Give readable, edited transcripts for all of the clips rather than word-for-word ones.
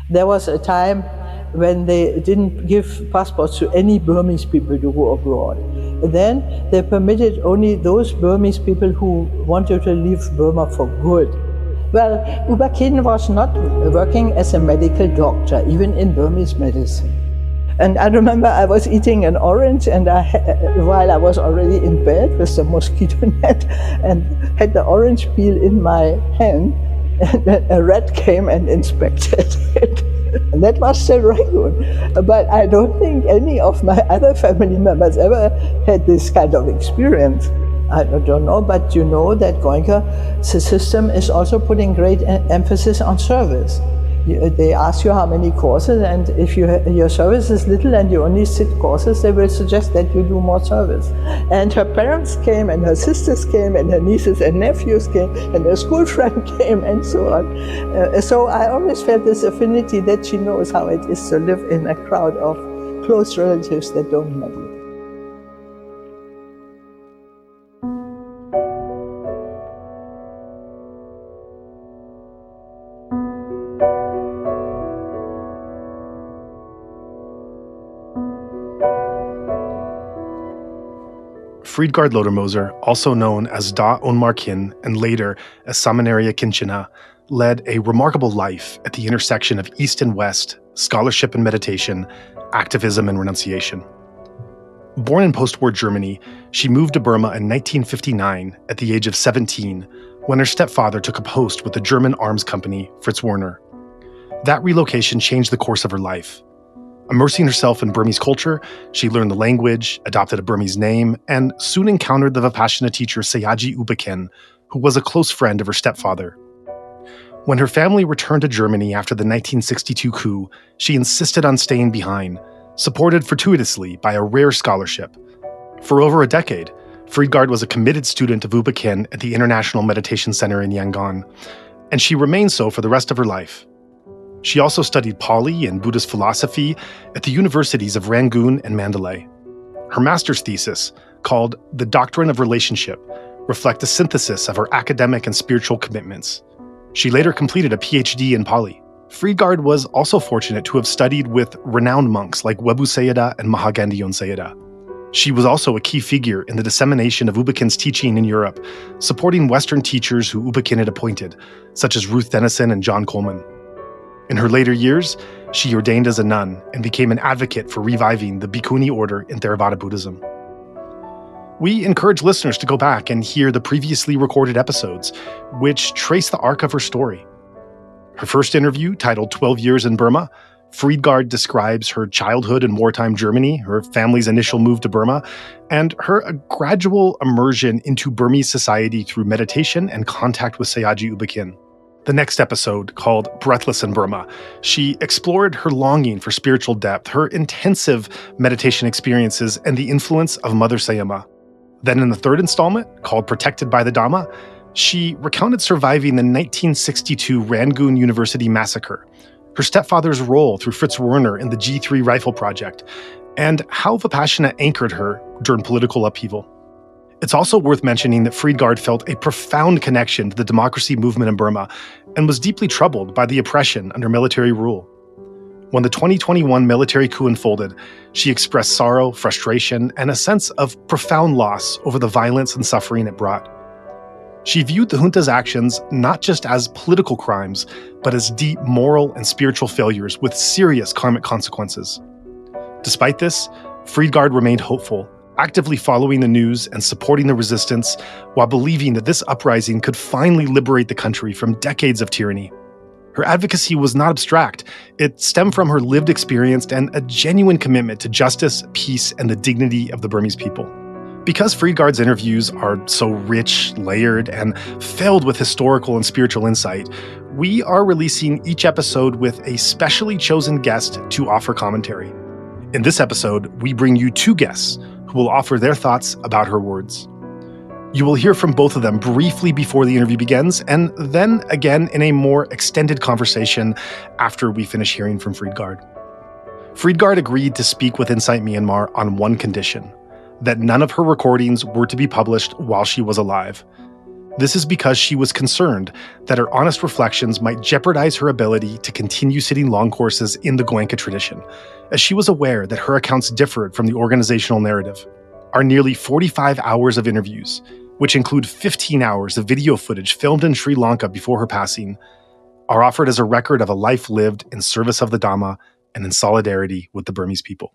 There was a time when they didn't give passports to any Burmese people to go abroad. Then they permitted only those Burmese people who wanted to leave Burma for good. Well, U Ba Khin was not working as a medical doctor, even in Burmese medicine. And I remember I was eating an orange, and while I was already in bed with the mosquito net, and had the orange peel in my hand, and a rat came and inspected it. And that was the Rangoon. But I don't think any of my other family members ever had this kind of experience. I don't know, but you know that Goenka, the system is also putting great emphasis on service. They ask you how many courses, and if your service is little and you only sit courses, they will suggest that you do more service. And her parents came, and her sisters came, and her nieces and nephews came, and her school friend came, and so on. So I always felt this affinity that she knows how it is to live in a crowd of close relatives that don't know you. Friedgard Lodermoser, also known as Da Onmar Khin and later as Samanarea Kinchina, led a remarkable life at the intersection of East and West, scholarship and meditation, activism and renunciation. Born in post-war Germany, she moved to Burma in 1959 at the age of 17 when her stepfather took a post with the German arms company Fritz Werner. That relocation changed the course of her life. Immersing herself in Burmese culture, she learned the language, adopted a Burmese name, and soon encountered the Vipassanā teacher Sayagyi U Ba Khin, who was a close friend of her stepfather. When her family returned to Germany after the 1962 coup, she insisted on staying behind, supported fortuitously by a rare scholarship. For over a decade, Friedgard was a committed student of U Ba Khin at the International Meditation Center in Yangon, and she remained so for the rest of her life. She also studied Pali and Buddhist philosophy at the universities of Rangoon and Mandalay. Her master's thesis, called The Doctrine of Relationship, reflects a synthesis of her academic and spiritual commitments. She later completed a PhD in Pali. Friedgard was also fortunate to have studied with renowned monks like Webu Sayadaw and Mahagandhiyon Sayadaw. She was also a key figure in the dissemination of U Ba Khin's teaching in Europe, supporting Western teachers who U Ba Khin had appointed, such as Ruth Denison and John Coleman. In her later years, she ordained as a nun and became an advocate for reviving the Bhikkhuni order in Theravada Buddhism. We encourage listeners to go back and hear the previously recorded episodes, which trace the arc of her story. Her first interview, titled 12 Years in Burma, Friedgard describes her childhood in wartime Germany, her family's initial move to Burma, and her gradual immersion into Burmese society through meditation and contact with Sayagyi U Ba Khin. The next episode, called Breathless in Burma, she explored her longing for spiritual depth, her intensive meditation experiences, and the influence of Mother Sayama. Then in the third installment, called Protected by the Dhamma, she recounted surviving the 1962 Rangoon University massacre, her stepfather's role through Fritz Werner in the G3 rifle project, and how Vipassanā anchored her during political upheaval. It's also worth mentioning that Friedgard felt a profound connection to the democracy movement in Burma and was deeply troubled by the oppression under military rule. When the 2021 military coup unfolded, she expressed sorrow, frustration, and a sense of profound loss over the violence and suffering it brought. She viewed the junta's actions not just as political crimes, but as deep moral and spiritual failures with serious karmic consequences. Despite this, Friedgard remained hopeful, actively following the news and supporting the resistance while believing that this uprising could finally liberate the country from decades of tyranny. Her advocacy was not abstract. It stemmed from her lived experience and a genuine commitment to justice, peace, and the dignity of the Burmese people. Because Friedgard's interviews are so rich, layered, and filled with historical and spiritual insight, we are releasing each episode with a specially chosen guest to offer commentary. In this episode, we bring you two guests who will offer their thoughts about her words. You will hear from both of them briefly before the interview begins, and then again in a more extended conversation after we finish hearing from Friedgard. Friedgard agreed to speak with Insight Myanmar on one condition: that none of her recordings were to be published while she was alive. This is because she was concerned that her honest reflections might jeopardize her ability to continue sitting long courses in the Goenka tradition, as she was aware that her accounts differed from the organizational narrative. Our nearly 45 hours of interviews, which include 15 hours of video footage filmed in Sri Lanka before her passing, are offered as a record of a life lived in service of the Dhamma and in solidarity with the Burmese people.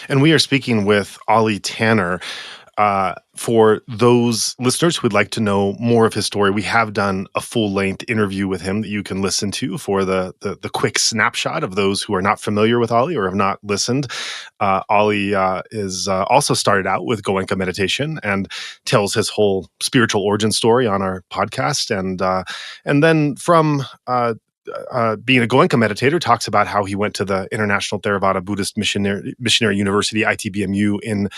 And we are speaking with Ollie Tanner. For those listeners who would like to know more of his story, we have done a full-length interview with him that you can listen to for the quick snapshot of those who are not familiar with Ollie or have not listened. Ollie is also started out with Goenka meditation and tells his whole spiritual origin story on our podcast. And then from being a Goenka meditator, talks about how he went to the International Theravada Buddhist Missionary University, ITBMU, in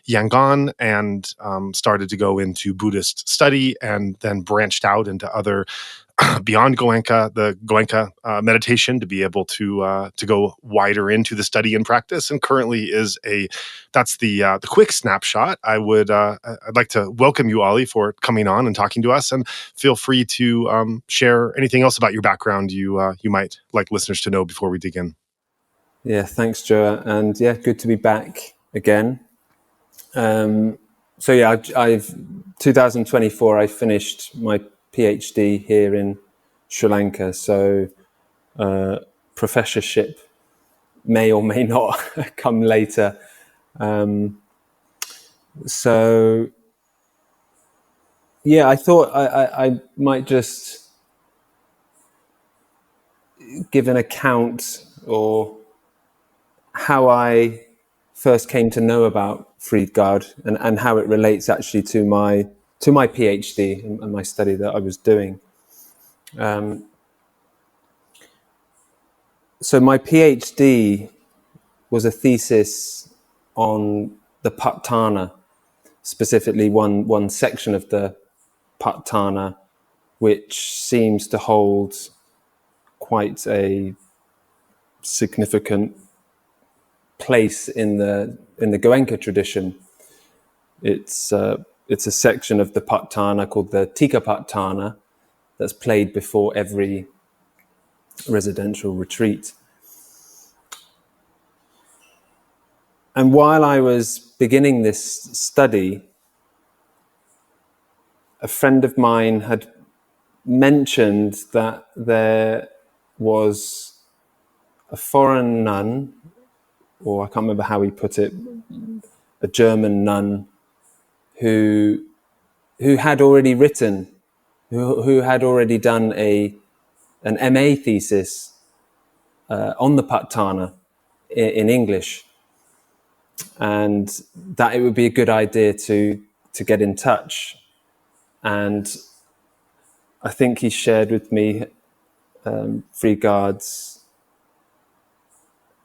Yangon, and started to go into Buddhist study, and then branched out into other beyond Goenka, the Goenka meditation, to be able to go wider into the study and practice. And currently that's the quick snapshot. I'd like to welcome you, Ollie, for coming on and talking to us. And feel free to share anything else about your background you might like listeners to know before we dig in. Yeah, thanks, Joah. And yeah, good to be back again. So yeah, I've 2024, I finished my PhD here in Sri Lanka. So professorship may or may not come later. So yeah, I thought I might just give an account or how I first came to know about Friedgard and how it relates actually to my PhD and my study that I was doing. So my PhD was a thesis on the adhiṭṭhāna, specifically one section of the adhiṭṭhāna, which seems to hold quite a significant place in the Goenka tradition. It's a section of the adhiṭṭhāna called the adhiṭṭhāna that's played before every residential retreat. And while I was beginning this study, a friend of mine had mentioned that there was a foreign nun, or I can't remember how he put it, a German nun who had already written, who had already done an MA thesis on the adhiṭṭhāna in English, and that it would be a good idea to get in touch. And I think he shared with me Friedgard's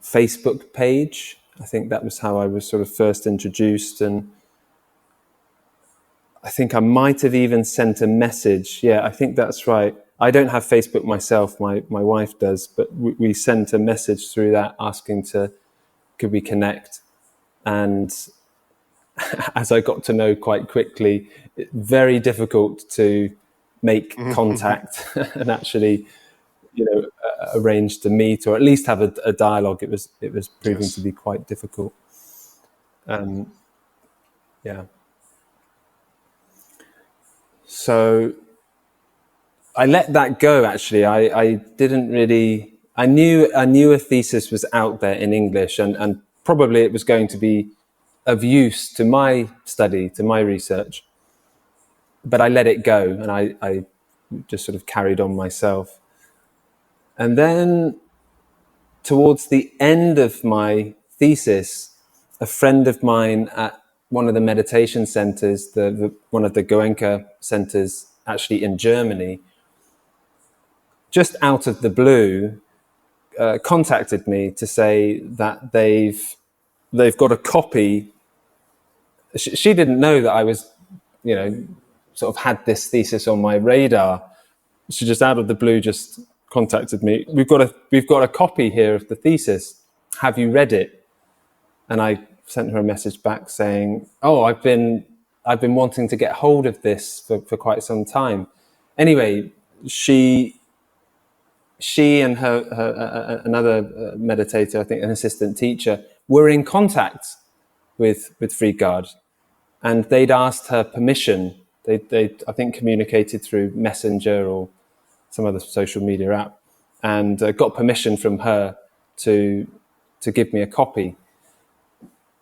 Facebook page. I think that was how I was sort of first introduced, and I think I might have even sent a message. Yeah, I think that's right. I don't have Facebook myself, my wife does, but we sent a message through that asking could we connect? And as I got to know quite quickly, very difficult to make contact and actually, arrange to meet or at least have a dialogue. It was proving to be quite difficult. Yeah. So I let that go, actually. I didn't really... I knew a thesis was out there in English, and probably it was going to be of use to my study, to my research. But I let it go, and I just sort of carried on myself. And then towards the end of my thesis, a friend of mine at one of the meditation centers, one of the Goenka centers actually in Germany, just out of the blue, contacted me to say that they've got a copy. She didn't know that I was, sort of had this thesis on my radar. She just out of the blue just contacted me. We've got a copy here of the thesis. Have you read it? And I sent her a message back saying, "Oh, I've been wanting to get hold of this for quite some time." Anyway, she and her another meditator, I think an assistant teacher, were in contact with Friedgard, and they'd asked her permission. They I think communicated through Messenger or some other social media app, and got permission from her to give me a copy.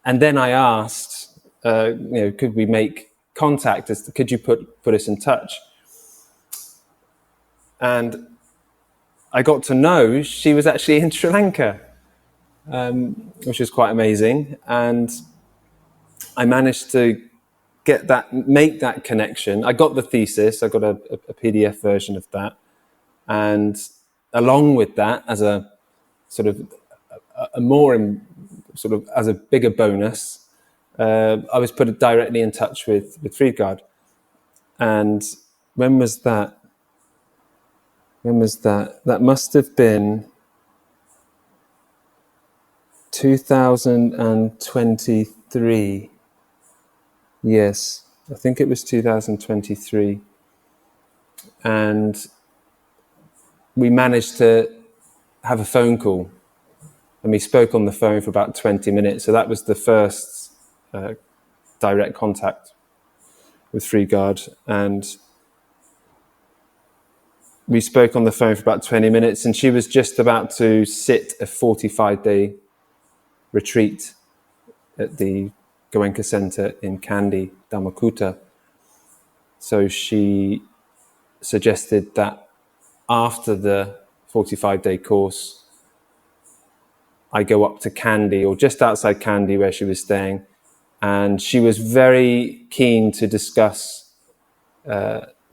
And then I asked, could we make contact? Could you put us in touch? And I got to know she was actually in Sri Lanka, which was quite amazing. And I managed to make that connection. I got the thesis. I got a PDF version of that. And along with that, as a sort of as a bigger bonus, I was put directly in touch with Friedgard. And when was that? That must have been 2023. Yes, I think it was 2023. And we managed to have a phone call. And we spoke on the phone for about 20 minutes. So that was the first direct contact with Friedgard. And we spoke on the phone for about 20 minutes, and she was just about to sit a 45-day retreat at the Goenka Center in Kandy, Dhammakuta. So she suggested that after the 45-day course, I go up to Kandy, or just outside Kandy where she was staying. And she was very keen to discuss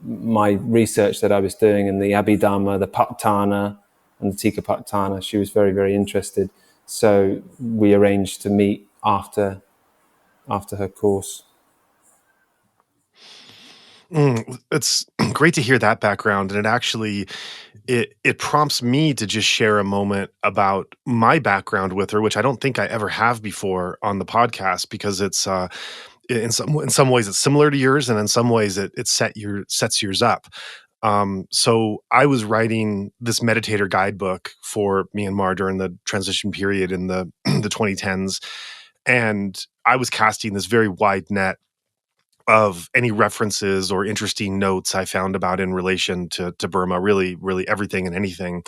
my research that I was doing in the Abhidhamma, the Patthana, and the Tikapatthana. She was very, very interested. So we arranged to meet after her course. It's great to hear that background, and it actually it prompts me to just share a moment about my background with her, which I don't think I ever have before on the podcast, because it's in some ways it's similar to yours, and in some ways it sets yours up. So I was writing this meditator guidebook for Myanmar during the transition period in the 2010s, and I was casting this very wide net of any references or interesting notes I found about in relation to Burma, really everything and anything.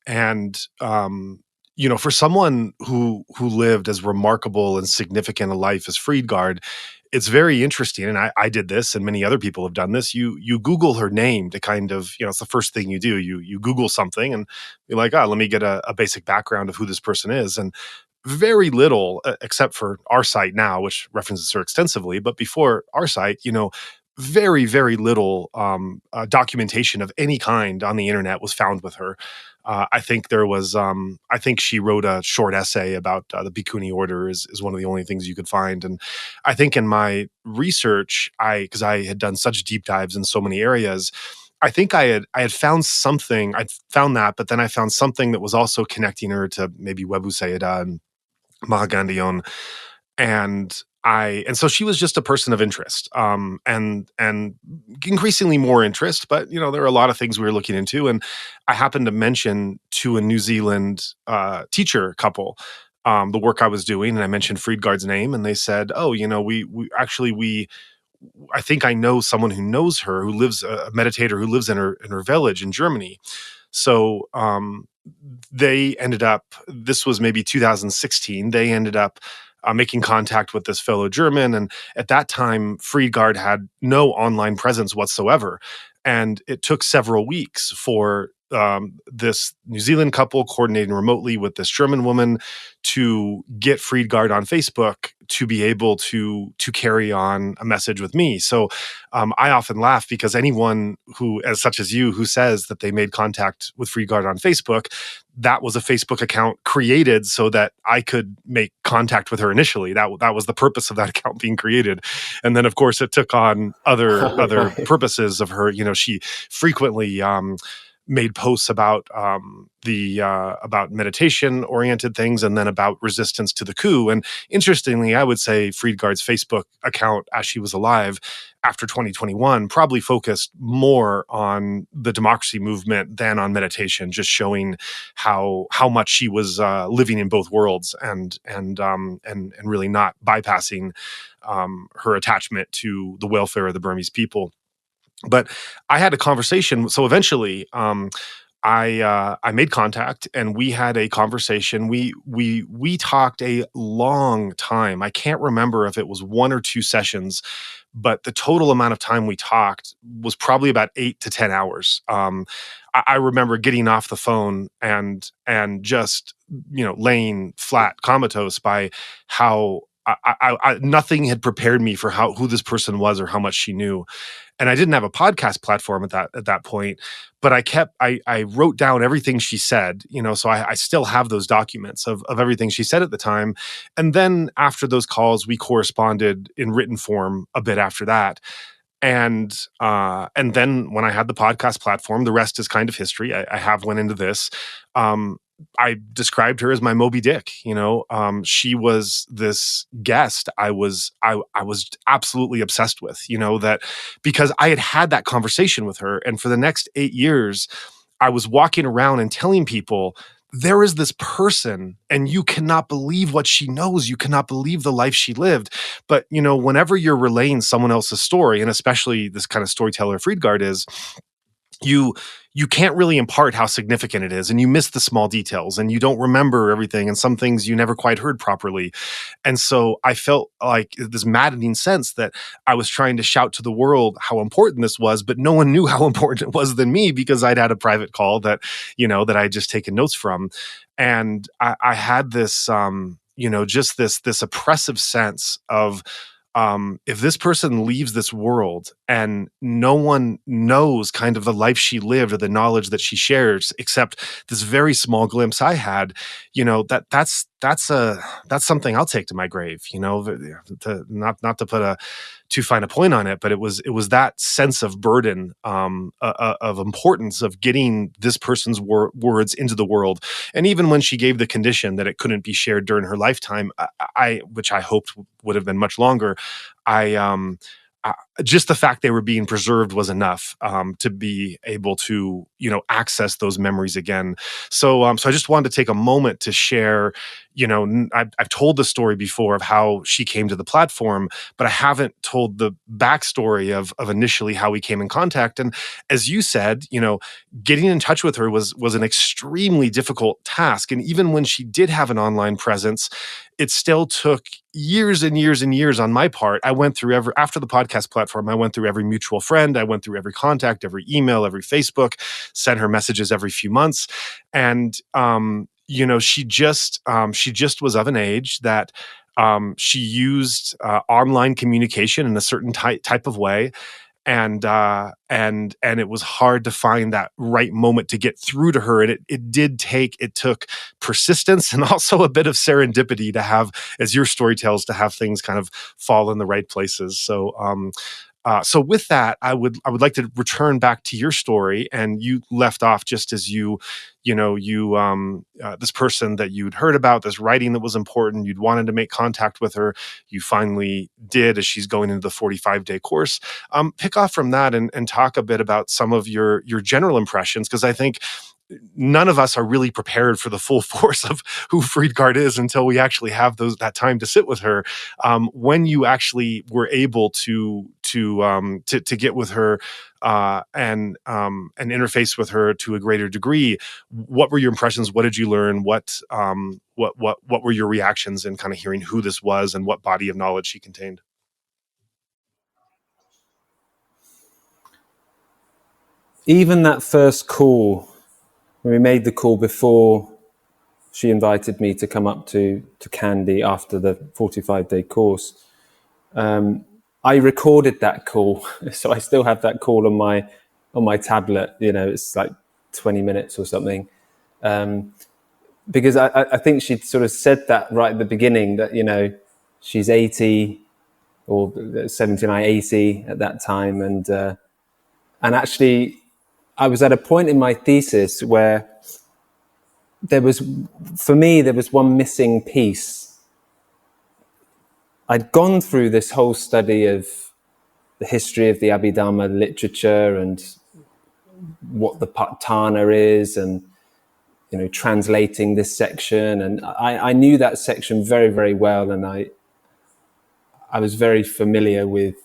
And for someone who lived as remarkable and significant a life as Friedgard, it's very interesting. And I did this, and many other people have done this. You Google her name to kind of, it's the first thing you do. You Google something and you're like, let me get a basic background of who this person is. And very little, except for our site now, which references her extensively, but before our site, very, very little documentation of any kind on the internet was found with her. I think there was, I think she wrote a short essay about the Bhikkhuni order is one of the only things you could find. And I think in my research, because I had done such deep dives in so many areas, I think I had found something. I'd found that, but then I found something that was also connecting her to maybe Webu Sayadaw and Mahagandhiyon. And so she was just a person of interest, and increasingly more interest. But there are a lot of things we were looking into, and I happened to mention to a New Zealand teacher couple the work I was doing, and I mentioned Friedgard's name, and they said, "Oh, we I think I know someone who knows her, who lives, a meditator who lives in her village in Germany. So they ended up, this was maybe 2016, they ended up making contact with this fellow German. And at that time, Friedgard had no online presence whatsoever. And it took several weeks for this New Zealand couple coordinating remotely with this German woman to get Friedgard on Facebook to be able to carry on a message with me. So I often laugh because anyone who, as such as you, who says that they made contact with Friedgard on Facebook, that was a Facebook account created so that I could make contact with her initially. That was the purpose of that account being created. And then, of course, it took on other Right. purposes of her. She frequently made posts about about meditation oriented things, and then about resistance to the coup. And interestingly, I would say Friedgard's Facebook account, as she was alive after 2021, probably focused more on the democracy movement than on meditation, just showing how much she was living in both worlds, and really not bypassing her attachment to the welfare of the Burmese people. But I had a conversation. So eventually, I made contact, and we had a conversation. We talked a long time. I can't remember if it was 1 or 2 sessions, but the total amount of time we talked was probably about 8 to 10 hours. I remember getting off the phone and just laying flat, comatose by how nothing had prepared me for who this person was or how much she knew. And I didn't have a podcast platform at that point, but I wrote down everything she said, so I still have those documents of everything she said at the time. And then after those calls, we corresponded in written form a bit after that. And then when I had the podcast platform, the rest is kind of history. I have went into this. I described her as my Moby Dick. She was this guest I was absolutely obsessed with. That because I had that conversation with her, and for the next 8 years, I was walking around and telling people, there is this person, and you cannot believe what she knows. You cannot believe the life she lived. But whenever you're relaying someone else's story, and especially this kind of storyteller Friedgard is, you can't really impart how significant it is, and you miss the small details, and you don't remember everything, and some things you never quite heard properly. And so I felt like this maddening sense that I was trying to shout to the world how important this was, but no one knew how important it was than me, because I'd had a private call that I had just taken notes from. And I had this just this oppressive sense of, if this person leaves this world and no one knows kind of the life she lived or the knowledge that she shares, except this very small glimpse I had, that's something I'll take to my grave. Not to put too fine a point on it, but it was that sense of burden, of importance of getting this person's words into the world. And even when she gave the condition that it couldn't be shared during her lifetime, which I hoped would have been much longer, just the fact they were being preserved was enough to be able to access those memories again. So I just wanted to take a moment to share. I've told the story before of how she came to the platform, but I haven't told the backstory of initially how we came in contact. And as you said, getting in touch with her was an extremely difficult task. And even when she did have an online presence, it still took years and years and years on my part. I went through after the podcast platform, I went through every mutual friend, I went through every contact, every email, every Facebook, sent her messages every few months. And, she just was of an age that she used online communication in a certain type of way. And it was hard to find that right moment to get through to her. And it took persistence and also a bit of serendipity to have, as your story tells, to have things kind of fall in the right places. So with that, I would like to return back to your story. And you left off just as this person that you'd heard about, this writing that was important, you'd wanted to make contact with her, you finally did as she's going into the 45-day course. Pick off from that and talk a bit about some of your general impressions, because I think none of us are really prepared for the full force of who Friedgard is until we actually have that time to sit with her. When you actually were able to get with her and interface with her to a greater degree, what were your impressions? What did you learn? What were your reactions in kind of hearing who this was and what body of knowledge she contained? Even that first call, when we made the call before she invited me to come up to Kandy after the 45-day course, I recorded that call. So I still have that call on my tablet. It's like 20 minutes or something. Because I think she'd sort of said that right at the beginning, that, she's 80 or 79, 80 at that time. And actually, I was at a point in my thesis where there was one missing piece. I'd gone through this whole study of the history of the Abhidhamma literature and what the adhiṭṭhāna is, and translating this section, and I knew that section very, very well, and I was very familiar with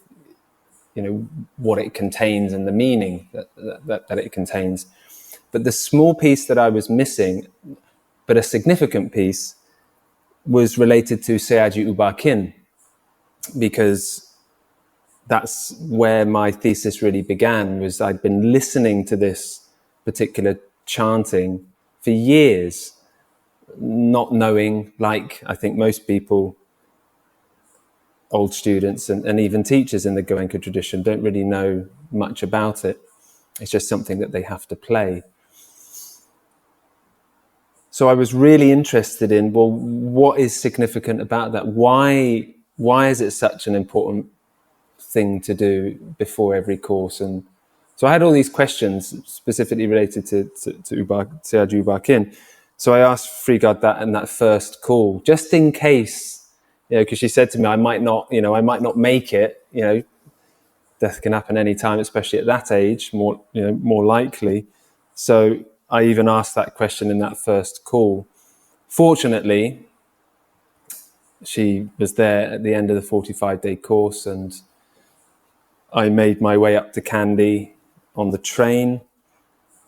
what it contains and the meaning that it contains. But the small piece that I was missing, but a significant piece, was related to Sayagyi U Ba Khin, because that's where my thesis really began. Was I'd been listening to this particular chanting for years, not knowing, like I think most people, old students and even teachers in the Goenka tradition, don't really know much about it. It's just something that they have to play. So I was really interested in, well, what is significant about that? Why is it such an important thing to do before every course? And so I had all these questions specifically related to Sayagyi U Ba Khin. So I asked Friedgard that in that first call, just in case, because she said to me, I might not make it. Death can happen any time, especially at that age, more likely. So I even asked that question in that first call. Fortunately, she was there at the end of the 45-day course, and I made my way up to Kandy on the train.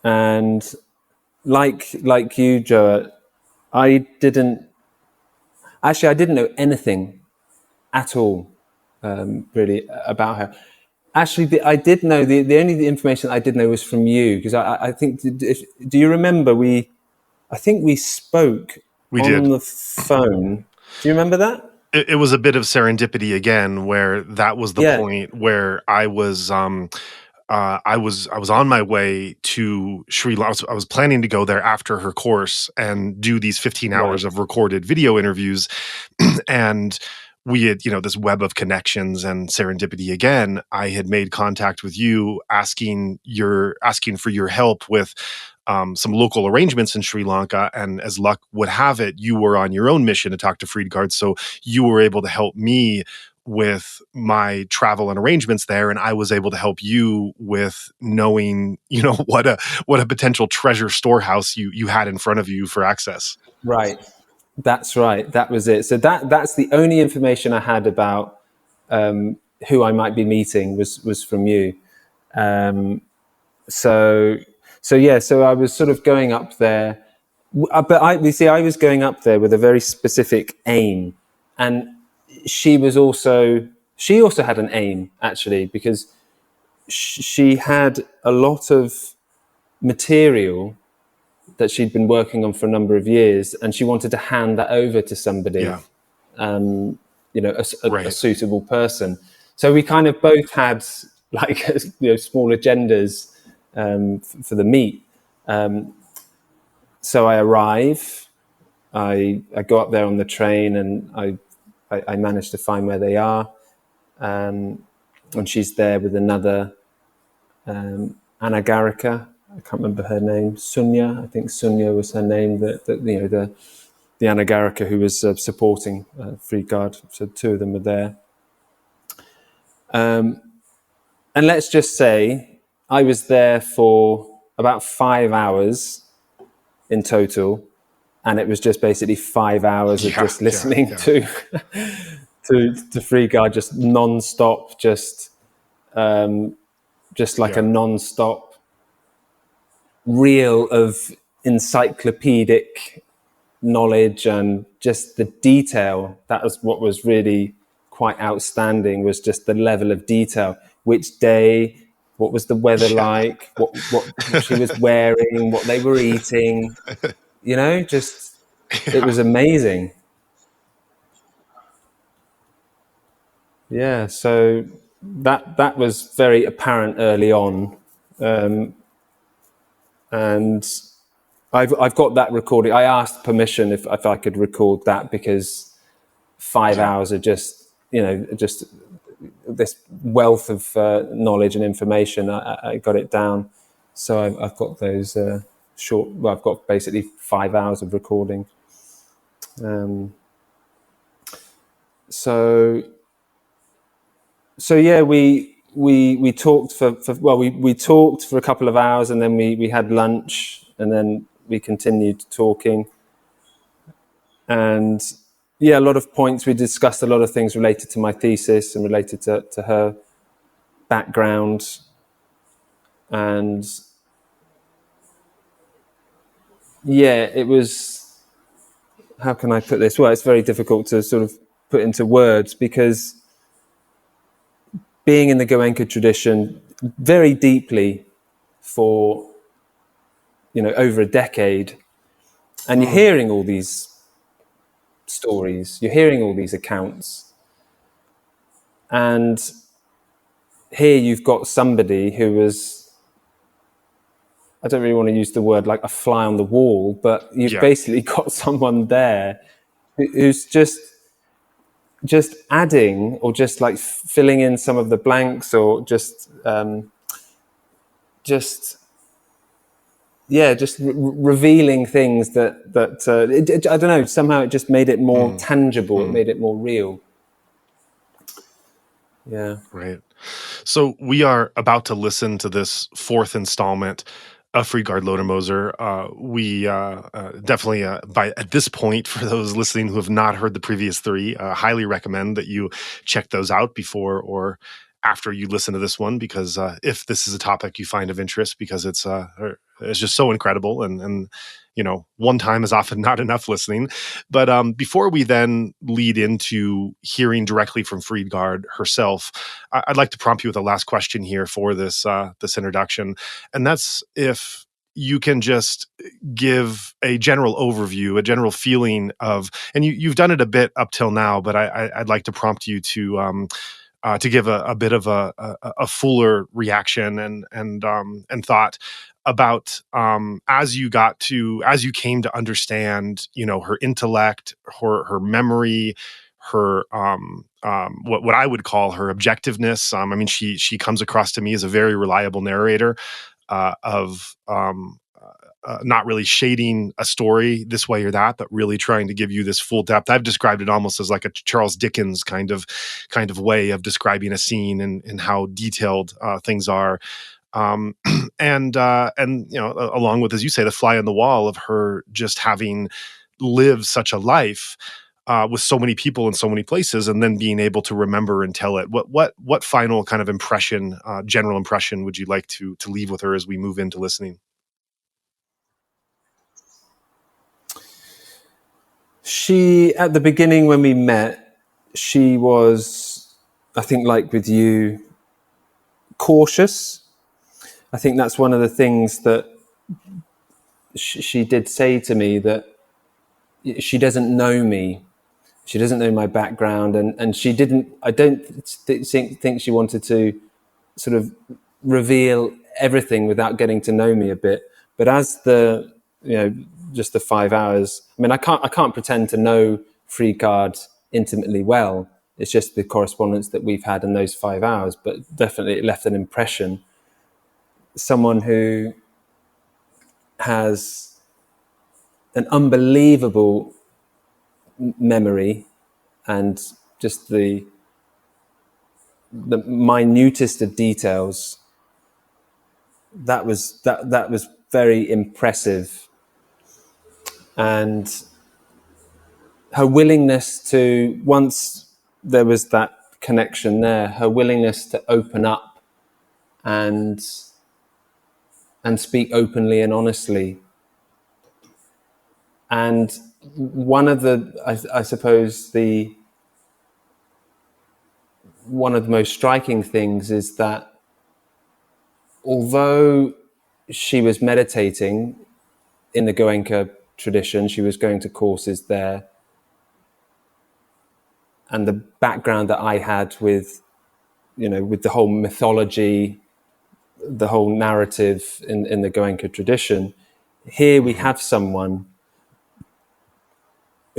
And like you, Joah, I didn't know anything at all, really, about her. Actually, I did know, the only information I did know was from you, because I think, do you remember I think we spoke on the phone. Do you remember that? It was a bit of serendipity again, where that was the point where I was on my way to Sri Lanka. I was planning to go there after her course and do these 15 hours of recorded video interviews. And we had, this web of connections and serendipity again. I had made contact with you asking for your help with some local arrangements in Sri Lanka. And as luck would have it, you were on your own mission to talk to Friedgard. So you were able to help me with my travel and arrangements there, and I was able to help you with knowing, what a potential treasure storehouse you had in front of you for access. Right. That's right. That was it. So that's the only information I had about who I might be meeting was from you. So I was sort of going up there, but I was going up there with a very specific aim, and she also had an aim, actually, because she had a lot of material that she'd been working on for a number of years, and she wanted to hand that over to somebody, a suitable person. So we kind of both had small agendas for the meet. So I arrive, I go up there on the train, and I managed to find where they are, and she's there with another Anagarika. I can't remember her name. Sunya, I think Sunya was her name. The Anagarika who was supporting Friedgard. So two of them were there. And let's just say I was there for about 5 hours, in total, and it was just basically 5 hours of just listening to Friedgard, just non-stop, just like a non-stop reel of encyclopedic knowledge, and just the detail. That was what was really quite outstanding, was just the level of detail. Which day, what was the weather like, what she was wearing, what they were eating, just it was amazing. Yeah, so that was very apparent early on, and I've got that recording. I asked permission if I could record that, because 5 hours are just just this wealth of knowledge and information. I got it down, so I've got those short. Well, I've got basically 5 hours of recording. So yeah, we talked for we talked for a couple of hours, and then we had lunch, and then we continued talking. And yeah, a lot of points. We discussed a lot of things related to my thesis and related to her background. And yeah, it was, how can I put this? Well, it's very difficult to sort of put into words, because being in the Goenka tradition very deeply for, over a decade, and you're hearing all these stories, you're hearing all these accounts, and here you've got somebody who was, I don't really want to use the word like a fly on the wall, but you've basically got someone there who's just adding, or just like filling in some of the blanks, or just revealing things that I don't know, somehow it just made it more tangible. It made it more real. Yeah. Right. So we are about to listen to this fourth installment of Friedgard Lodermoser. We definitely, at this point, for those listening who have not heard the previous three, highly recommend that you check those out before or after you listen to this one, because if this is a topic you find of interest, because it's just so incredible, and one time is often not enough listening. But before we then lead into hearing directly from Friedgard herself, I'd like to prompt you with a last question here for this introduction, and that's if you can just give a general overview, a general feeling of, and you've done it a bit up till now, but I'd like to prompt you to give a bit of a fuller reaction and thought about as you came to understand, her intellect, her memory, her what I would call her objectiveness. I mean, she comes across to me as a very reliable narrator of not really shading a story this way or that, but really trying to give you this full depth. I've described it almost as like a Charles Dickens kind of way of describing a scene, and how detailed things are. And along with, as you say, the fly on the wall of her just having lived such a life with so many people in so many places, and then being able to remember and tell it. What final kind of impression, general impression, would you like to leave with her as we move into listening? She, at the beginning when we met, she was, I think, like with you, cautious. I think that's one of the things that she did say to me, that she doesn't know me. She doesn't know my background, and she didn't, I don't think she wanted to sort of reveal everything without getting to know me a bit. But as just the 5 hours, I mean, I can't pretend to know Friedgard intimately well. It's just the correspondence that we've had in those 5 hours, but definitely it left an impression. Someone who has an unbelievable memory, and just the minutest of details. That was very impressive. and her willingness to, once there was that connection there, her willingness to open up and speak openly and honestly. And one of the, I suppose, one of the most striking things is that although she was meditating in the Goenka tradition, she was going to courses there, and the background that I had with, with the whole mythology, the whole narrative in the Goenka tradition, here we have someone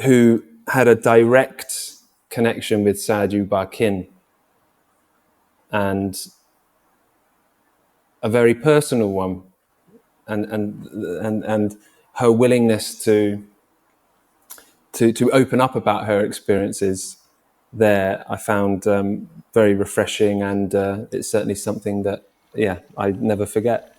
who had a direct connection with Sayagyi U Ba Khin, and a very personal one, and her willingness to open up about her experiences there, I found very refreshing, and it's certainly something that I'd never forget.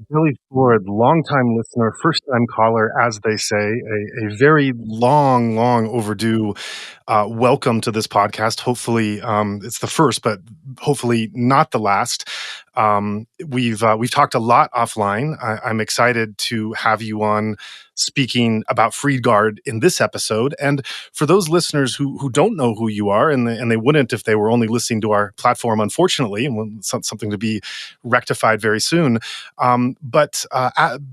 Billy Ford, longtime listener, first-time caller, as they say, a very long overdue welcome to this podcast. Hopefully, it's the first, but hopefully not the last. We've talked a lot offline. I'm excited to have you on speaking about Friedgard in this episode. And for those listeners who don't know who you are, and they wouldn't if they were only listening to our platform, unfortunately, and something to be rectified very soon. But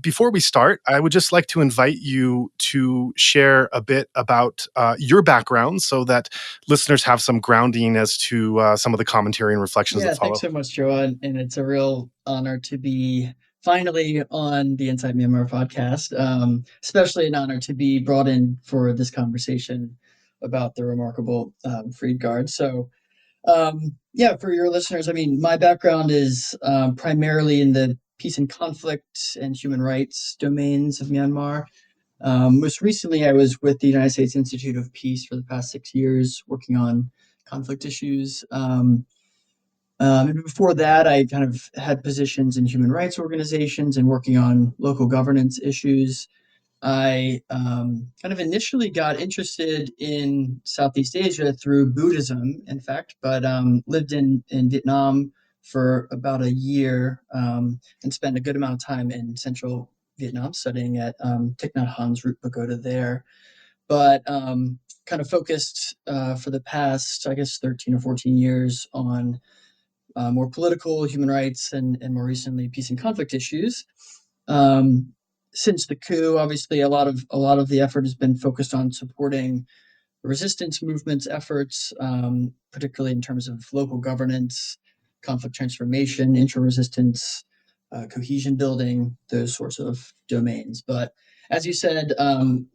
before we start, I would just like to invite you to share a bit about your background so that listeners have some grounding as to some of the commentary and reflections that follow. Thanks so much, Joah. And it's a real honor to be finally on the Inside Myanmar podcast, especially an honor to be brought in for this conversation about the remarkable Friedgard. So, for your listeners, my background is primarily in the peace and conflict and human rights domains of Myanmar. Most recently, I was with the United States Institute of Peace for the past 6 years, working on conflict issues. And before that, I kind of had positions in human rights organizations and working on local governance issues. I kind of initially got interested in Southeast Asia through Buddhism, in fact, but lived in Vietnam for about a year and spent a good amount of time in central Vietnam studying at Thich Nhat Hanh's Root Pagoda there. But kind of focused for the past, 13 or 14 years on more political, human rights, and more recently peace and conflict issues. Since the coup, obviously, a lot of the effort has been focused on supporting resistance movements efforts, particularly in terms of local governance, conflict transformation, inter-resistance, cohesion building, those sorts of domains. But as you said,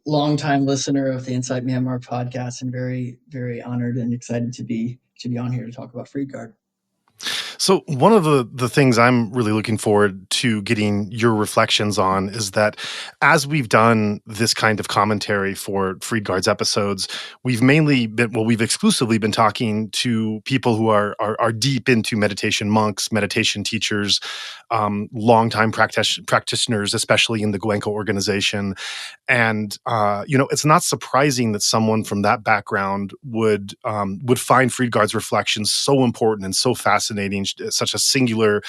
longtime listener of the Inside Myanmar podcast, and very, very honored and excited to be on here to talk about Friedgard. So one of the things I'm really looking forward to getting your reflections on is that as we've done this kind of commentary for Friedgard's episodes, we've exclusively been talking to people who are deep into meditation, monks, meditation teachers, longtime practitioners, especially in the Goenka organization. And it's not surprising that someone from that background would find Friedgard's reflections so important and so fascinating, such a singular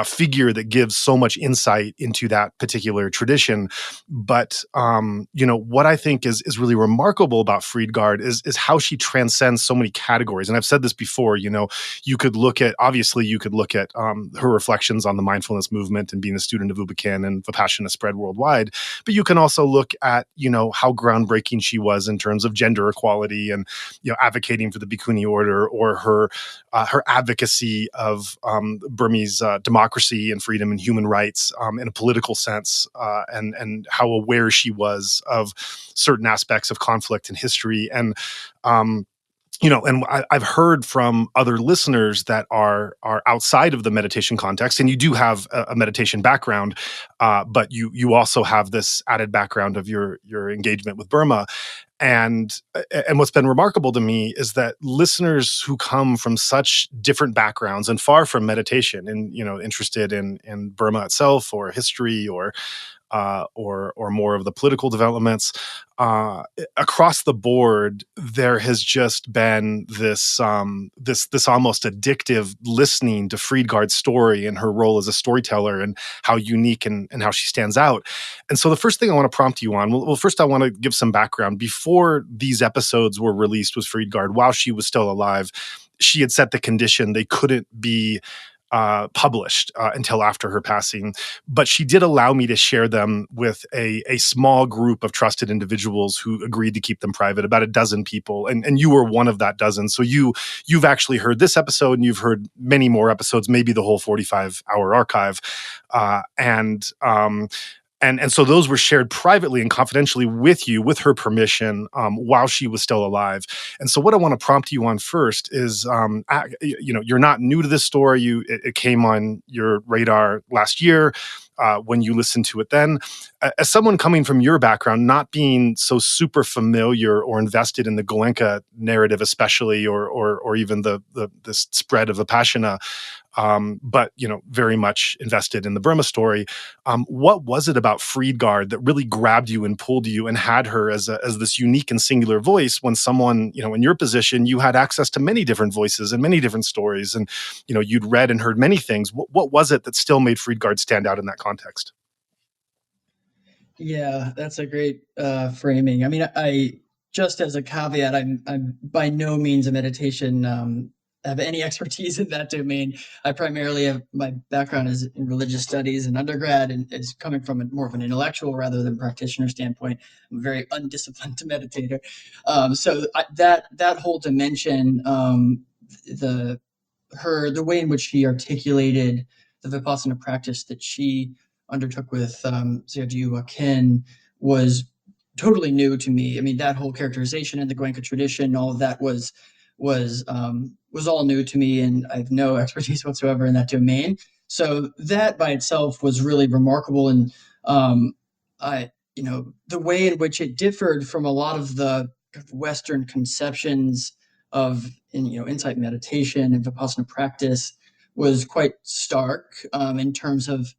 figure that gives so much insight into that particular tradition. But what I think is really remarkable about Friedgard is how she transcends so many categories. And I've said this before. You could look at her reflections on the mindfulness movement and being a student of U Ba Khin and Vipassanā spread worldwide. But you can also look at how groundbreaking she was in terms of gender equality and advocating for the Bhikkhuni order, or her advocacy of Burmese democracy democracy and freedom and human rights in a political sense, and how aware she was of certain aspects of conflict and history. And and I've heard from other listeners that are outside of the meditation context, and you do have a meditation background, but you also have this added background of your engagement with Burma. And what's been remarkable to me is that listeners who come from such different backgrounds and far from meditation, and interested in Burma itself or history or more of the political developments, across the board, there has just been this almost addictive listening to Friedgard's story and her role as a storyteller and how unique and how she stands out. And so the first thing I want to prompt you on, well, first I want to give some background. Before these episodes were released with Friedgard, while she was still alive, she had set the condition they couldn't be published until after her passing. But she did allow me to share them with a small group of trusted individuals who agreed to keep them private, about a dozen people. And you were one of that dozen. So you've actually heard this episode, and you've heard many more episodes, maybe the whole 45-hour archive. And so those were shared privately and confidentially with you, with her permission, while she was still alive. And so what I want to prompt you on first is, you're not new to this story. It came on your radar last year when you listened to it then. As someone coming from your background, not being so super familiar or invested in the Goenka narrative, especially, or even the spread of Vipassanā, but very much invested in the Burma story. What was it about Friedgard that really grabbed you and pulled you and had her as this unique and singular voice, when someone, in your position, you had access to many different voices and many different stories, and you'd read and heard many things. What was it that still made Friedgard stand out in that context? Yeah, that's a great framing. I mean, I just as a caveat, I'm by no means a meditation have any expertise in that domain. I primarily have, my background is in religious studies in undergrad, and is coming from more of an intellectual rather than practitioner standpoint. I'm a very undisciplined meditator. So that whole dimension, the way in which she articulated the Vipassanā practice that she undertook with Sayagyi U Ba Khin was totally new to me. I mean, that whole characterization in the Goenka tradition, all of that was all new to me, and I have no expertise whatsoever in that domain. So that by itself was really remarkable, and the way in which it differed from a lot of the Western conceptions of insight meditation and Vipassana practice was quite stark in terms of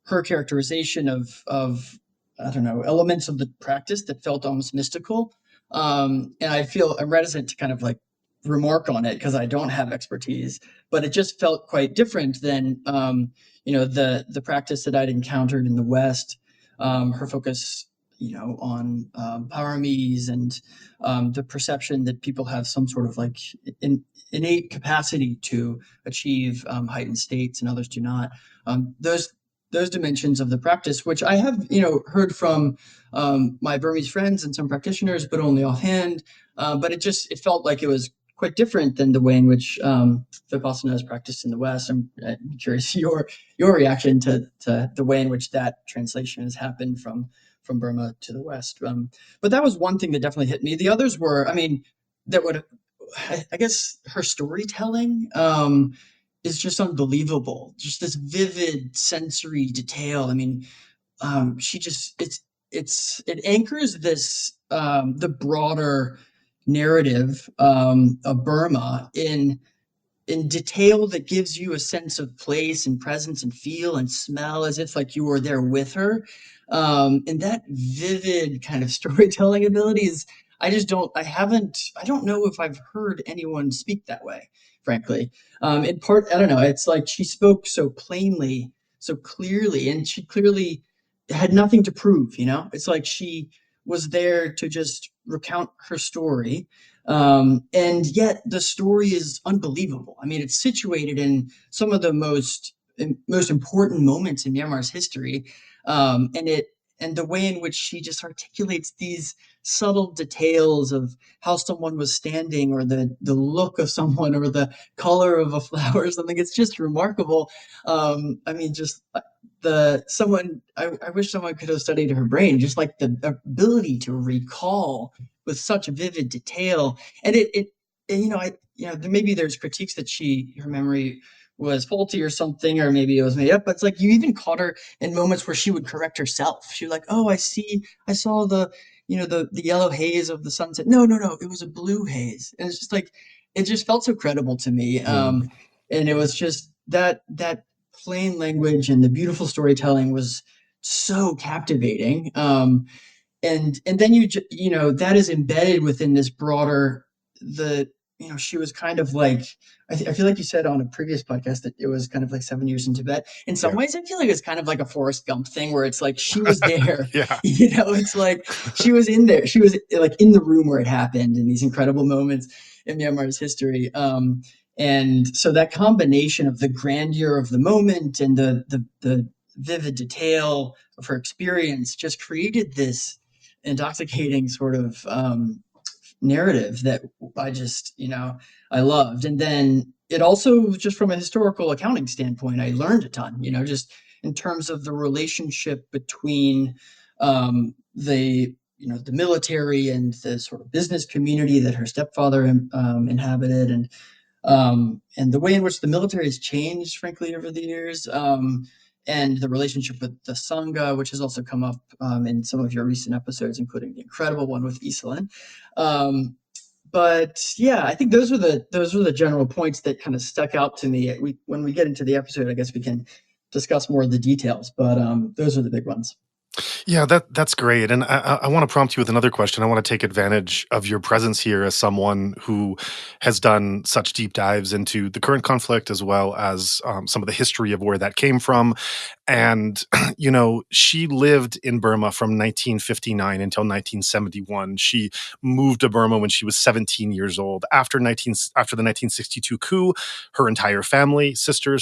her characterization of I don't know, elements of the practice that felt almost mystical. And I'm reticent to kind of like remark on it because I don't have expertise, but it just felt quite different than the practice that I'd encountered in the West. Her focus on paramis and the perception that people have some sort of like innate capacity to achieve heightened states and others do not. Those dimensions of the practice, which I have heard from my Burmese friends and some practitioners, but only offhand. But it felt like it was quite different than the way in which Vipassana is practiced in the West. I'm curious your reaction to the way in which that translation has happened from Burma to the West. But that was one thing that definitely hit me. The others were, I guess her storytelling is just unbelievable. Just this vivid sensory detail. I mean, she just it anchors this the broader narrative of Burma in detail that gives you a sense of place and presence and feel and smell, as if like you were there with her. And that vivid kind of storytelling ability is, I don't know if I've heard anyone speak that way, frankly. In part, I don't know, it's like she spoke so plainly, so clearly, and she clearly had nothing to prove, It's like she was there to just recount her story. And yet the story is unbelievable. I mean, it's situated in some of the most important moments in Myanmar's history. And the way in which she just articulates these subtle details of how someone was standing, or the look of someone, or the color of a flower or something. It's just remarkable. I mean, just I wish someone could have studied her brain, just like the ability to recall with such vivid detail. And maybe there's critiques that her memory was faulty or something, or maybe it was made up, but it's like you even caught her in moments where she would correct herself. She was like, oh, I saw the yellow haze of the sunset. No, it was a blue haze. And it's just like, it just felt so credible to me. And it was just that plain language and the beautiful storytelling was so captivating. And then that is embedded within this broader, she was kind of like, I feel like you said on a previous podcast that it was kind of like 7 years in Tibet. In some ways, I feel like it's kind of like a Forrest Gump thing, where it's like she was there. Yeah. It's like she was in there. She was like in the room where it happened in these incredible moments in Myanmar's history. And so that combination of the grandeur of the moment and the vivid detail of her experience just created this intoxicating sort of narrative that I loved. And then it also, just from a historical accounting standpoint, I learned a ton, just in terms of the relationship between the military and the sort of business community that her stepfather inhabited, and the way in which the military has changed, frankly, over the years. And the relationship with the Sangha, which has also come up in some of your recent episodes, including the incredible one with Iselin. But yeah, I think those were the general points that kind of stuck out to me. When we get into the episode, I guess we can discuss more of the details, but those are the big ones. Yeah, that's great. And I want to prompt you with another question. I want to take advantage of your presence here as someone who has done such deep dives into the current conflict, as well as some of the history of where that came from. And, she lived in Burma from 1959 until 1971. She moved to Burma when she was 17 years old. After the 1962 coup, her entire family,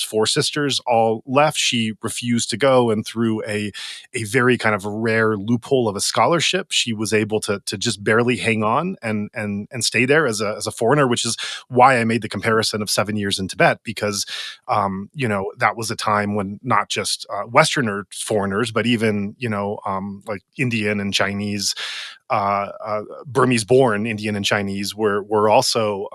four sisters, all left. She refused to go, and through a very kind of rare loophole of a scholarship, she was able to just barely hang on and stay there as a foreigner, which is why I made the comparison of 7 years in Tibet, because that was a time when not just Westerner foreigners, but even like Indian and Chinese, Burmese-born Indian and Chinese were also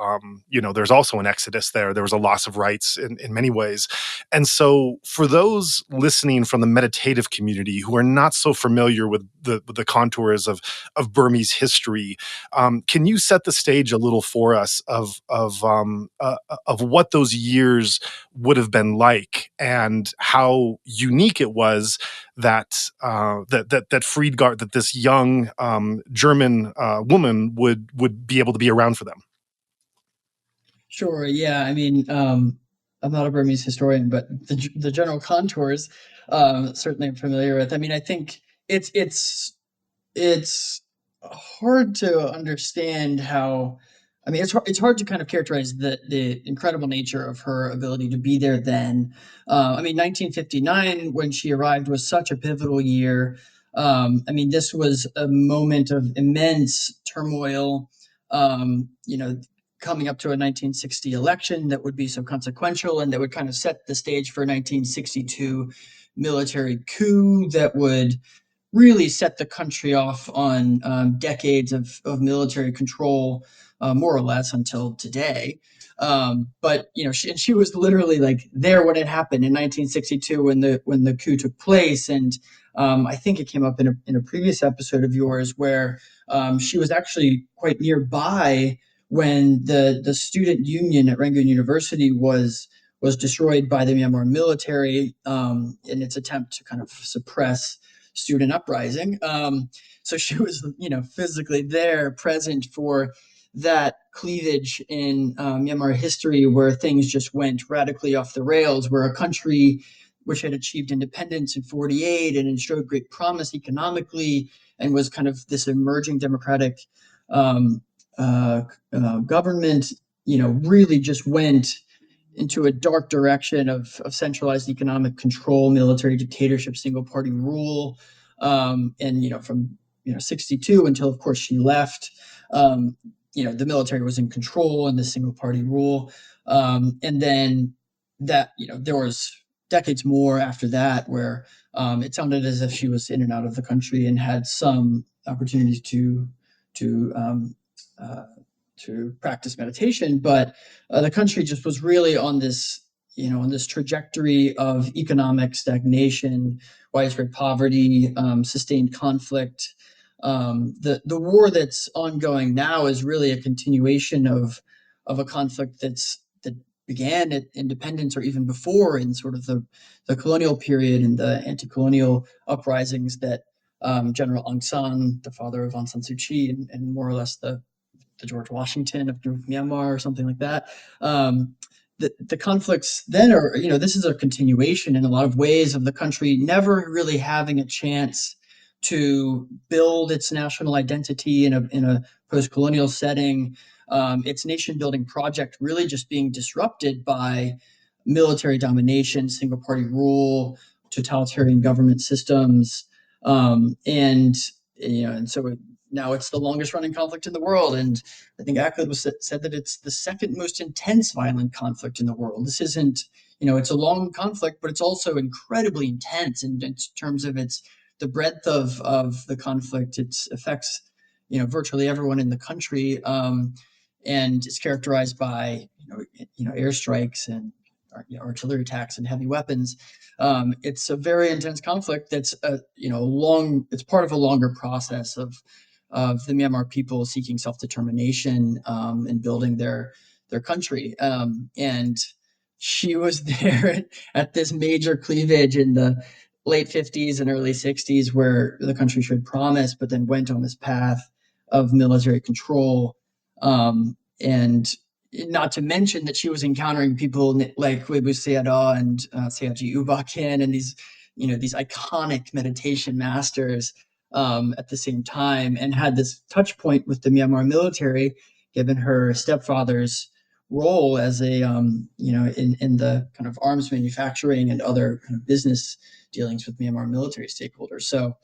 there's also an exodus there. There was a loss of rights in many ways, and so for those listening from the meditative community who are not so familiar with the contours of Burmese history, can you set the stage a little for us of what those years would have been like, and how unique it was that Friedgard, that this young German woman would be able to be around for them? Sure. Yeah. I mean, I'm not a Burmese historian, but the general contours certainly I'm familiar with. I mean, I think it's hard to understand how. I mean, it's hard to kind of characterize the incredible nature of her ability to be there then. I mean, 1959, when she arrived, was such a pivotal year. I mean, this was a moment of immense turmoil. Coming up to a 1960 election that would be so consequential, and that would kind of set the stage for a 1962 military coup that would really set the country off on decades of military control, more or less until today. But she was literally like there when it happened in 1962 when the coup took place, and I think it came up in a previous episode of yours where she was actually quite nearby when the student union at Rangoon University was destroyed by the Myanmar military in its attempt to kind of suppress student uprising. So she was, physically there, present for that cleavage in Myanmar history, where things just went radically off the rails, where a country which had achieved independence in 1948 and showed great promise economically and was kind of this emerging democratic government, really just went into a dark direction of centralized economic control, military dictatorship, single party rule. And from 62 until, of course, she left. The military was in control and the single party rule. And then that there was decades more after that where it sounded as if she was in and out of the country and had some opportunities to practice meditation, but the country just was really on this trajectory of economic stagnation, widespread poverty, sustained conflict. The war that's ongoing now is really a continuation of a conflict that began at independence or even before, in sort of the colonial period and the anti-colonial uprisings that General Aung San, the father of Aung San Suu Kyi, and more or less the George Washington of Myanmar or something like that. The conflicts then are, this is a continuation in a lot of ways of the country never really having a chance to build its national identity in a post-colonial setting. Its nation-building project really just being disrupted by military domination, single-party rule, totalitarian government systems, and so now it's the longest running conflict in the world. And I think Ackland said that it's the second most intense violent conflict in the world. This isn't, it's a long conflict, but it's also incredibly intense in terms of the breadth of the conflict. It affects, virtually everyone in the country. And it's characterized by, airstrikes and artillery attacks and heavy weapons. It's a very intense conflict that's it's part of a longer process of the Myanmar people seeking self-determination and building their country. And she was there at this major cleavage in the late 50s and early 60s where the country showed promise, but then went on this path of military control. And not to mention that she was encountering people like Vipassanā and Sayagyi U Ba Khin and these iconic meditation masters at the same time, and had this touch point with the Myanmar military, given her stepfather's role as a in the kind of arms manufacturing and other kind of business dealings with Myanmar military stakeholders. So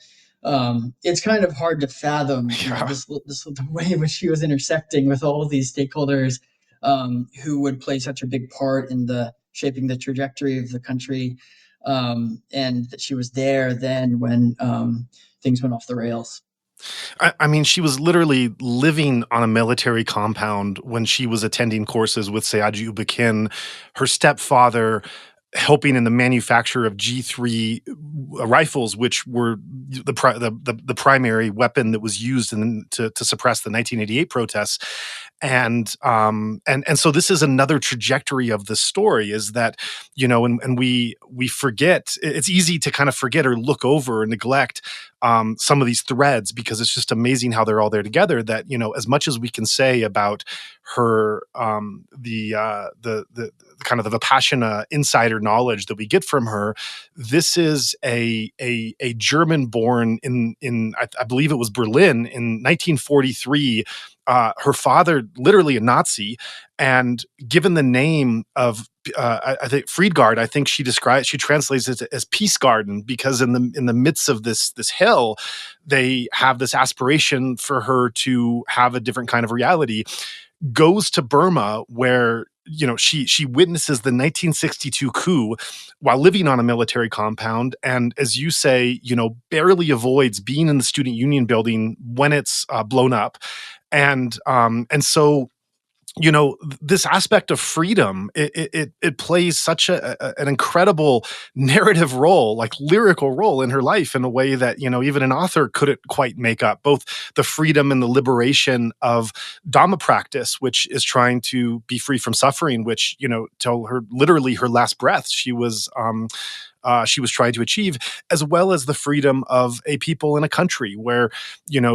it's kind of hard to fathom this the way in which she was intersecting with all of these stakeholders who would play such a big part in the shaping the trajectory of the country, and that she was there then when things went off the rails. I mean, she was literally living on a military compound when she was attending courses with Sayagyi U Ba Khin. Her stepfather helping in the manufacture of G3 rifles, which were the primary weapon that was used to suppress the 1988 protests. And so this is another trajectory of the story, is that, and we forget, it's easy to kind of forget or look over or neglect some of these threads, because it's just amazing how they're all there together. That, as much as we can say about her, the kind of the Vipassanā insider knowledge that we get from her, this is a German born in I believe it was Berlin in 1943. Her father, literally a Nazi, and given the name of I think Friedgard, I think she translates it as peace garden, because in the midst of this hell, they have this aspiration for her to have a different kind of reality. Goes to Burma, where she witnesses the 1962 coup while living on a military compound, and as you say, barely avoids being in the student union building when it's blown up. And so, this aspect of freedom, it plays such an incredible narrative role, like lyrical role in her life, in a way that, even an author couldn't quite make up. Both the freedom and the liberation of Dhamma practice, which is trying to be free from suffering, which, till her literally her last breath, she was trying to achieve, as well as the freedom of a people in a country where,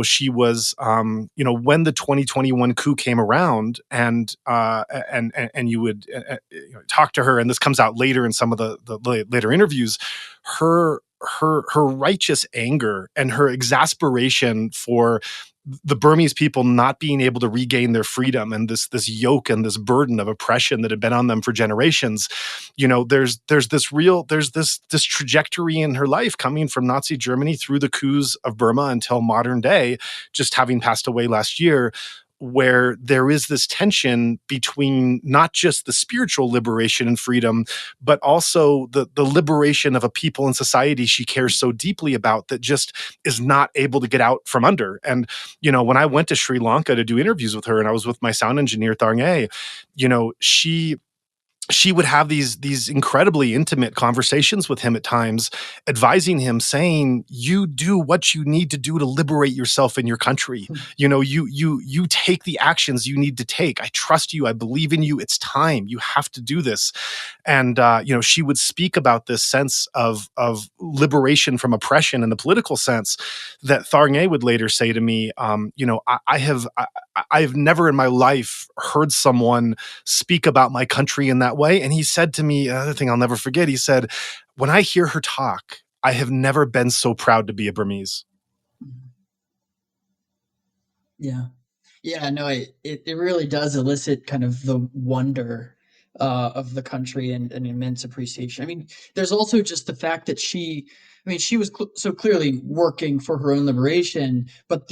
she was, when the 2021 coup came around, and you would talk to her, and this comes out later in some of the later interviews, her righteous anger and her exasperation for the Burmese people not being able to regain their freedom and this yoke and this burden of oppression that had been on them for generations. There's this trajectory in her life coming from Nazi Germany through the coups of Burma until modern day, just having passed away last year, where there is this tension between not just the spiritual liberation and freedom, but also the liberation of a people and society she cares so deeply about that just is not able to get out from under. And, when I went to Sri Lanka to do interviews with her, and I was with my sound engineer, Tharnge, she would have these incredibly intimate conversations with him at times, advising him, saying, you do what you need to do to liberate yourself in your country. You take the actions you need to take. I trust you. I believe in you. It's time. You have to do this. And, she would speak about this sense of liberation from oppression in the political sense that Tharnge would later say to me, I've never in my life heard someone speak about my country in that way. And he said to me, another thing I'll never forget, he said, when I hear her talk, I have never been so proud to be a Burmese. Yeah. Yeah, no, it really does elicit kind of the wonder of the country and an immense appreciation. I mean, there's also just the fact that she was so clearly working for her own liberation, but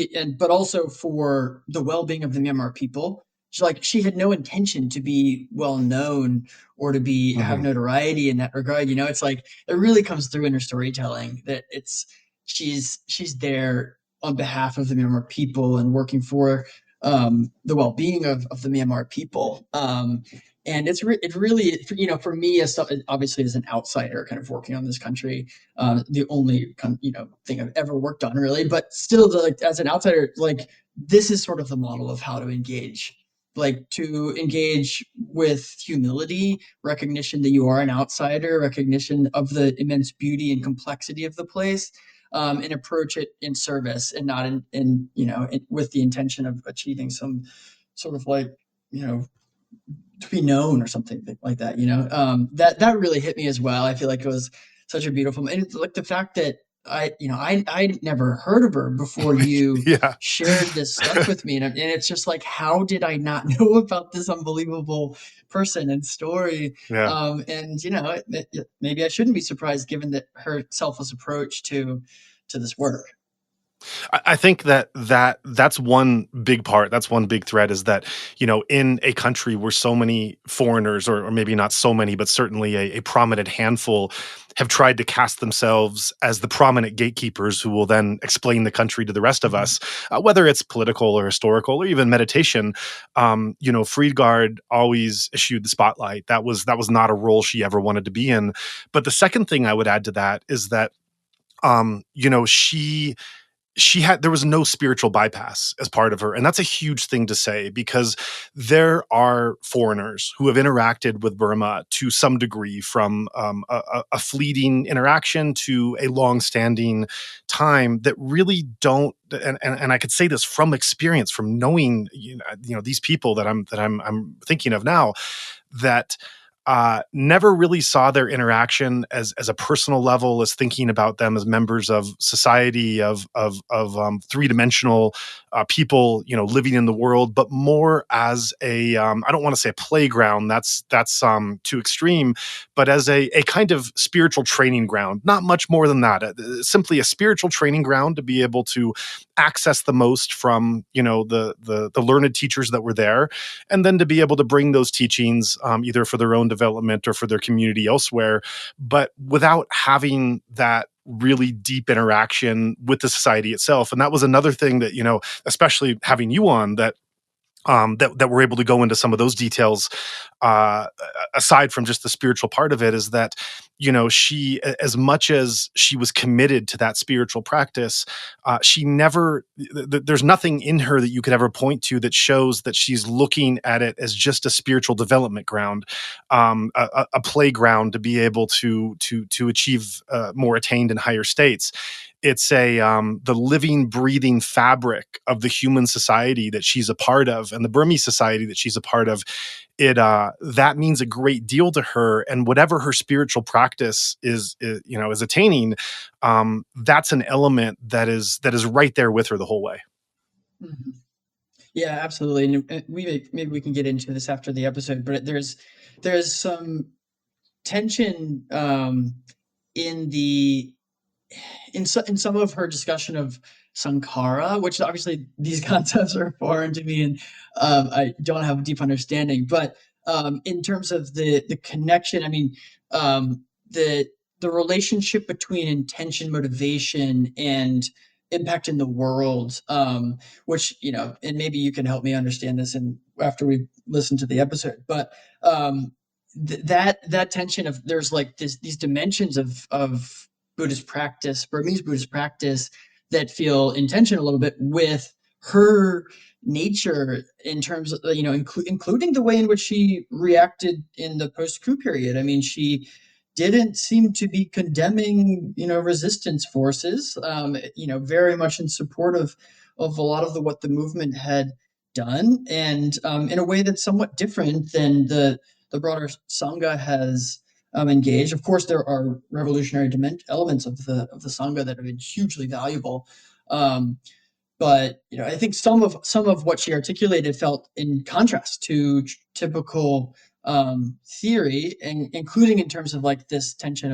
also for the well-being of the Myanmar people. She had no intention to be well known or to be have notoriety in that regard. It's like it really comes through in her storytelling that she's there on behalf of the Myanmar people and working for the well-being of the Myanmar people. And it really, for me, obviously as an outsider kind of working on this country, the only thing I've ever worked on really, but still as an outsider, this is sort of the model of how to engage with humility, recognition that you are an outsider, recognition of the immense beauty and complexity of the place, and approach it in service and not with the intention of achieving some sort of to be known or something like that. That really hit me as well. I feel like it was such a beautiful, and it's like the fact that I never heard of her before you shared this stuff with me, and it's just like, how did I not know about this unbelievable person and story? Yeah. And maybe I shouldn't be surprised given that her selfless approach to this work. I think that's one big part. That's one big thread is that, in a country where so many foreigners, or maybe not so many, but certainly a prominent handful have tried to cast themselves as the prominent gatekeepers who will then explain the country to the rest of us, whether it's political or historical or even meditation. Friedgard always eschewed the spotlight. That was not a role she ever wanted to be in. But the second thing I would add to that is that, there was no spiritual bypass as part of her. And that's a huge thing to say because there are foreigners who have interacted with Burma to some degree, from a fleeting interaction to a long-standing time, that really don't, and I could say this from experience, from knowing these people that I'm thinking of now, that never really saw their interaction as a personal level, as thinking about them as members of society, of three-dimensional people, living in the world, but more as I don't want to say a playground. That's too extreme, but as a kind of spiritual training ground. Not much more than that. Simply a spiritual training ground to be able to access the most from the learned teachers that were there, and then to be able to bring those teachings either for their own development or for their community elsewhere, but without having that really deep interaction with the society itself. And that was another thing that, especially having you on, that we're able to go into some of those details, aside from just the spiritual part of it, is that, she, as much as she was committed to that spiritual practice, she never, there's nothing in her that you could ever point to that shows that she's looking at it as just a spiritual development ground, a playground to be able to achieve more attained and higher states. It's the living, breathing fabric of the human society that she's a part of, and the Burmese society that she's a part of. That means a great deal to her, and whatever her spiritual practice is attaining, that's an element that is right there with her the whole way. Mhm. Yeah, absolutely. And maybe we can get into this after the episode, but there's some tension in the in some of her discussion of Sankara, which obviously these concepts are foreign to me, and I don't have a deep understanding. But in terms of the connection, I mean, the relationship between intention, motivation, and impact in the world, which and maybe you can help me understand this, and after we listen to the episode, but that tension of there's like these dimensions of Buddhist practice, Burmese Buddhist practice, that feel in tension a little bit with her nature in terms of, including the way in which she reacted in the post-coup period. I mean, she didn't seem to be condemning, resistance forces, very much in support of a lot of what the movement had done, and in a way that's somewhat different than the broader Sangha has engaged. Of course, there are revolutionary elements of the Sangha that have been hugely valuable, but I think some of what she articulated felt in contrast to typical theory, and including in terms of like this tension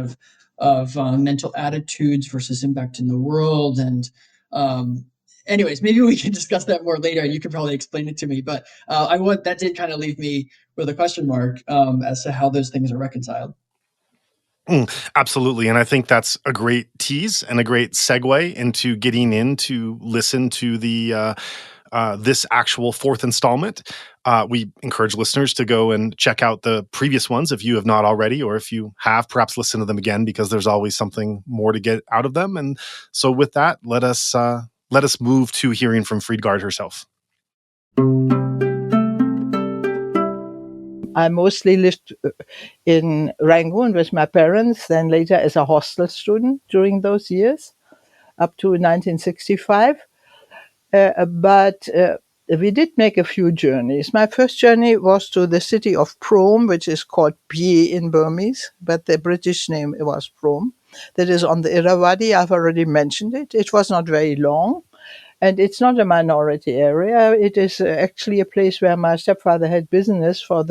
of mental attitudes versus impact in the world. And anyways, maybe we can discuss that more later, and you can probably explain it to me. But that did kind of leave me with a question mark as to how those things are reconciled. Absolutely. And I think that's a great tease and a great segue into getting in to listen to the this actual fourth installment. We encourage listeners to go and check out the previous ones if you have not already, or if you have, perhaps listen to them again, because there's always something more to get out of them. And so with that, let us move to hearing from Friedgard herself. I mostly lived in Rangoon with my parents, then later as a hostel student during those years, up to 1965. But we did make a few journeys. My first journey was to the city of Prom, which is called Pye in Burmese, but the British name was Prom. That is on the Irrawaddy. I've already mentioned it. It was not very long. And it's not a minority area. It is actually a place where my stepfather had business with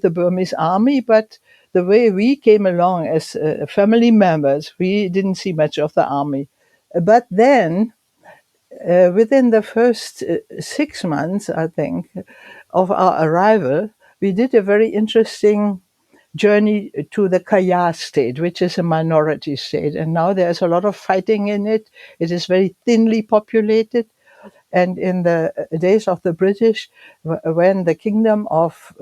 the Burmese army. But the way we came along as family members, we didn't see much of the army. But then, within the first 6 months, I think, of our arrival, we did a very interesting journey to the Kayah State, which is a minority state. And now there's a lot of fighting in it. It is very thinly populated. And in the days of the British, when the kingdom of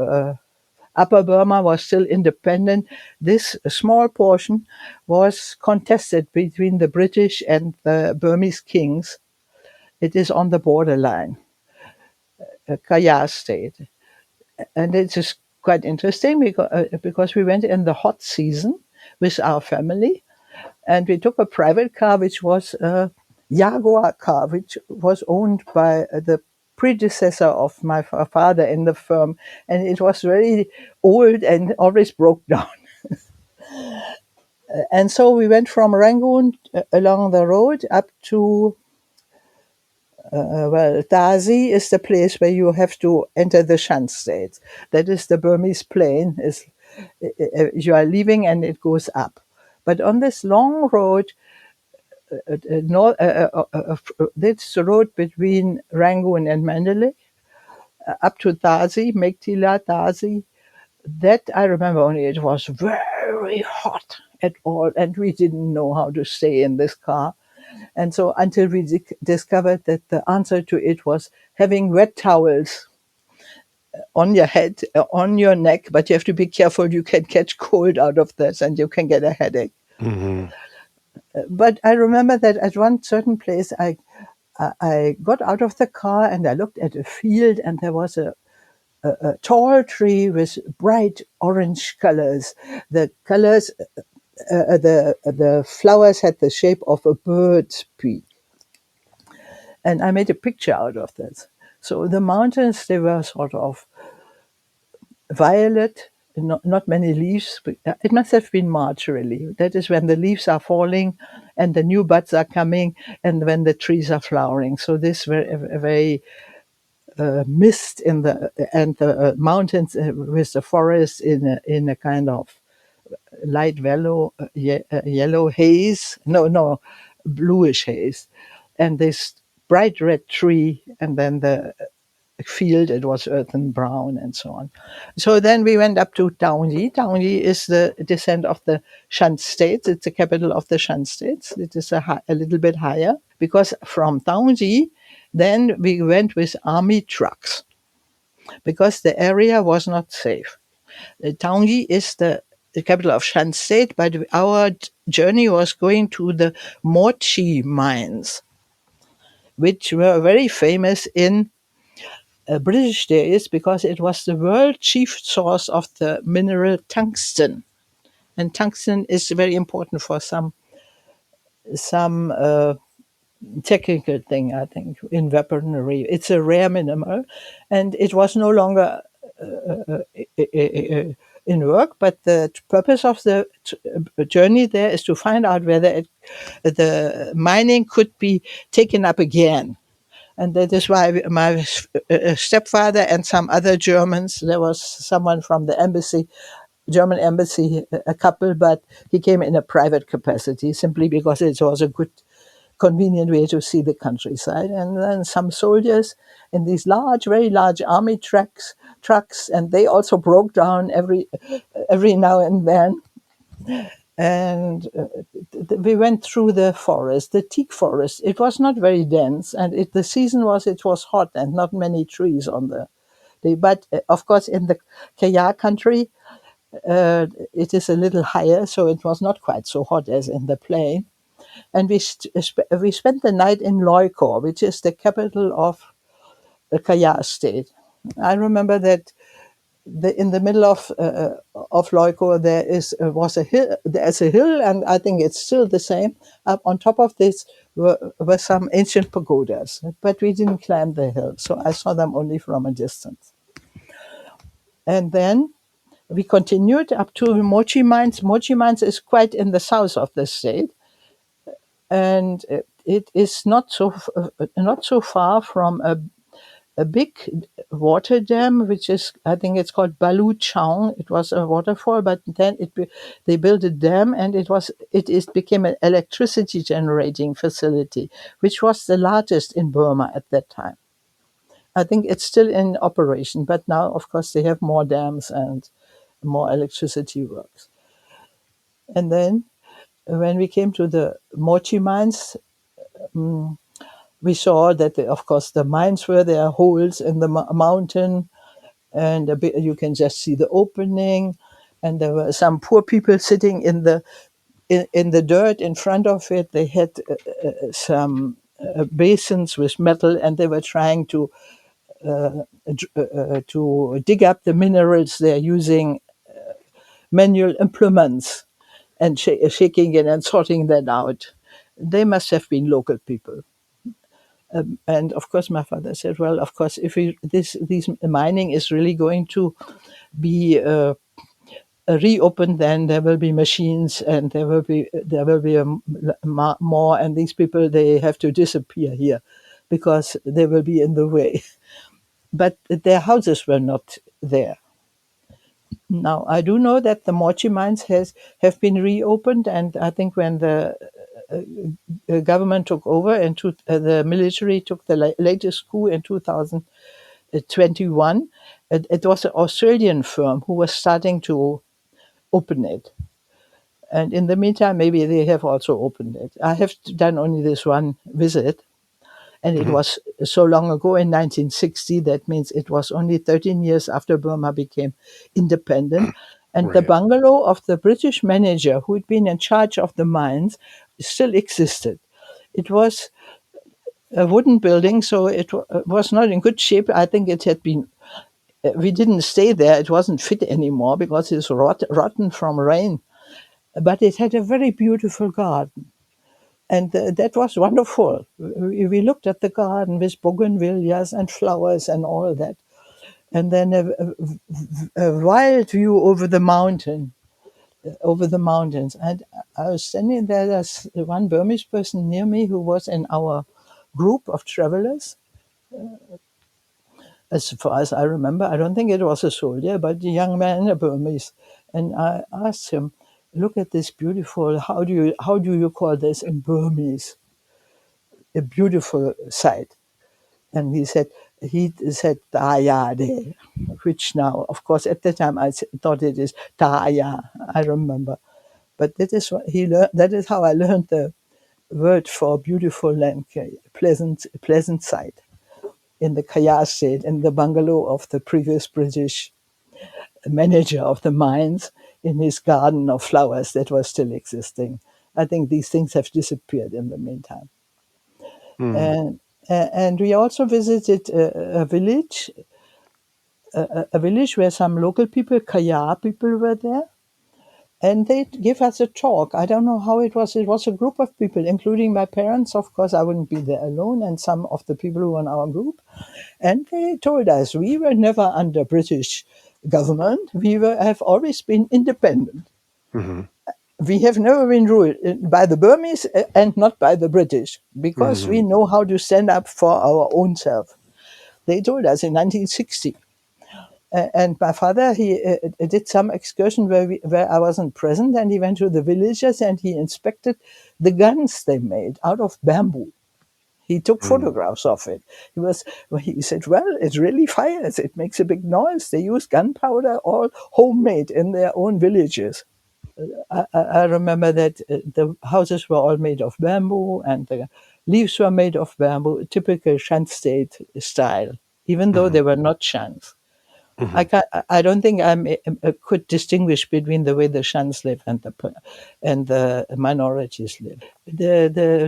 Upper Burma was still independent, this small portion was contested between the British and the Burmese kings. It is on the borderline, Kayah State. And it is quite interesting because we went in the hot season with our family, and we took a private car, which was a Jaguar car, which was owned by the predecessor of my father in the firm, and it was very old and always broke down. And so we went from Rangoon along the road up to Tazi is the place where you have to enter the Shan State. That is the Burmese plain. You are leaving and it goes up. But on this long road, this road between Rangoon and Mandalay, up to Tazi, Mektila, Tazi, that I remember only it was very hot at all, and we didn't know how to stay in this car. And so until we discovered that the answer to it was having wet towels on your head, on your neck, but you have to be careful. You can catch cold out of this and you can get a headache. Mm-hmm. But I remember that at one certain place, I got out of the car and I looked at a field, and there was a tall tree with bright orange colors. The colors, the flowers had the shape of a bird's beak. And I made a picture out of this. So the mountains, they were sort of violet not many leaves. But it must have been March, really. That is when the leaves are falling and the new buds are coming and when the trees are flowering. So this very mist in the and the mountains with the forest in a kind of light yellow haze. No, bluish haze, and this bright red tree, and then the field, it was earthen brown and so on. So then we went up to Taungji. Taungji is the descent of the Shan states. It's the capital of the Shan states. It is a little bit higher because from Taungji, then we went with army trucks because the area was not safe. Taungji is the capital of Shan state, but our journey was going to the mochi mines, which were very famous in British days because it was the world chief source of the mineral tungsten, and tungsten is very important for some technical thing, I think, in weaponry. It's a rare mineral, and it was no longer in work. But the purpose of the journey there is to find out whether the mining could be taken up again. And that is why my stepfather and some other Germans, there was someone from the embassy, German embassy, a couple, but he came in a private capacity simply because it was a good, convenient way to see the countryside. And then some soldiers in these very large army trucks, and they also broke down every now and then. And we went through the forest, the teak forest. It was not very dense, and the season was hot and not many trees on but of course in the Kayah country, it is a little higher, so it was not quite so hot as in the plain. And we spent the night in Loikor, which is the capital of the Kayah State. I remember that in the middle of Loikor there was a hill. There's a hill, and I think it's still the same. Up on top of this were some ancient pagodas, but we didn't climb the hill, so I saw them only from a distance. And then we continued up to Mochi Mines. Mochi Mines is quite in the south of the state, and it is not so far from a big water dam, which is, I think it's called Balu Chong. It was a waterfall, but then they built a dam, and it became an electricity generating facility, which was the largest in Burma at that time. I think it's still in operation, but now, of course, they have more dams and more electricity works. And then when we came to the Mochi mines, we saw that, of course, the mines were there, holes in the mountain, and you can just see the opening. And there were some poor people sitting in the dirt in front of it. They had some basins with metal, and they were trying to dig up the minerals. They're using manual implements and shaking it and sorting that out. They must have been local people. And of course, my father said, "Well, of course, if this mining is really going to be reopened, then there will be machines, and there will be more. And these people, they have to disappear here because they will be in the way." But their houses were not there. Now, I do know that the Mochi mines have been reopened, and I think when the government took over and the military took the latest coup in 2021, it was an Australian firm who was starting to open it. And in the meantime, maybe they have also opened it. I have done only this one visit, and it was so long ago in 1960. That means it was only 13 years after Burma became independent. And the bungalow of the British manager who had been in charge of the mines still existed. It was a wooden building, so it was not in good shape. I think it had been, we didn't stay there. It wasn't fit anymore because it's rotten from rain. But it had a very beautiful garden. And that was wonderful. We looked at the garden with bougainvilleas and flowers and all that. and then a wild view over the mountains. And I was standing there. There's one Burmese person near me who was in our group of travelers. As far as I remember, I don't think it was a soldier, but a young man, a Burmese. And I asked him, "Look at this beautiful. How do you call this in Burmese? A beautiful sight." And he said "Tayade," which now, of course, at the time I thought it is Taya. I remember, but that is what he learned. That is how I learned the word for beautiful land, pleasant sight, in the Kayah State, in the bungalow of the previous British manager of the mines, in his garden of flowers that was still existing. I think these things have disappeared in the meantime. And we also visited a village where some local people, Kayah people, were there. And they give us a talk. I don't know how it was. It was a group of people, including my parents. Of course, I wouldn't be there alone, and some of the people who were in our group. And they told us we were never under British government. Have always been independent. We have never been ruled by the Burmese and not by the British, because we know how to stand up for our own self. They told us in 1960. And my father, he did some excursion where I wasn't present, and he went to the villages and he inspected the guns they made out of bamboo. He took photographs of it. He said, "Well, it really fires. It makes a big noise. They use gunpowder, all homemade in their own villages." I remember that the houses were all made of bamboo, and the leaves were made of bamboo, typical Shan State style, even though they were not Shans. I don't think I could distinguish between the way the Shans live and the minorities live.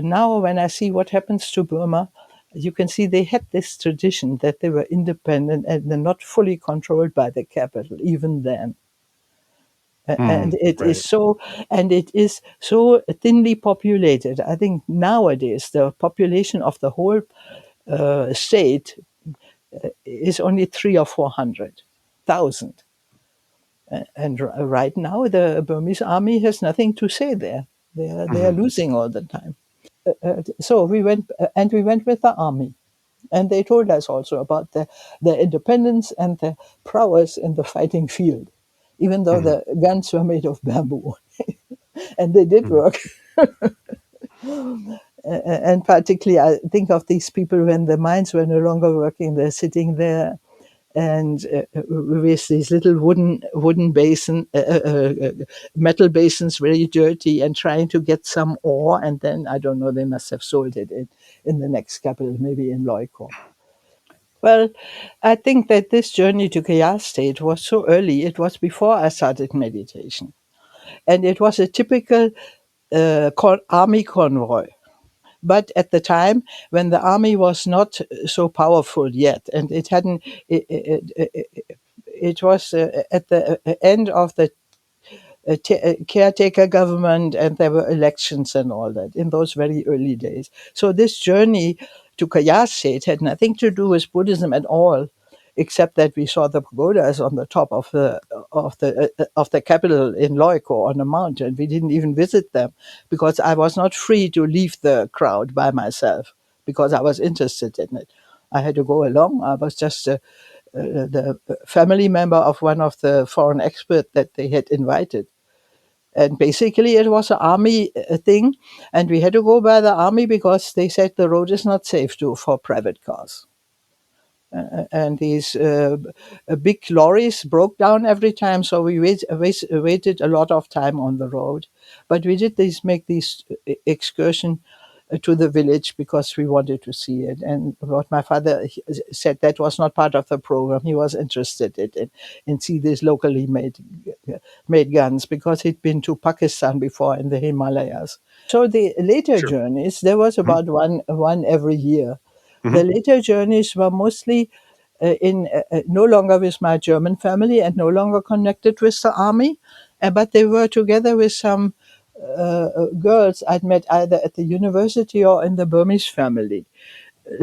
Now, when I see what happens to Burma, you can see they had this tradition that they were independent and they're not fully controlled by the capital, even then. And it is so thinly populated. I think nowadays the population of the whole state is only 300,000 or 400,000. And right now, the Burmese army has nothing to say there. They are losing all the time. So we went with the army, and they told us also about their independence and their prowess in the fighting field, even though the guns were made of bamboo, and they did work. And particularly, I think of these people when the mines were no longer working. They're sitting there, and with these little wooden metal basins, very dirty, and trying to get some ore. And then, I don't know, they must have sold it in the next capital, maybe in Loiko. Well, I think that this journey to Kayah State was so early. It was before I started meditation. And it was a typical army convoy. But at the time when the army was not so powerful yet, and it hadn't, it was at the end of the caretaker government, and there were elections and all that in those very early days. So this journey to Kayah State had nothing to do with Buddhism at all, except that we saw the pagodas on the top of the capital in Loiko on a mountain. We didn't even visit them because I was not free to leave the crowd by myself because I was interested in it. I had to go along. I was just the family member of one of the foreign experts that they had invited. And basically, it was an army thing, and we had to go by the army because they said the road is not safe for private cars. And these big lorries broke down every time, so we waited a lot of time on the road. But we did make this excursion to the village because we wanted to see it. And what my father said, that was not part of the program. He was interested in see these locally made guns because he'd been to Pakistan before in the Himalayas. So the later journeys, there was about one every year. The later journeys were mostly no longer with my German family and no longer connected with the army, but they were together with some girls I'd met either at the university or in the Burmese family.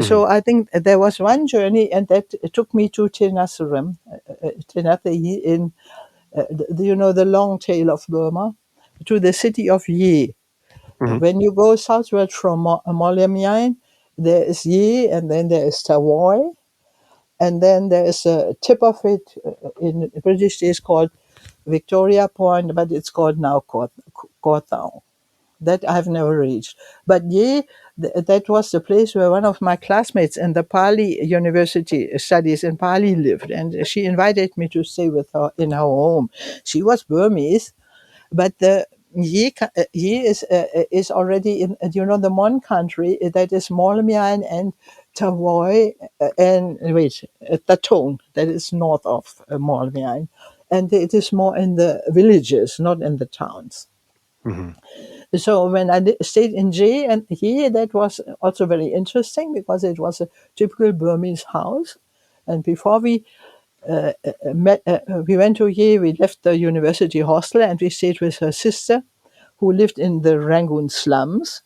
So I think there was one journey, and that took me to Tenasserim, Tenathi in, the long tail of Burma, to the city of Ye. When you go southward from Molyamine, there is Ye, and then there is Tavoy, and then there is a tip of it in British days called Victoria Point, but it's called now Koh that I've never reached. But that was the place where one of my classmates in the Pali University studies in Pali lived, and she invited me to stay with her in her home. She was Burmese, but the Ye is already in, the Mon country that is Molyamine and Tavoy and Tatong, that is north of Molyamine, and it is more in the villages, not in the towns. So when I stayed in Ye, that was also very interesting because it was a typical Burmese house. And before we we went to Ye, we left the university hostel and we stayed with her sister, who lived in the Rangoon slums,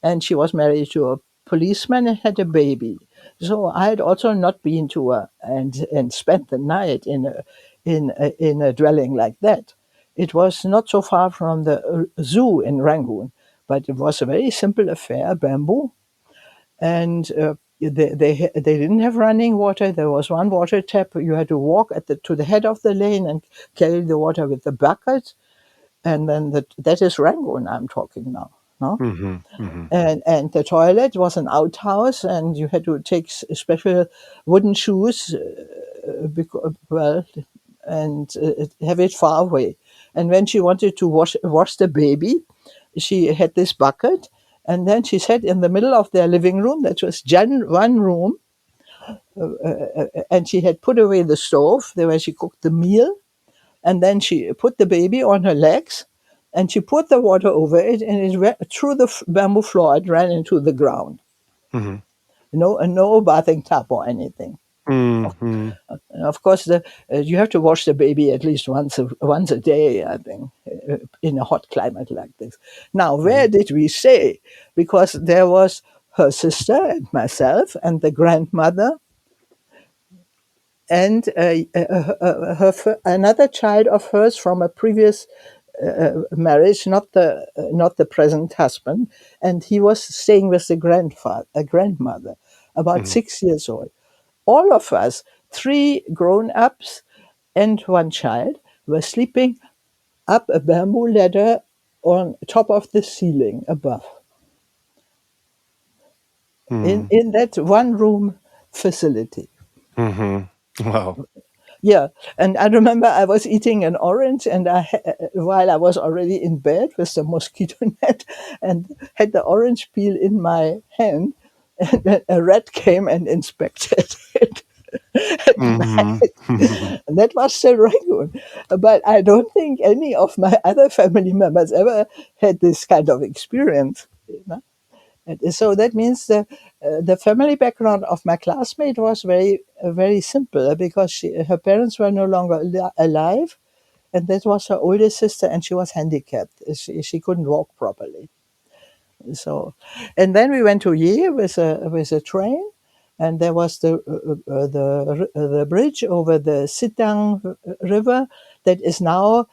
and she was married to a policeman and had a baby. So I had also not been to and spent the night in a dwelling like that. It was not so far from the zoo in Rangoon, but it was a very simple affair, bamboo, and they didn't have running water. There was one water tap. You had to walk to the head of the lane and carry the water with the bucket, and then that is Rangoon I'm talking now. No? And the toilet was an outhouse, and you had to take special wooden shoes, and have it far away. And when she wanted to wash the baby, she had this bucket, and then she sat in the middle of their living room. That was one room, and she had put away the stove where she cooked the meal, and then she put the baby on her legs, and she poured the water over it, and it ran through the bamboo floor. It ran into the ground. No bathing tub or anything. Of course, you have to wash the baby at least once a day, I think, in a hot climate like this. Now, where did we stay? Because there was her sister and myself and the grandmother and another child of hers from a previous marriage, not the present husband, and he was staying with the grandmother, about 6 years old. All of us, 3 grown-ups and 1 child, were sleeping up a bamboo ladder on top of the ceiling above, in that one-room facility. Wow. Yeah, and I remember I was eating an orange, and while I was already in bed with the mosquito net, and had the orange peel in my hand, and a rat came and inspected it at night. And that was still Rangoon. But I don't think any of my other family members ever had this kind of experience. And so that means the family background of my classmate was very, very simple because her parents were no longer alive, and that was her oldest sister, and she was handicapped. She couldn't walk properly. So, and then we went to Ye with a train, and there was the bridge over the Sitang River that is now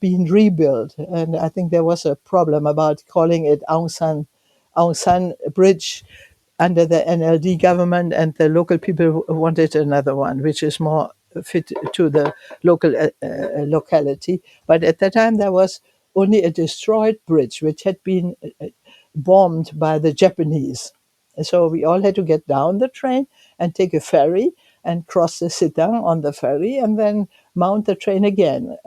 being rebuilt. And I think there was a problem about calling it Aung San Bridge under the NLD government, and the local people wanted another one, which is more fit to the local locality. But at that time, there was only a destroyed bridge, which had been bombed by the Japanese. So we all had to get down the train and take a ferry and cross the Sitang on the ferry, and then mount the train again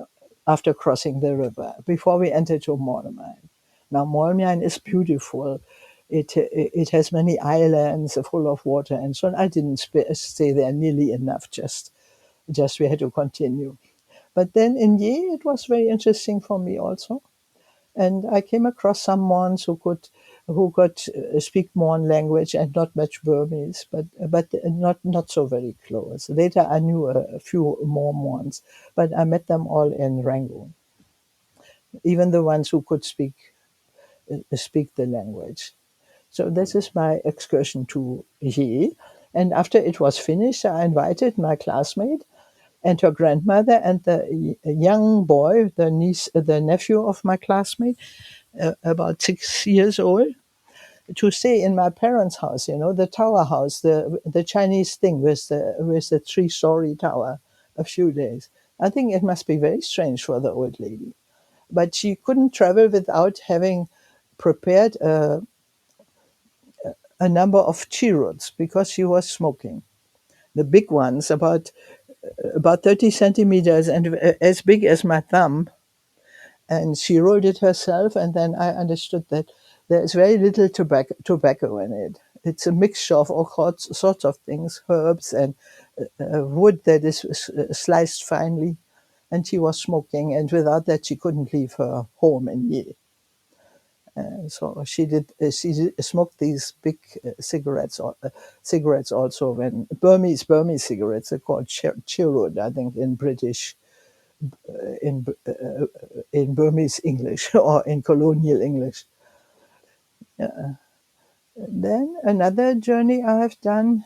after crossing the river before we entered to Molyamine. Now, Molyamine is beautiful. It has many islands full of water and so on. I didn't stay there nearly enough, just we had to continue. But then in Ye, it was very interesting for me also. And I came across some Mons who could speak Mon language and not much Burmese, but not so very close. Later, I knew a few more Mons, but I met them all in Rangoon. Even the ones who could speak the language. So this is my excursion to Ye. And after it was finished, I invited my classmate and her grandmother and the young boy, the nephew of my classmate, about 6 years old, to stay in my parents' house. The tower house, the Chinese thing with the 3-story tower, a few days. I think it must be very strange for the old lady, but she couldn't travel without having prepared a number of cherots because she was smoking. The big ones, about 30 centimeters and as big as my thumb. And she rolled it herself, and then I understood that there's very little tobacco in it. It's a mixture of all sorts of things, herbs and wood that is sliced finely. And she was smoking, and without that, she couldn't leave her home in Ye. So she smoked these big cigarettes also. When Burmese cigarettes are called cherut, I think, in British in Burmese English or in colonial English. Then another journey I have done,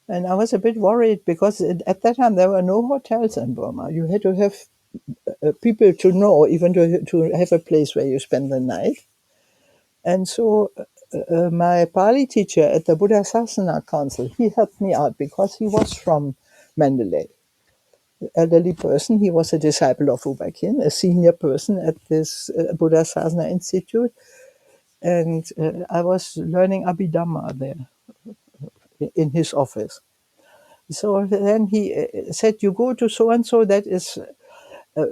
and I was a bit worried because at that time there were no hotels in Burma. You had to have people to know, even to have a place where you spend the night. And so my Pali teacher at the Vipassanā Council, he helped me out because he was from Mandalay. Elderly person, he was a disciple of U Ba Khin, a senior person at this Buddha-Sasana Institute. And I was learning Abhidhamma there in his office. So then he said, you go to so-and-so, that is,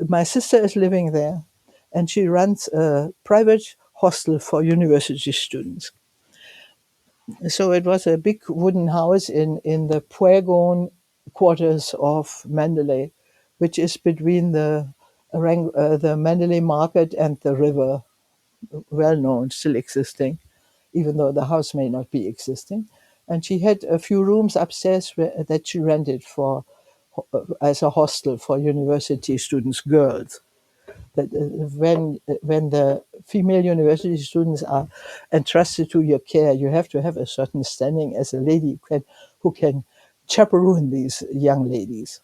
my sister is living there, and she runs a private hostel for university students. So it was a big wooden house in the Puegon quarters of Mandalay, which is between the Mandalay market and the river, well known, still existing, even though the house may not be existing. And she had a few rooms upstairs that she rented as a hostel for university students, girls. That when the female university students are entrusted to your care, you have to have a certain standing as a lady who can chaperone these young ladies.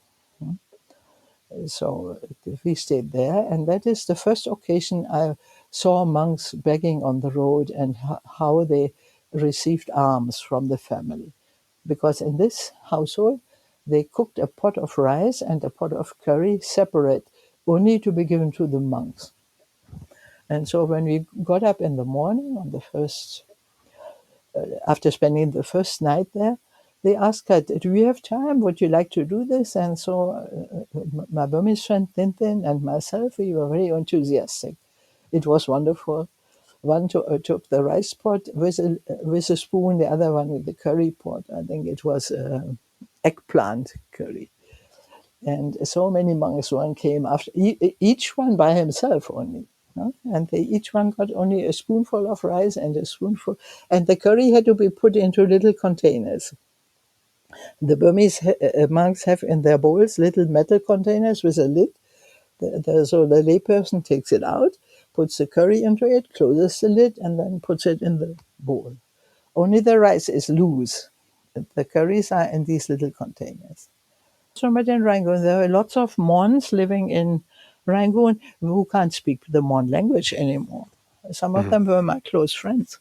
So we stayed there, and that is the first occasion I saw monks begging on the road and how they received alms from the family. Because in this household, they cooked a pot of rice and a pot of curry separate, only to be given to the monks. And so when we got up in the morning on the first, after spending the first night there, they asked her, do we have time? Would you like to do this? And so my Burmese friend Tintin and myself, we were very enthusiastic. It was wonderful. One took the rice pot with a spoon, the other one with the curry pot. I think it was eggplant curry. And so many monks, one came after, each one by himself only. And they each one got only a spoonful of rice and a spoonful, and the curry had to be put into little containers. The Burmese monks have in their bowls little metal containers with a lid. So the layperson takes it out, puts the curry into it, closes the lid, and then puts it in the bowl. Only the rice is loose. The curries are in these little containers. So much in Rangoon, there are lots of Mons living in Rangoon who can't speak the Mon language anymore. Some of them were my close friends,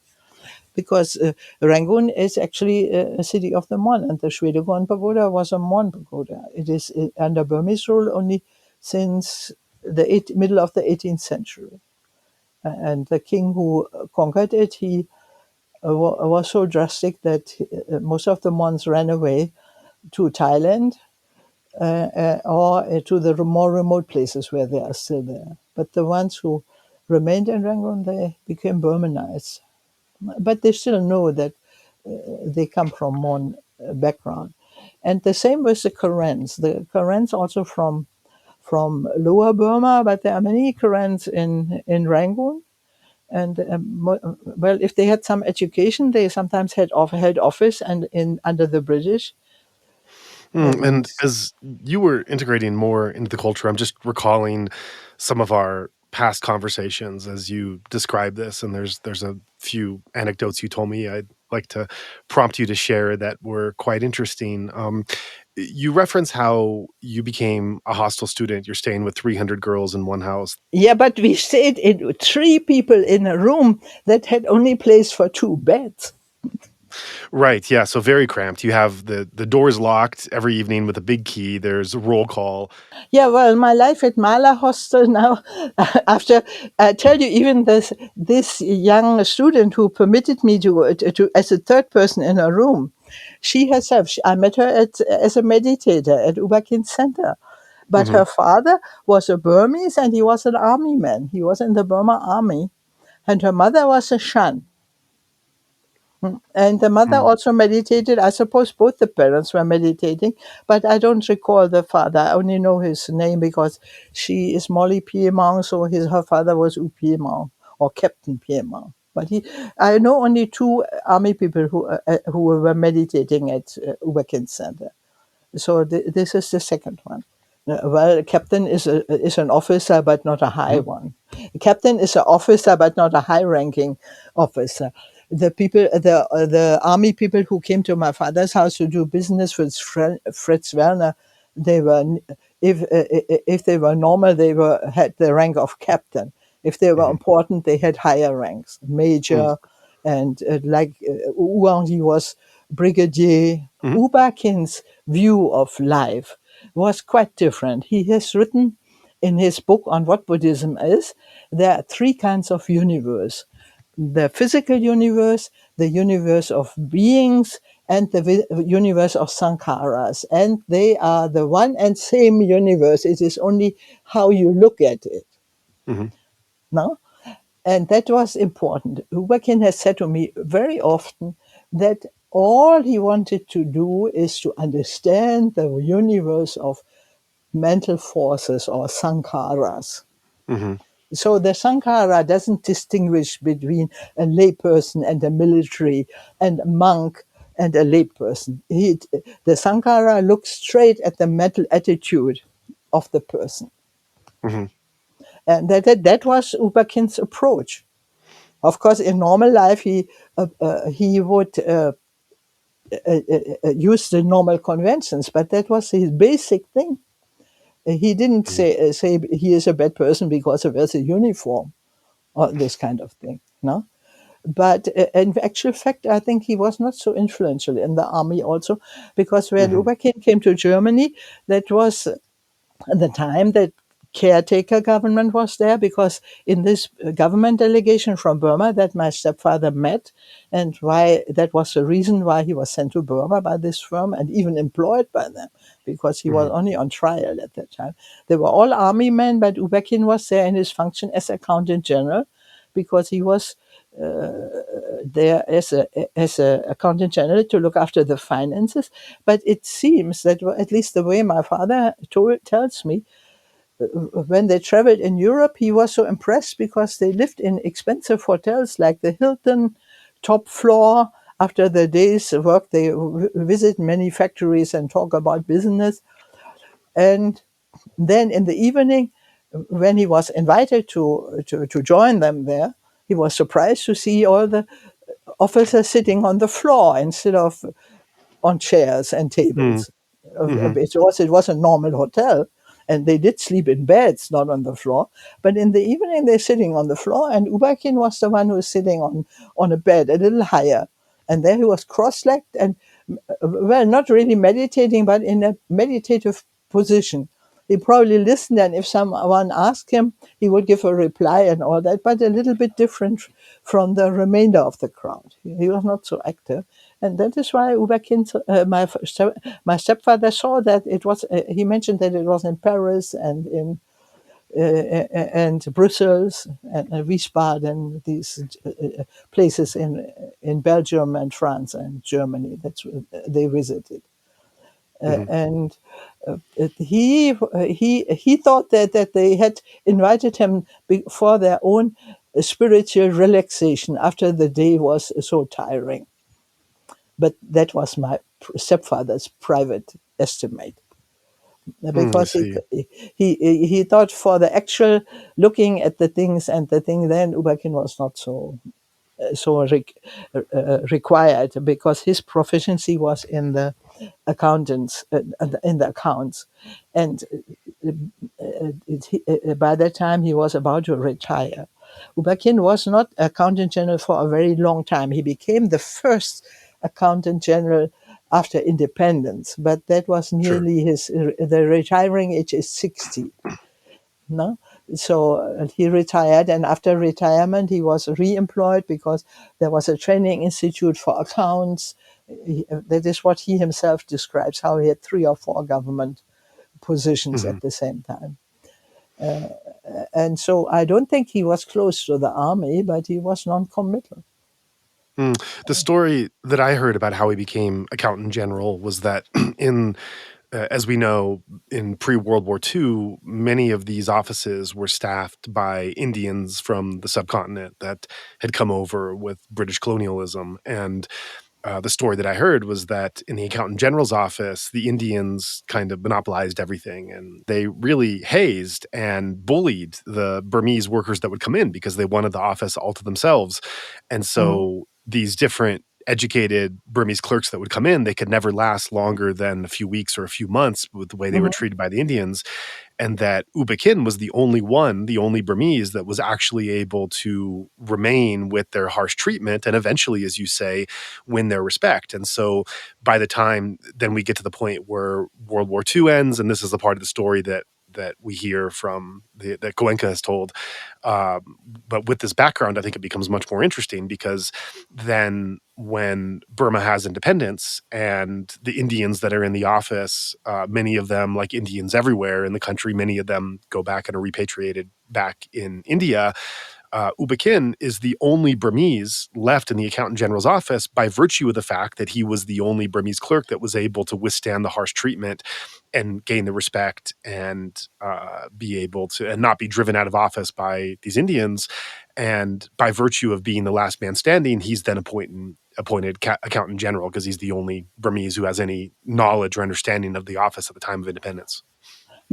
because Rangoon is actually a city of the Mon, and the Shwedagon Pagoda was a Mon pagoda. It is under Burmese rule only since the middle of the 18th century. And the king who conquered it, he was so drastic that most of the Mons ran away to Thailand, or to the more remote places where they are still there. But the ones who remained in Rangoon, they became Burmanized. But they still know that they come from Mon background. And the same with the Karens. The Karens also from Lower Burma, but there are many Karens in Rangoon. And well, if they had some education, they sometimes held office and under the British. And as you were integrating more into the culture, I'm just recalling some of our past conversations as you describe this, and there's a few anecdotes you told me I'd like to prompt you to share that were quite interesting. You reference how you became a hostel student. You're staying with 300 girls in one house. Yeah, but we stayed in 3 people in a room that had only place for 2 beds. Right. Yeah. So very cramped. You have the doors locked every evening with a big key. There's a roll call. Yeah, well, my life at Mala Hostel now, after I tell you, even this young student who permitted me to as a third person in a room, she herself, I met her as a meditator at U Ba Khin Center. But her father was a Burmese and he was an army man. He was in the Burma army. And her mother was a Shan. And the mother also meditated. I suppose both the parents were meditating, but I don't recall the father. I only know his name because she is Molly Piemont, so her father was U Piemont or Captain Piemont. But I know only 2 army people who were meditating at U Ba Khin Center. So this is the second one. Well, captain is an officer, but not a high one. Captain is an officer, but not a high-ranking officer. The people, the army people who came to my father's house to do business with Fritz Werner, they were, if they were normal, they had the rank of captain. If they were important, they had higher ranks, major, and Ouyang, he was brigadier. U Ba Khin's view of life was quite different. He has written in his book on what Buddhism is, there are 3 kinds of universe: the physical universe, the universe of beings, and the universe of sankharas. And they are the one and same universe. It is only how you look at it. No? And that was important. U Ba Khin has said to me very often that all he wanted to do is to understand the universe of mental forces or sankharas. So the sankhara doesn't distinguish between a layperson and a military and a monk and a layperson. The sankhara looks straight at the mental attitude of the person. And that was U Ba Khin's approach. Of course, in normal life, he would use the normal conventions, but that was his basic thing. He didn't say he is a bad person because he wears a uniform or this kind of thing. No, but in actual fact, I think he was not so influential in the army also, because when U Ba Khin came to Germany, that was the time that caretaker government was there, because in this government delegation from Burma that my stepfather met, and why that was the reason why he was sent to Burma by this firm and even employed by them, because he was only on trial at that time. They were all army men, but U Ba Khin was there in his function as accountant general, because he was there as a accountant general to look after the finances. But it seems that, at least the way my father tells me, when they traveled in Europe, he was so impressed because they lived in expensive hotels like the Hilton, top floor. After the day's work, they visit many factories and talk about business. And then in the evening, when he was invited to join them there, he was surprised to see all the officers sitting on the floor instead of on chairs and tables. It was a normal hotel, and they did sleep in beds, not on the floor. But in the evening, they're sitting on the floor, and U Ba Khin was the one who was sitting on a bed a little higher. And there he was cross-legged and, well, not really meditating, but in a meditative position. He probably listened, and if someone asked him, he would give a reply and all that, but a little bit different from the remainder of the crowd. He was not so active. And that is why U Ba Khin, my stepfather saw that it was, he mentioned that it was in Paris and in and Brussels and Wiesbaden, these places in Belgium and France and Germany. That's where they visited. And he thought that they had invited him for their own spiritual relaxation after the day was so tiring. But that was my stepfather's private estimate. because see. he thought for the actual looking at the things and the thing, then U Ba Khin was not so required, because his proficiency was in the accountants, in the accounts, and by that time he was about to retire. U Ba Khin was not accountant general for a very long time. He became the first accountant general after independence, but that was nearly the retiring age is 60. No? So he retired, and after retirement, he was re-employed because there was a training institute for accounts. That is what he himself describes, how he had 3 or 4 government positions at the same time. And so I don't think he was close to the army, but he was non-committal. The story that I heard about how he became accountant general was that as we know, in pre-World War II, many of these offices were staffed by Indians from the subcontinent that had come over with British colonialism. And the story that I heard was that in the accountant general's office, the Indians kind of monopolized everything, and they really hazed and bullied the Burmese workers that would come in because they wanted the office all to themselves. And so these different educated Burmese clerks that would come in, they could never last longer than a few weeks or a few months with the way they were treated by the Indians. And that U Ba Khin was the only Burmese that was actually able to remain with their harsh treatment and eventually, as you say, win their respect. And so by the time then we get to the point where World War II ends, and this is the part of the story that we hear from that Goenka has told. But with this background, I think it becomes much more interesting, because then when Burma has independence and the Indians that are in the office, many of them, like Indians everywhere in the country, many of them go back and are repatriated back in India. U Ba Khin is the only Burmese left in the accountant general's office by virtue of the fact that he was the only Burmese clerk that was able to withstand the harsh treatment and gain the respect and be able to and not be driven out of office by these Indians. And by virtue of being the last man standing, he's then appointed accountant general, because he's the only Burmese who has any knowledge or understanding of the office at the time of independence.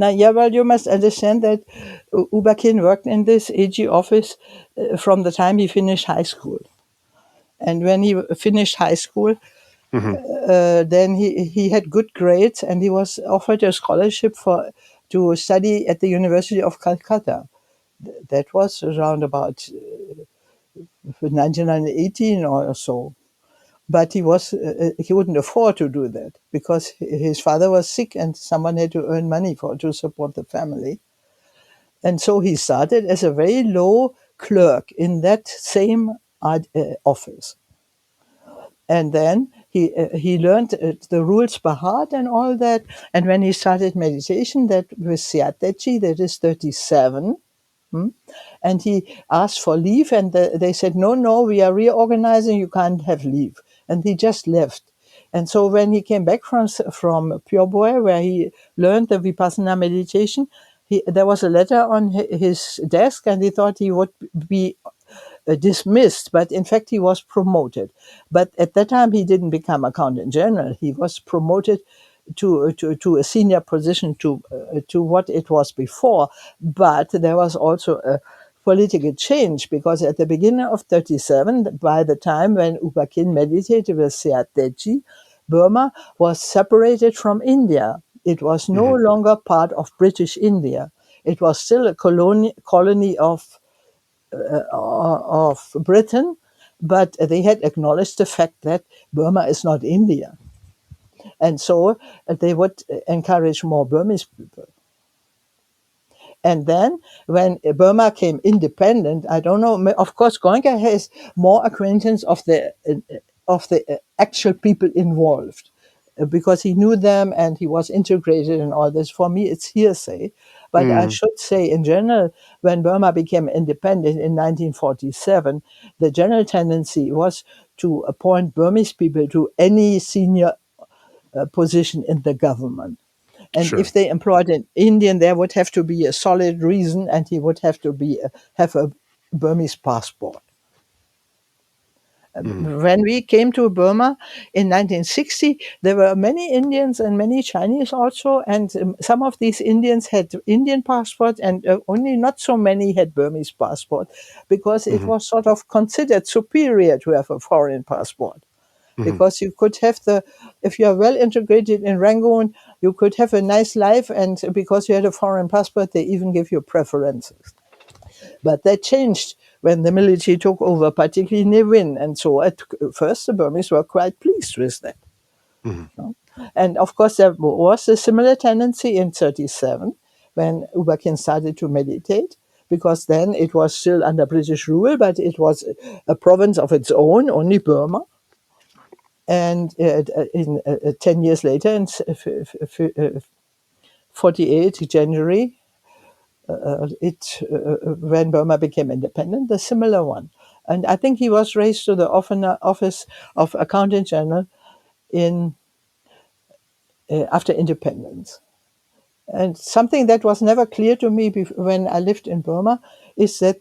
Now, yeah, well, you must understand that U Ba Khin worked in this AG office from the time he finished high school. And when he finished high school, then he had good grades, and he was offered a scholarship to study at the University of Calcutta. That was around about 1918 or so. But he wouldn't afford to do that because his father was sick and someone had to earn money to support the family. And so he started as a very low clerk in that same office. And then he learned the rules by heart and all that. And when he started meditation, that with Sayagyi, that is 37, and he asked for leave, and they said, no, we are reorganizing, you can't have leave. And he just left. And so when he came back from Pure Boy, where he learned the Vipassanā meditation, there was a letter on his desk, and he thought he would be dismissed, but in fact he was promoted. But at that time he didn't become accountant general. He was promoted to a senior position to what it was before. But there was also a political change, because at the beginning of 37, by the time when U Ba Khin meditated with Sayagyi, Burma was separated from India. It was no longer part of British India. It was still a colony of Britain, but they had acknowledged the fact that Burma is not India. And so they would encourage more Burmese people. And then when Burma came independent, I don't know, of course, Goenka has more acquaintance of the actual people involved, because he knew them and he was integrated in all this. For me, it's hearsay. But I should say, in general, when Burma became independent in 1947, the general tendency was to appoint Burmese people to any senior position in the government. And if they employed an Indian, there would have to be a solid reason, and he would have to have a Burmese passport. When we came to Burma in 1960, there were many Indians and many Chinese also, and some of these Indians had Indian passport, and only not so many had Burmese passport, because it was sort of considered superior to have a foreign passport. Because you could have if you are well integrated in Rangoon, you could have a nice life, and because you had a foreign passport, they even give you preferences. But that changed when the military took over, particularly in Nevin. And so at first, the Burmese were quite pleased with that. And of course, there was a similar tendency in 1937 when U Ba Khin started to meditate, because then it was still under British rule, but it was a province of its own, only Burma. And 10 years later, in 1948, January, when Burma became independent, the similar one. And I think he was raised to the office of Accountant General after independence. And something that was never clear to me when I lived in Burma is that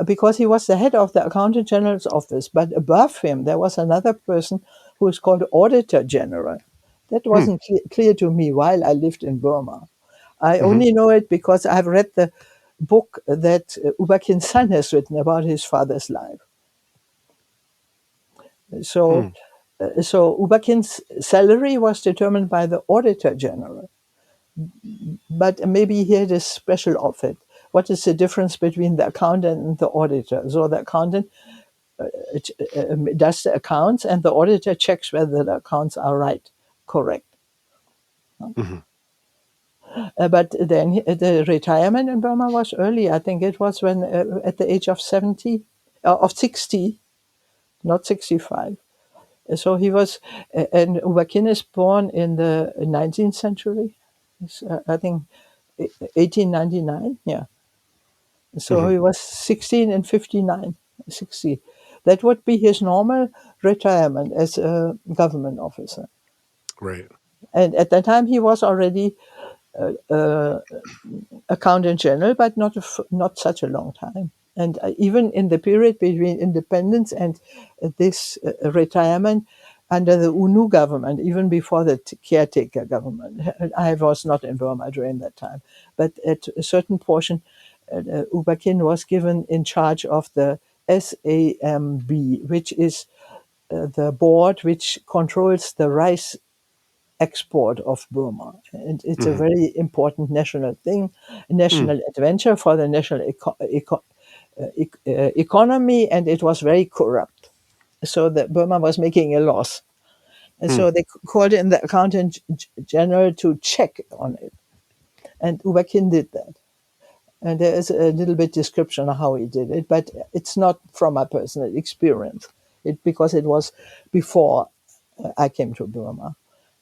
because he was the head of the Accountant General's office, but above him there was another person who was called Auditor General. That wasn't clear to me while I lived in Burma. I only know it because I've read the book that U Ba Khin's son has written about his father's life. So U Ba Khin's salary was determined by the Auditor General. But maybe he had a special outfit. What is the difference between the accountant and the auditor? So the accountant does the accounts, and the auditor checks whether the accounts are correct. But then the retirement in Burma was early. I think it was when at the age of 60, not 65. So he was, and U Ba Khin is born in the 19th century. I think 1899, yeah. So he was 16 and 59, 60. That would be his normal retirement as a government officer. Right. And at that time, he was already Accountant General, but not such a long time. And even in the period between independence and this retirement under the UNU government, even before the caretaker government, I was not in Burma during that time, but at a certain portion, U Ba Khin was given in charge of the SAMB, which is the board which controls the rice export of Burma. And it's a very important national thing, national adventure for the national economy, and it was very corrupt. So that Burma was making a loss. And so they called in the accountant general to check on it. And U Ba Khin did that. And there is a little bit description of how he did it, but it's not from my personal experience. Because it was before I came to Burma.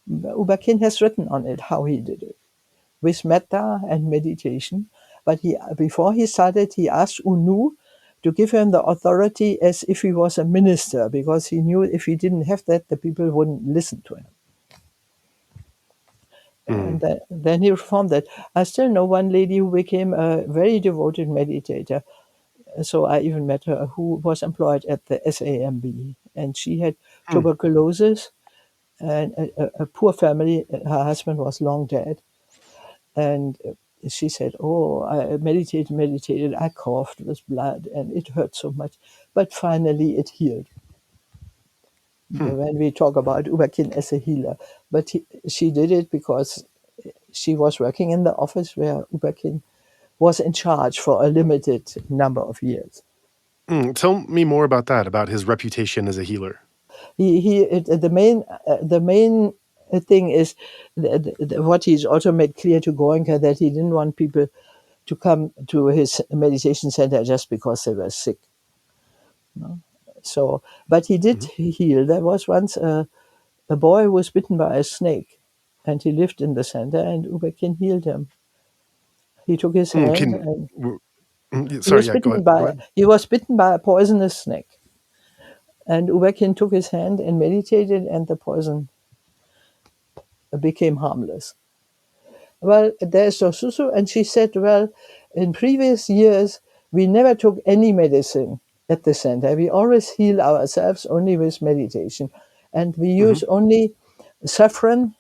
U Ba Khin has written on it how he did it, with mettā and meditation. But before he started, he asked UNU to give him the authority as if he was a minister, because he knew if he didn't have that, the people wouldn't listen to him. And then he reformed that. I still know one lady who became a very devoted meditator. So I even met her, who was employed at the SAMB. And she had tuberculosis and a poor family. Her husband was long dead. And she said, I meditated. I coughed with blood and it hurt so much. But finally it healed. When we talk about U Ba Khin as a healer. But she did it because she was working in the office where U Ba Khin was in charge for a limited number of years. Tell me more about that, about his reputation as a healer. The main thing is what he's also made clear to Goenka, that he didn't want people to come to his meditation center just because they were sick. So, but he did heal. There was once a boy who was bitten by a snake, and he lived in the center, and U Ba Khin healed him. He took his hand. He was bitten by a poisonous snake. And U Ba Khin took his hand and meditated, and the poison became harmless. Well, there's Sosusu, and she said, well, in previous years, we never took any medicine at the center. We always heal ourselves only with meditation. And we use only saffron,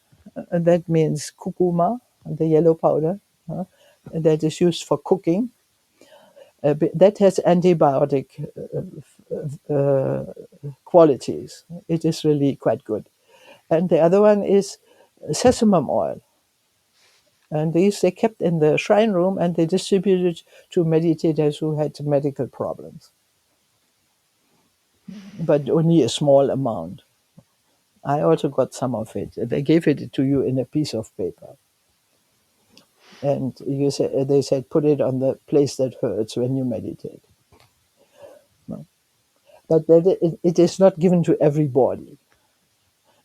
that means kurkuma, the yellow powder, that is used for cooking. That has antibiotic qualities. It is really quite good. And the other one is sesame oil. And these they kept in the shrine room and they distributed to meditators who had medical problems, but only a small amount. I also got some of it. They gave it to you in a piece of paper. And they said, put it on the place that hurts when you meditate. No. But it is not given to everybody.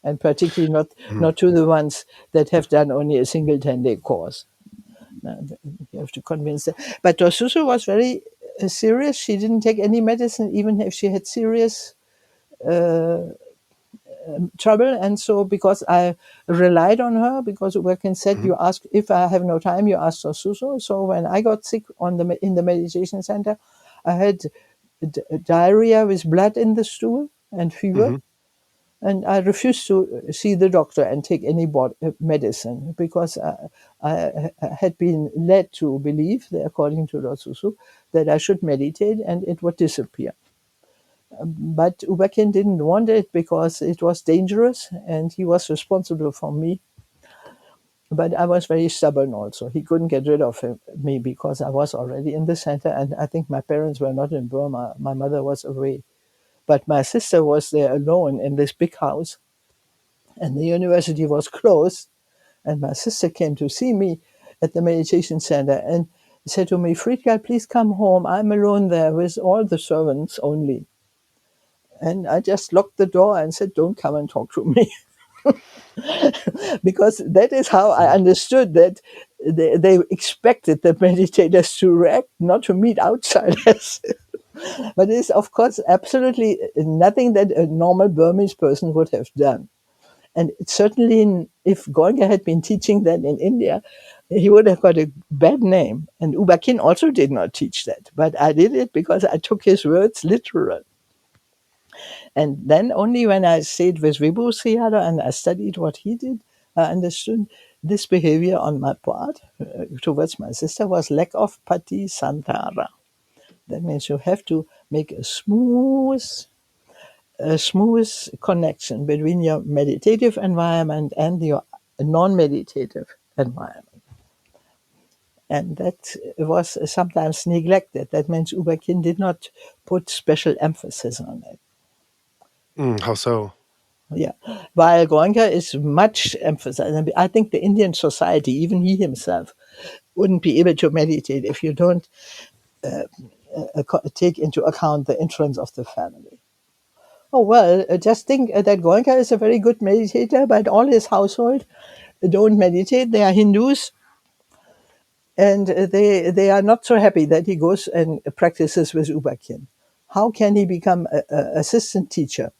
And particularly not to the ones that have done only a single 10-day course. You have to convince them. But Dosusu was very serious. She didn't take any medicine, even if she had serious trouble. And so because I relied on her, because U Ba Khin said, you ask, if I have no time, you ask Dosusu. So when I got sick in the meditation center, I had diarrhea with blood in the stool and fever. And I refused to see the doctor and take any medicine because I had been led to believe, according to Dosusu, that I should meditate and it would disappear. But U Ba Khin didn't want it because it was dangerous and he was responsible for me. But I was very stubborn also. He couldn't get rid of me because I was already in the center. And I think my parents were not in Burma. My mother was away. But my sister was there alone in this big house. And the university was closed. And my sister came to see me at the meditation center and said to me, Friedgard, please come home. I'm alone there with all the servants only. And I just locked the door and said, don't come and talk to me. Because that is how I understood that they expected the meditators to react, not to meet outsiders. But it's, of course, absolutely nothing that a normal Burmese person would have done. And certainly, if Goenka had been teaching that in India, he would have got a bad name. And U Ba Khin also did not teach that. But I did it because I took his words literal. And then only when I stayed with Vipassanā and I studied what he did, I understood this behavior on my part towards my sister was lack of pati santara. That means you have to make a smooth connection between your meditative environment and your non-meditative environment. And that was sometimes neglected. That means U Ba Khin did not put special emphasis on it. How so? Yeah, while Goenka is much emphasized. I think the Indian society, even he himself, wouldn't be able to meditate if you don't take into account the influence of the family. Oh, well, just think that Goenka is a very good meditator, but all his household don't meditate. They are Hindus, and they are not so happy that he goes and practices with U Ba Khin. How can he become an assistant teacher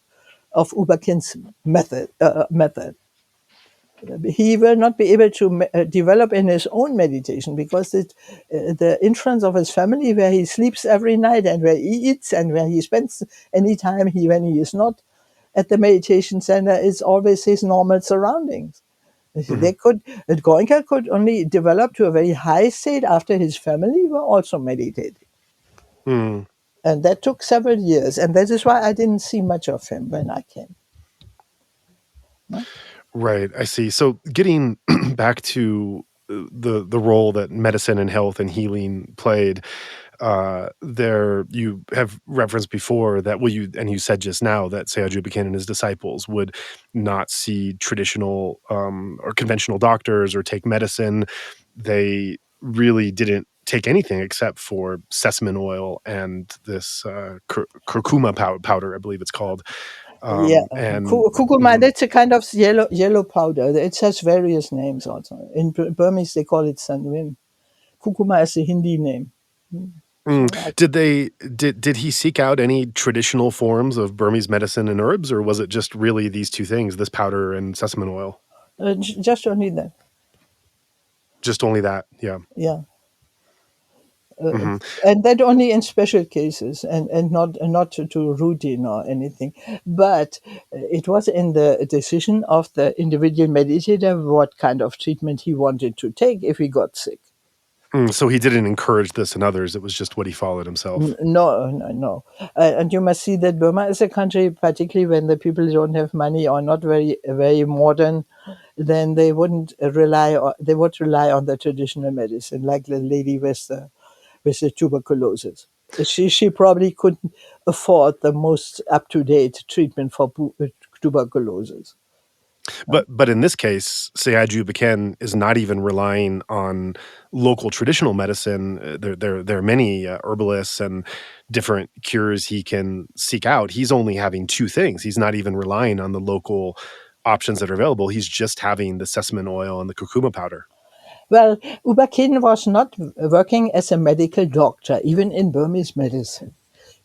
of U Ba Khin's method? He will not be able to develop in his own meditation because the influence of his family, where he sleeps every night and where he eats and where he spends any time when he is not at the meditation center, is always his normal surroundings. Goenka could only develop to a very high state after his family were also meditating. And that took several years. And that is why I didn't see much of him when I came. No? Right, I see. So getting back to the role that medicine and health and healing played, there you have referenced before that you said just now that Sayagyi U Ba Khin and his disciples would not see traditional or conventional doctors or take medicine. They really didn't take anything except for sesame oil and this curcuma powder, I believe it's called. And Kurkuma, that's a kind of yellow powder. It has various names also. In Burmese, they call it sanwin. Kurkuma is the Hindi name. Did he seek out any traditional forms of Burmese medicine and herbs, or was it just really these two things, this powder and sesame oil? Just only that. Just only that, yeah. Yeah. Hmm. And that only in special cases, and not to routine or anything. But it was in the decision of the individual meditator what kind of treatment he wanted to take if he got sick. So he didn't encourage this in others. It was just what he followed himself. No. And you must see that Burma is a country, particularly when the people don't have money or not very modern, then they wouldn't rely on, they would rely on the traditional medicine, like the lady with the tuberculosis. She probably couldn't afford the most up-to-date treatment for tuberculosis. But in this case, Sayagyi U Ba Khin is not even relying on local traditional medicine. There are many herbalists and different cures he can seek out. He's only having two things. He's not even relying on the local options that are available. He's just having the sesamin oil and the curcuma powder. Well, U Ba Khin was not working as a medical doctor, even in Burmese medicine.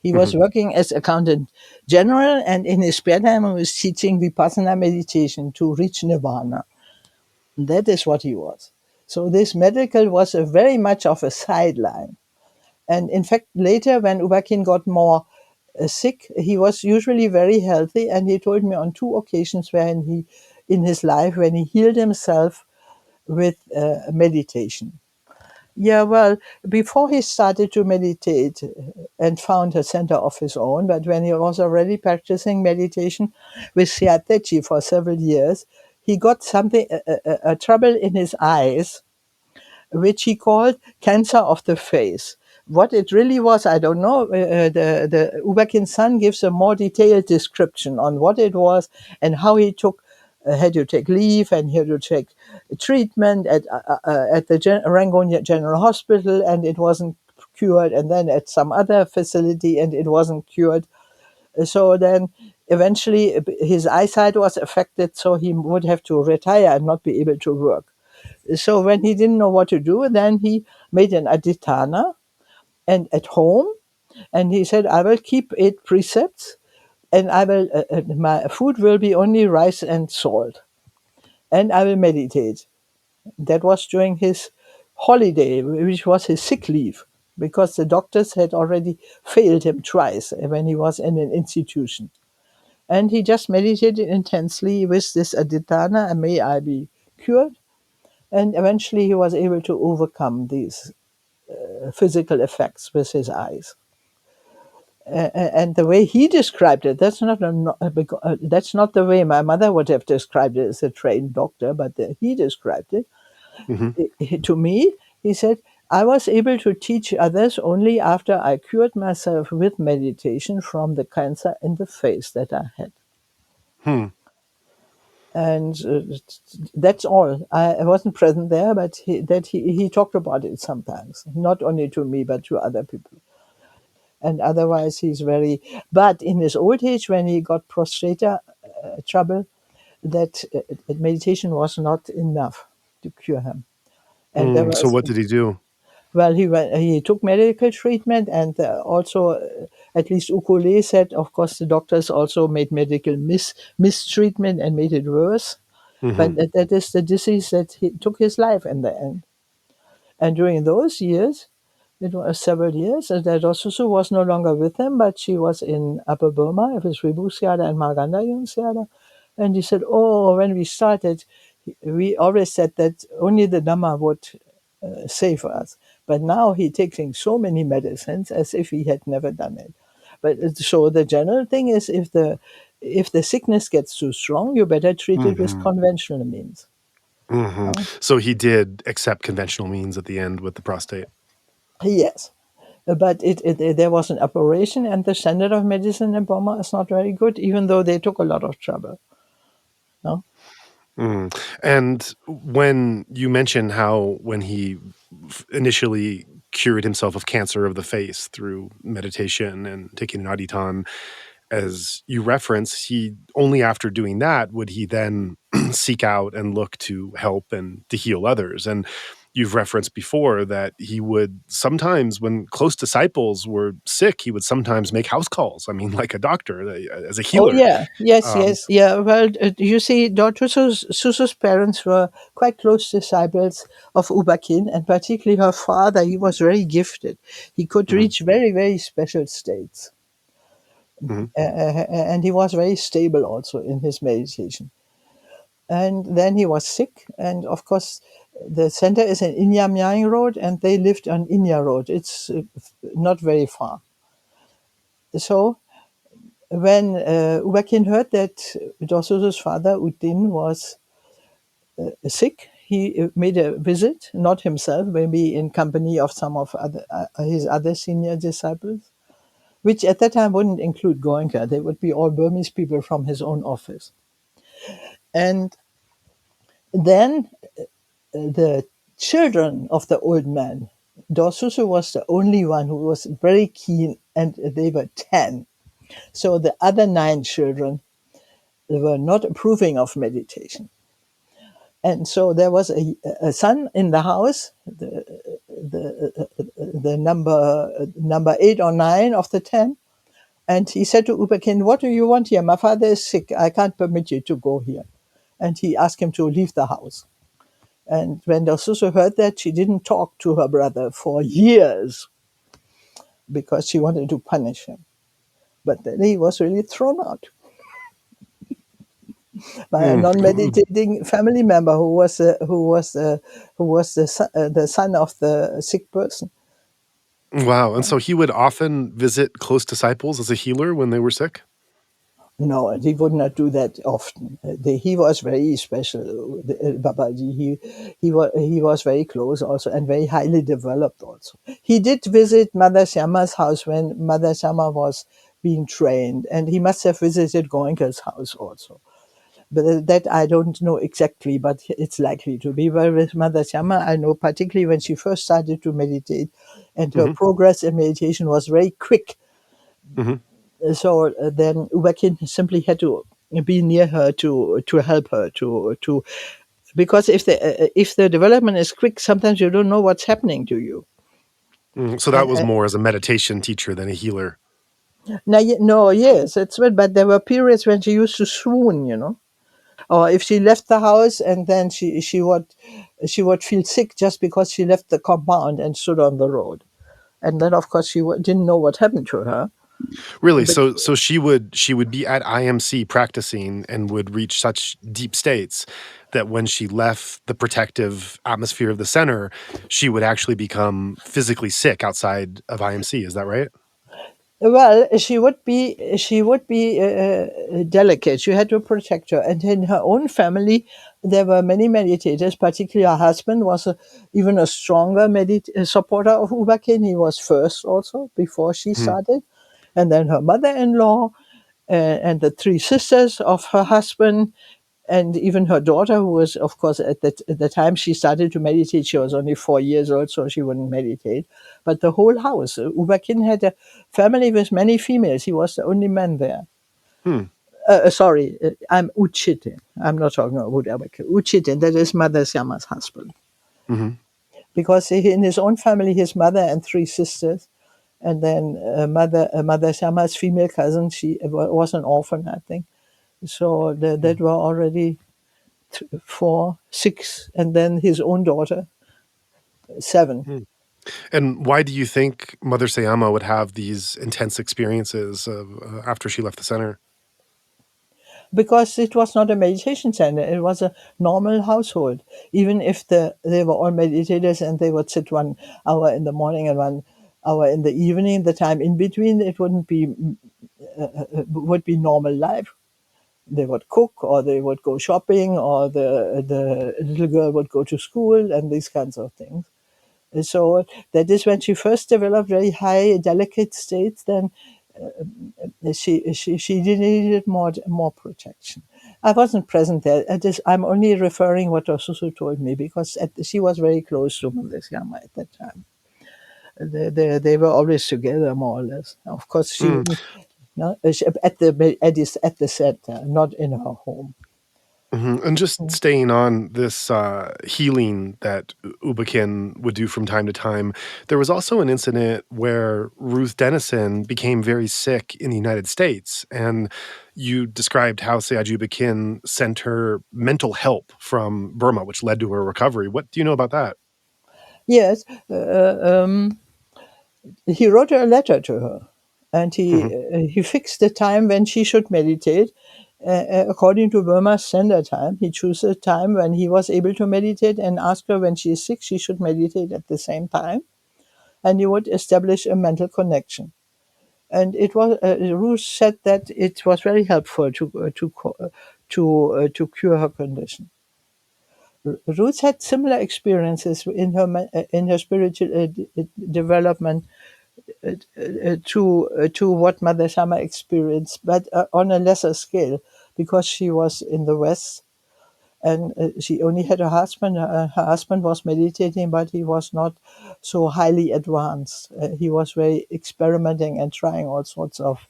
He was working as accountant general, and in his spare time he was teaching Vipassanā meditation to reach nirvana. That is what he was. So this medical was very much of a sideline. And in fact, later when U Ba Khin got more sick, he was usually very healthy, and he told me on two occasions in his life, when he healed himself with meditation. Yeah, well, before he started to meditate and found a center of his own, but when he was already practicing meditation with Sayagyi for several years, he got a trouble in his eyes, which he called cancer of the face. What it really was, I don't know. The U Ba Khin's son gives a more detailed description on what it was and how he had to take leave and had to take treatment at the Rangoon General Hospital, and it wasn't cured, and then at some other facility, and it wasn't cured. So then eventually his eyesight was affected, so he would have to retire and not be able to work. So when he didn't know what to do, then he made an adhiṭṭhāna and at home, and he said, I will keep 8 precepts, and I will my food will be only rice and salt, and I will meditate. That was during his holiday, which was his sick leave, because the doctors had already failed him twice when he was in an institution. And he just meditated intensely with this adhiṭṭhāna, and may I be cured. And eventually he was able to overcome these physical effects with his eyes. And the way he described it, that's not the way my mother would have described it as a trained doctor, but he described it. To me, he said, I was able to teach others only after I cured myself with meditation from the cancer in the face that I had. And that's all. I wasn't present there, but he talked about it sometimes, not only to me, but to other people. And otherwise, but in his old age, when he got prostate trouble, that meditation was not enough to cure him. And there So was, what did he do? well, he took medical treatment, and also, at least Ukole said, of course, the doctors also made medical mistreatment and made it worse. But that is the disease that took his life in the end. And during those years, it was several years, and that also was no longer with him, but she was in Upper Burma with Ribu Syada and Marganda Syada. And he said, when we started, we always said that only the Dhamma would save us. But now he's taking so many medicines as if he had never done it. But so the general thing is, if the sickness gets too strong, you better treat it with conventional means. So he did accept conventional means at the end with the prostate. Yes. But there was an operation, and the standard of medicine in Burma is not very good, even though they took a lot of trouble. No? And when you mention how when he initially cured himself of cancer of the face through meditation and taking an adhiṭṭhāna, as you reference, he only after doing that would he then seek out and look to help and to heal others. And you've referenced before that he would sometimes, when close disciples were sick, he would sometimes make house calls. I mean, like a doctor, as a Oh healer. yeah, yes, Um, yes, yeah. Well, you see, Dr. Susu's parents were quite close disciples of U Ba Khin, and particularly her father. He was very gifted. He could mhm, reach very, very special states, mhm. and he was very stable also in his meditation. And then he was sick, and of course, the center is in Inyamyang Road, and they lived on Inya Road. It's not very far. So when U Ba Khin heard that Dosu's father, Uddin, was sick, he made a visit, not himself, maybe in company of some of his other senior disciples, which at that time wouldn't include Goenka. They would be all Burmese people from his own office. And then the children of the old man, Dosusu was the only one who was very keen, and they were 10. So the other 9 children were not approving of meditation. And so there was a son in the house, the number 8 or 9 of the 10. And he said to U Ba Khin, "What do you want here? My father is sick. I can't permit you to go here." And he asked him to leave the house. And when Dosusu heard that, she didn't talk to her brother for years because she wanted to punish him. But then he was really thrown out by a Mm. non-meditating family member who was the son of the sick person. Wow. And so he would often visit close disciples as a healer when they were sick? No, he would not do that often. He was very special, Babaji. He was very close also, and very highly developed also. He did visit Mother Syama's house when Mother Syama was being trained, and he must have visited Goenka's house also. But that I don't know exactly, but it's likely to be. But with Mother Syama, I know particularly when she first started to meditate, and her Mhm, progress in meditation was very quick. mhm. So then U Ba Khin simply had to be near her to help her to because if the development is quick, sometimes you don't know what's happening to you. So that And was more as a meditation teacher than a healer. now, no, yes, it's right, but there were periods when she used to swoon, or if she left the house and then she would feel sick just because she left the compound and stood on the road, and then of course didn't know what happened to her. Really? But So she would be at IMC practicing and would reach such deep states that when she left the protective atmosphere of the center, she would actually become physically sick outside of IMC. Is that right? well, she would be delicate. She had to protect her, and in her own family, there were many meditators. Particularly, her husband was even a stronger supporter of U Ba Khin. He was first also before she Mhm, started, and then her mother-in-law and the 3 sisters of her husband, and even her daughter, who was, of course, at the time she started to meditate, she was only 4 years old, so she wouldn't meditate. But the whole house, U Ba Khin had a family with many females. He was the only man there. hmm, Sorry, I'm Uchitin. I'm not talking about U Ba Khin. Uchitin, that is Mother Syama's husband. mhm, Because in his own family, his mother and 3 sisters, and then Mother Syama's female cousin, she was an orphan, I think. So that were already 4, 6, and then his own daughter, 7. hmm. And why do you think Mother Sayama would have these intense experiences after she left the center? Because it was not a meditation center, it was a normal household. Even if they were all meditators and they would sit 1 hour in the morning and 1 hour in the evening, the time in between, it would be normal life. They would cook, or they would go shopping, or the little girl would go to school, and these kinds of things. So that is when she first developed very high, delicate states. Then she needed more protection. I wasn't present there. I'm only referring what Osusu told me, because she was very close to Mother Syama at that time. They were always together, more or less. Of course, she Mm. wouldn't. No, at the center, not in her home. And just staying on this healing that U Ba Khin would do from time to time, there was also an incident where Ruth Denison became very sick in the United States, and you described how Sayagyi U Ba Khin sent her mental help from Burma, which led to her recovery. What do you know about that? Yes, he wrote a letter to her, and he fixed the time when she should meditate. According to Burma's standard time, he chose a time when he was able to meditate and asked her when she is sick, she should meditate at the same time, and he would establish a mental connection. And it was Ruth said that it was very helpful to cure her condition. Ruth had similar experiences in her spiritual development to what Mother Shama experienced, but on a lesser scale, because she was in the West and she only had a husband. Her husband was meditating, but he was not so highly advanced. He was very experimenting and trying all sorts of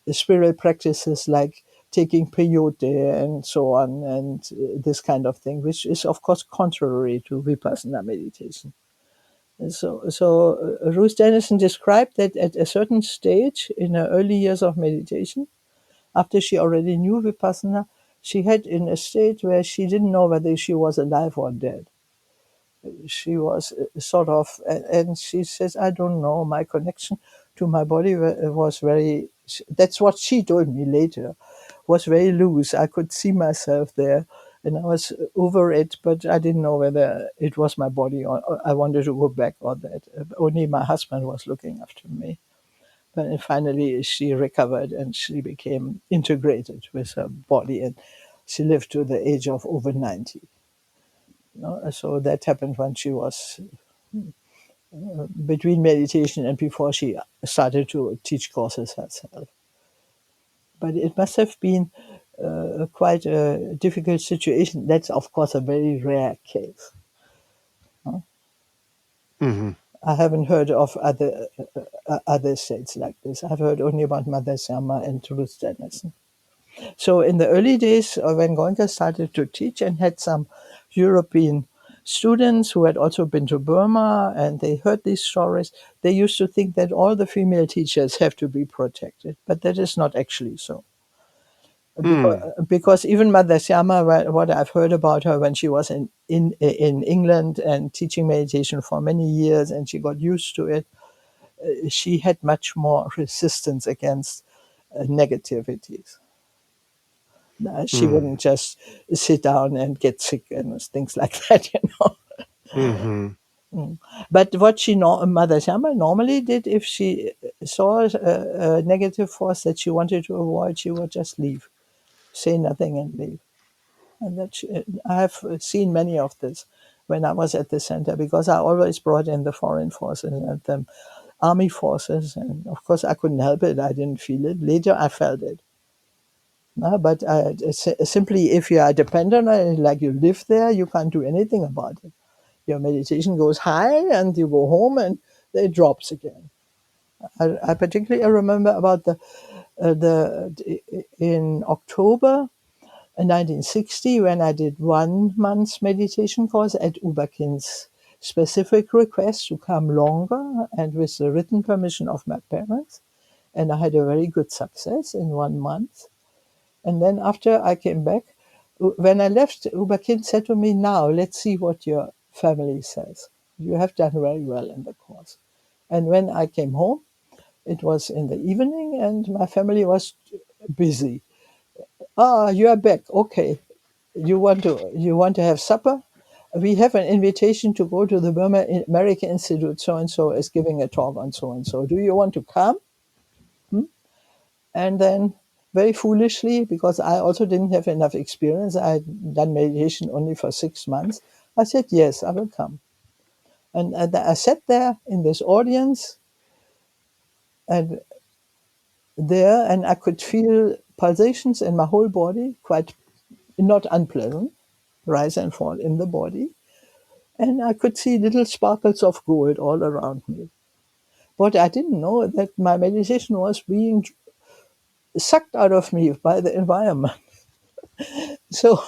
spiritual practices like taking peyote and so on, and this kind of thing, which is of course contrary to Vipassana meditation. So Ruth Denison described that at a certain stage in her early years of meditation, after she already knew Vipassana, she had in a state where she didn't know whether she was alive or dead. She was sort of, and she says, I don't know, my connection to my body was very, that's what she told me later, was very loose. I could see myself there and I was over it, but I didn't know whether it was my body or I wanted to go back or that. Only my husband was looking after me. But finally she recovered and she became integrated with her body, and she lived to the age of over 90. So that happened when she was between meditation and before she started to teach courses herself. But it must have been quite a difficult situation. That's, of course, a very rare case. I haven't heard of other states like this. I've heard only about Mother Shama and Ruth Denison. So in the early days, when Goenka started to teach and had some European students who had also been to Burma and they heard these stories, they used to think that all the female teachers have to be protected. But that is not actually so. Because even Mother Shama, what I've heard about her when she was in England and teaching meditation for many years and she got used to it, she had much more resistance against negativities. She wouldn't just sit down and get sick and things like that, But what Mother Shama normally did, if she saw a negative force that she wanted to avoid, she would just leave, say nothing and leave. And I have seen many of this when I was at the center, because I always brought in the foreign forces and the army forces. And of course, I couldn't help it. I didn't feel it. Later, I felt it. But simply, if you are dependent on it, like you live there, you can't do anything about it. Your meditation goes high and you go home and it drops again. I particularly remember about in October 1960 when I did 1 month's meditation course at U Ba Khin's specific request to come longer and with the written permission of my parents. And I had a very good success in 1 month. And then after I came back, when I left, U Ba Khin said to me, now let's see what your family says. You have done very well in the course. And when I came home, it was in the evening and my family was busy. You are back. Okay. You want to have supper? We have an invitation to go to the Burma American Institute. So and so is giving a talk on so and so. Do you want to come? And then very foolishly, because I also didn't have enough experience, I had done meditation only for 6 months, I said, yes, I will come. And I sat there in this audience and I could feel pulsations in my whole body, quite not unpleasant, rise and fall in the body. And I could see little sparkles of gold all around me. But I didn't know that my meditation was being sucked out of me by the environment. So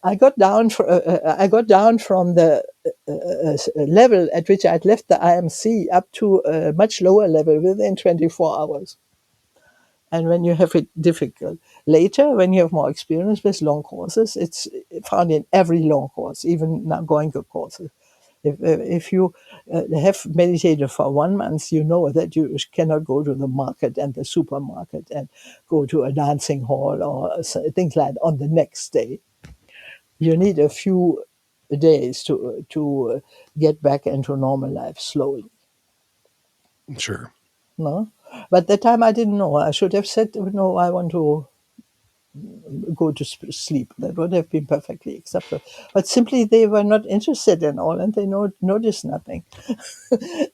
I got down from the level at which I'd left the IMC up to a much lower level within 24 hours. And when you have it difficult later, when you have more experience with long courses, it's found in every long course, even Nagoinka courses. If you have meditated for 1 month, you know that you cannot go to the market and the supermarket and go to a dancing hall or things like that on the next day. You need a few days to get back into normal life slowly. Sure. No, but at the time I didn't know. I should have said, no, I want to go to sleep. That would have been perfectly acceptable. But simply they were not interested in all, and they noticed nothing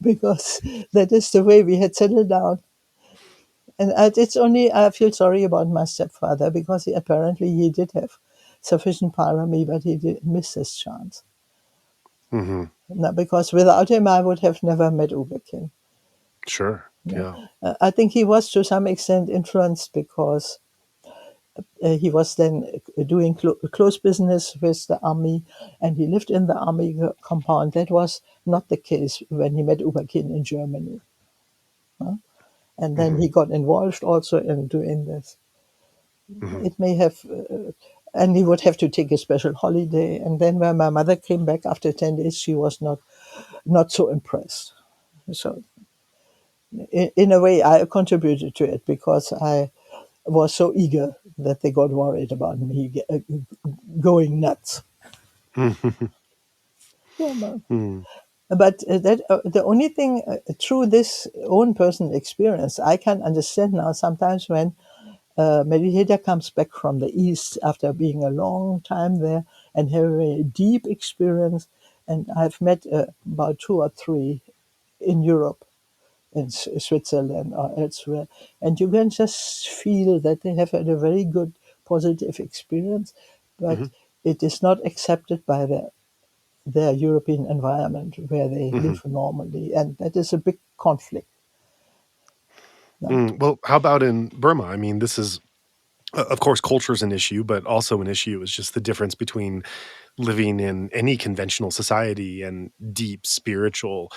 because that is the way we had settled down. And it's only I feel sorry about my stepfather because apparently he did have sufficient parami, but he did miss his chance. Mm-hmm. Now, because without him, I would have never met U Ba Khin. Sure. Yeah. I think he was to some extent influenced because he was then doing close business with the army, and he lived in the army compound. That was not the case when he met U Ba Khin in Germany. And then he got involved also in doing this. It may have, and he would have to take a special holiday. And then when my mother came back after 10 days, she was not so impressed. So in a way, I contributed to it because I was so eager that they got worried about me going nuts. Yeah, but the only thing through this own personal experience, I can understand now sometimes when a meditator comes back from the East after being a long time there and having a deep experience, and I've met about 2 or 3 in Europe, in Switzerland or elsewhere, and you can just feel that they have had a very good positive experience, but it is not accepted by their European environment where they live normally, and that is a big conflict. Well, how about in Burma? I mean, this is, of course, culture is an issue, but also an issue is just the difference between living in any conventional society and deep spiritual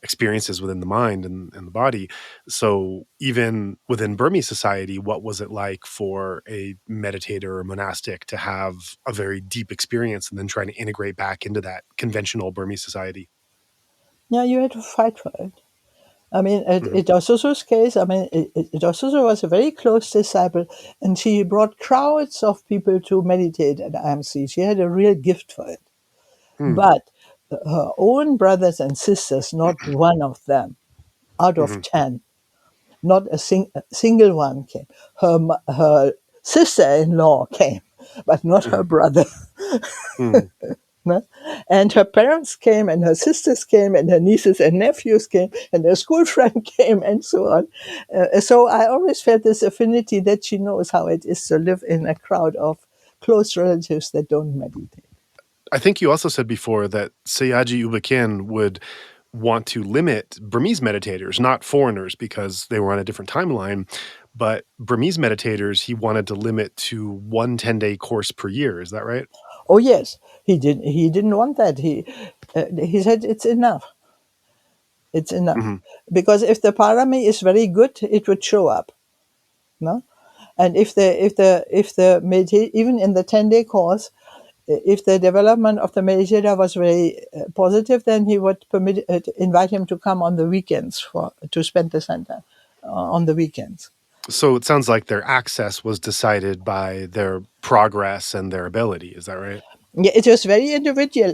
experiences within the mind and the body. So even within Burmese society, what was it like for a meditator or monastic to have a very deep experience and then trying to integrate back into that conventional Burmese society? Yeah, you had to fight for it. I mean, Itosuzu's case, I mean, Itosuzu was a very close disciple, and she brought crowds of people to meditate at IMC. She had a real gift for it. But her own brothers and sisters, not one of them, out of 10, not a single one came. Her sister-in-law came, but not her brother. No? And her parents came, and her sisters came, and her nieces and nephews came, and her school friend came, and so on. So I always felt this affinity that she knows how it is to live in a crowd of close relatives that don't meditate. I think you also said before that Sayagyi U Ba Khin would want to limit Burmese meditators, not foreigners, because they were on a different timeline, but Burmese meditators he wanted to limit to 1 10-day course per year. Is that right? Oh yes, he didn't want that. He said it's enough. It's enough because if the parami is very good, it would show up. No, and if the even in the 10-day course, if the development of the meditator was very positive, then he would invite him to come on the weekends to spend the center on the weekends. So it sounds like their access was decided by their progress and their ability. Is that right? Yeah, it was very individual,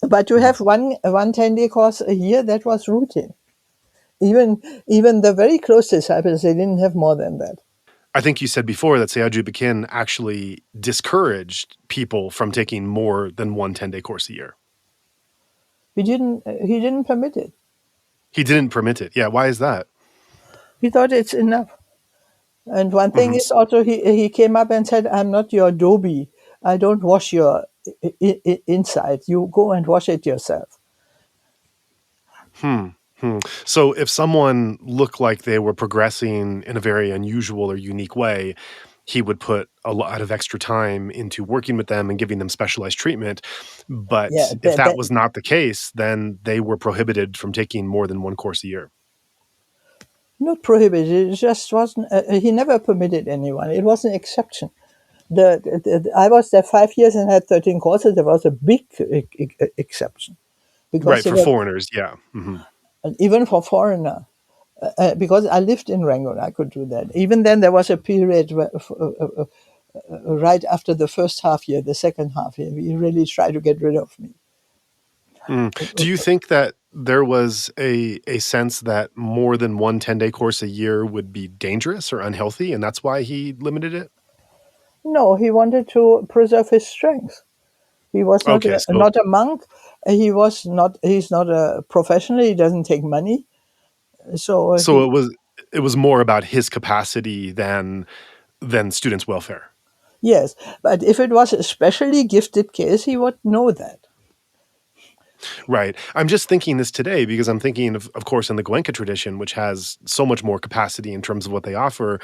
but to have one 10-day course a year, that was routine. Even the very close disciples, they didn't have more than that. I think you said before that Sayagyi U Ba Khin actually discouraged people from taking more than 1 10-day course a year. He didn't permit it. He didn't permit it. Yeah, why is that? He thought it's enough. And one thing is also he came up and said, "I'm not your dobi. I don't wash your inside. You go and wash it yourself." So if someone looked like they were progressing in a very unusual or unique way, he would put a lot of extra time into working with them and giving them specialized treatment. But if that was not the case, then they were prohibited from taking more than one course a year. Not prohibited. It just wasn't. He never permitted anyone. It was an exception. I was there 5 years and had 13 courses. There was a big exception, because Right, for foreigners, yeah. Mm-hmm. And even for foreigner, because I lived in Rangoon, I could do that. Even then, there was a period where, right after the first half year, the second half year, we really tried to get rid of me. Do you think that there was a sense that more than one 10-day course a year would be dangerous or unhealthy, and that's why he limited it? No, he wanted to preserve his strength. He was not not a monk. He's not a professional. He doesn't take money. So it was more about his capacity than students' welfare. Yes, but if it was a specially gifted case, he would know that. Right. I'm just thinking this today because I'm thinking of course, in the Goenka tradition, which has so much more capacity in terms of what they offer.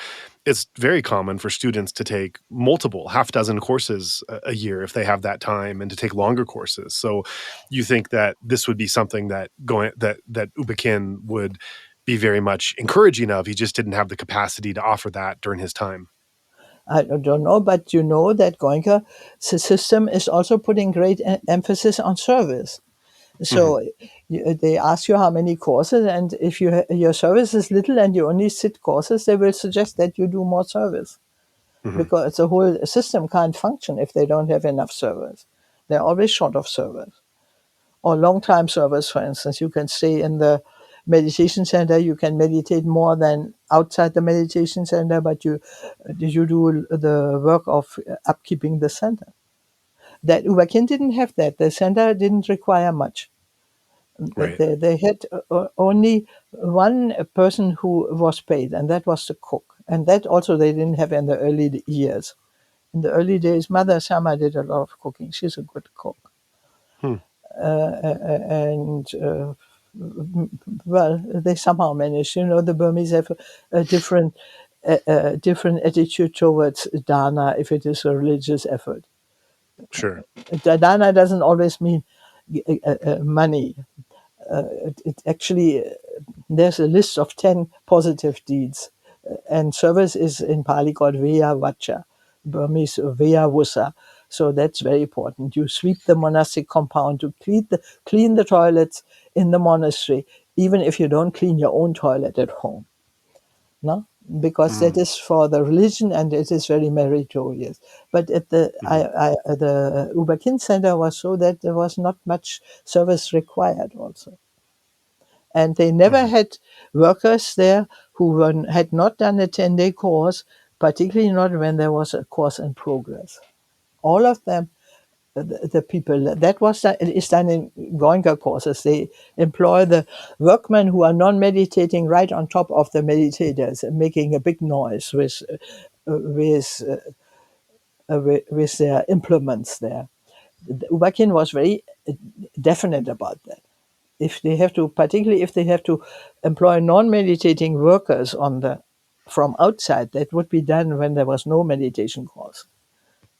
It's very common for students to take multiple half dozen courses a year if they have that time, and to take longer courses. So you think that this would be something that U Ba Khin would be very much encouraging of. He just didn't have the capacity to offer that during his time. I don't know, but you know that Goenka system is also putting great emphasis on service. So they ask you how many courses, and if your service is little and you only sit courses, they will suggest that you do more service, because the whole system can't function if they don't have enough service. They're always short of service. Or long-time service, for instance. You can stay in the meditation center, you can meditate more than outside the meditation center, but you do the work of upkeeping the center. That U Ba Khin didn't have that. The center didn't require much. Right. They had only one person who was paid, and that was the cook. And that also they didn't have in the early years. In the early days, Mother Sama did a lot of cooking. She's a good cook. Well, they somehow managed. You know, the Burmese have a different attitude towards dana if it is a religious effort. Sure. Dana doesn't always mean money. It actually, there's a list of 10 positive deeds, and service is in Pali called Veya Vacha, Burmese Veya Vusa. So that's very important. You sweep the monastic compound, to clean the toilets in the monastery, even if you don't clean your own toilet at home. No? Because that is for the religion, and it is very meritorious. But at the U Ba Khin Center was so that there was not much service required also. And they never had workers there who had not done a 10-day course, particularly not when there was a course in progress. All of them, the people, that is done in Goenka courses. They employ the workmen who are non-meditating right on top of the meditators, making a big noise with their implements there. U Ba Khin was very definite about that. Particularly if they have to employ non-meditating workers from outside, that would be done when there was no meditation course.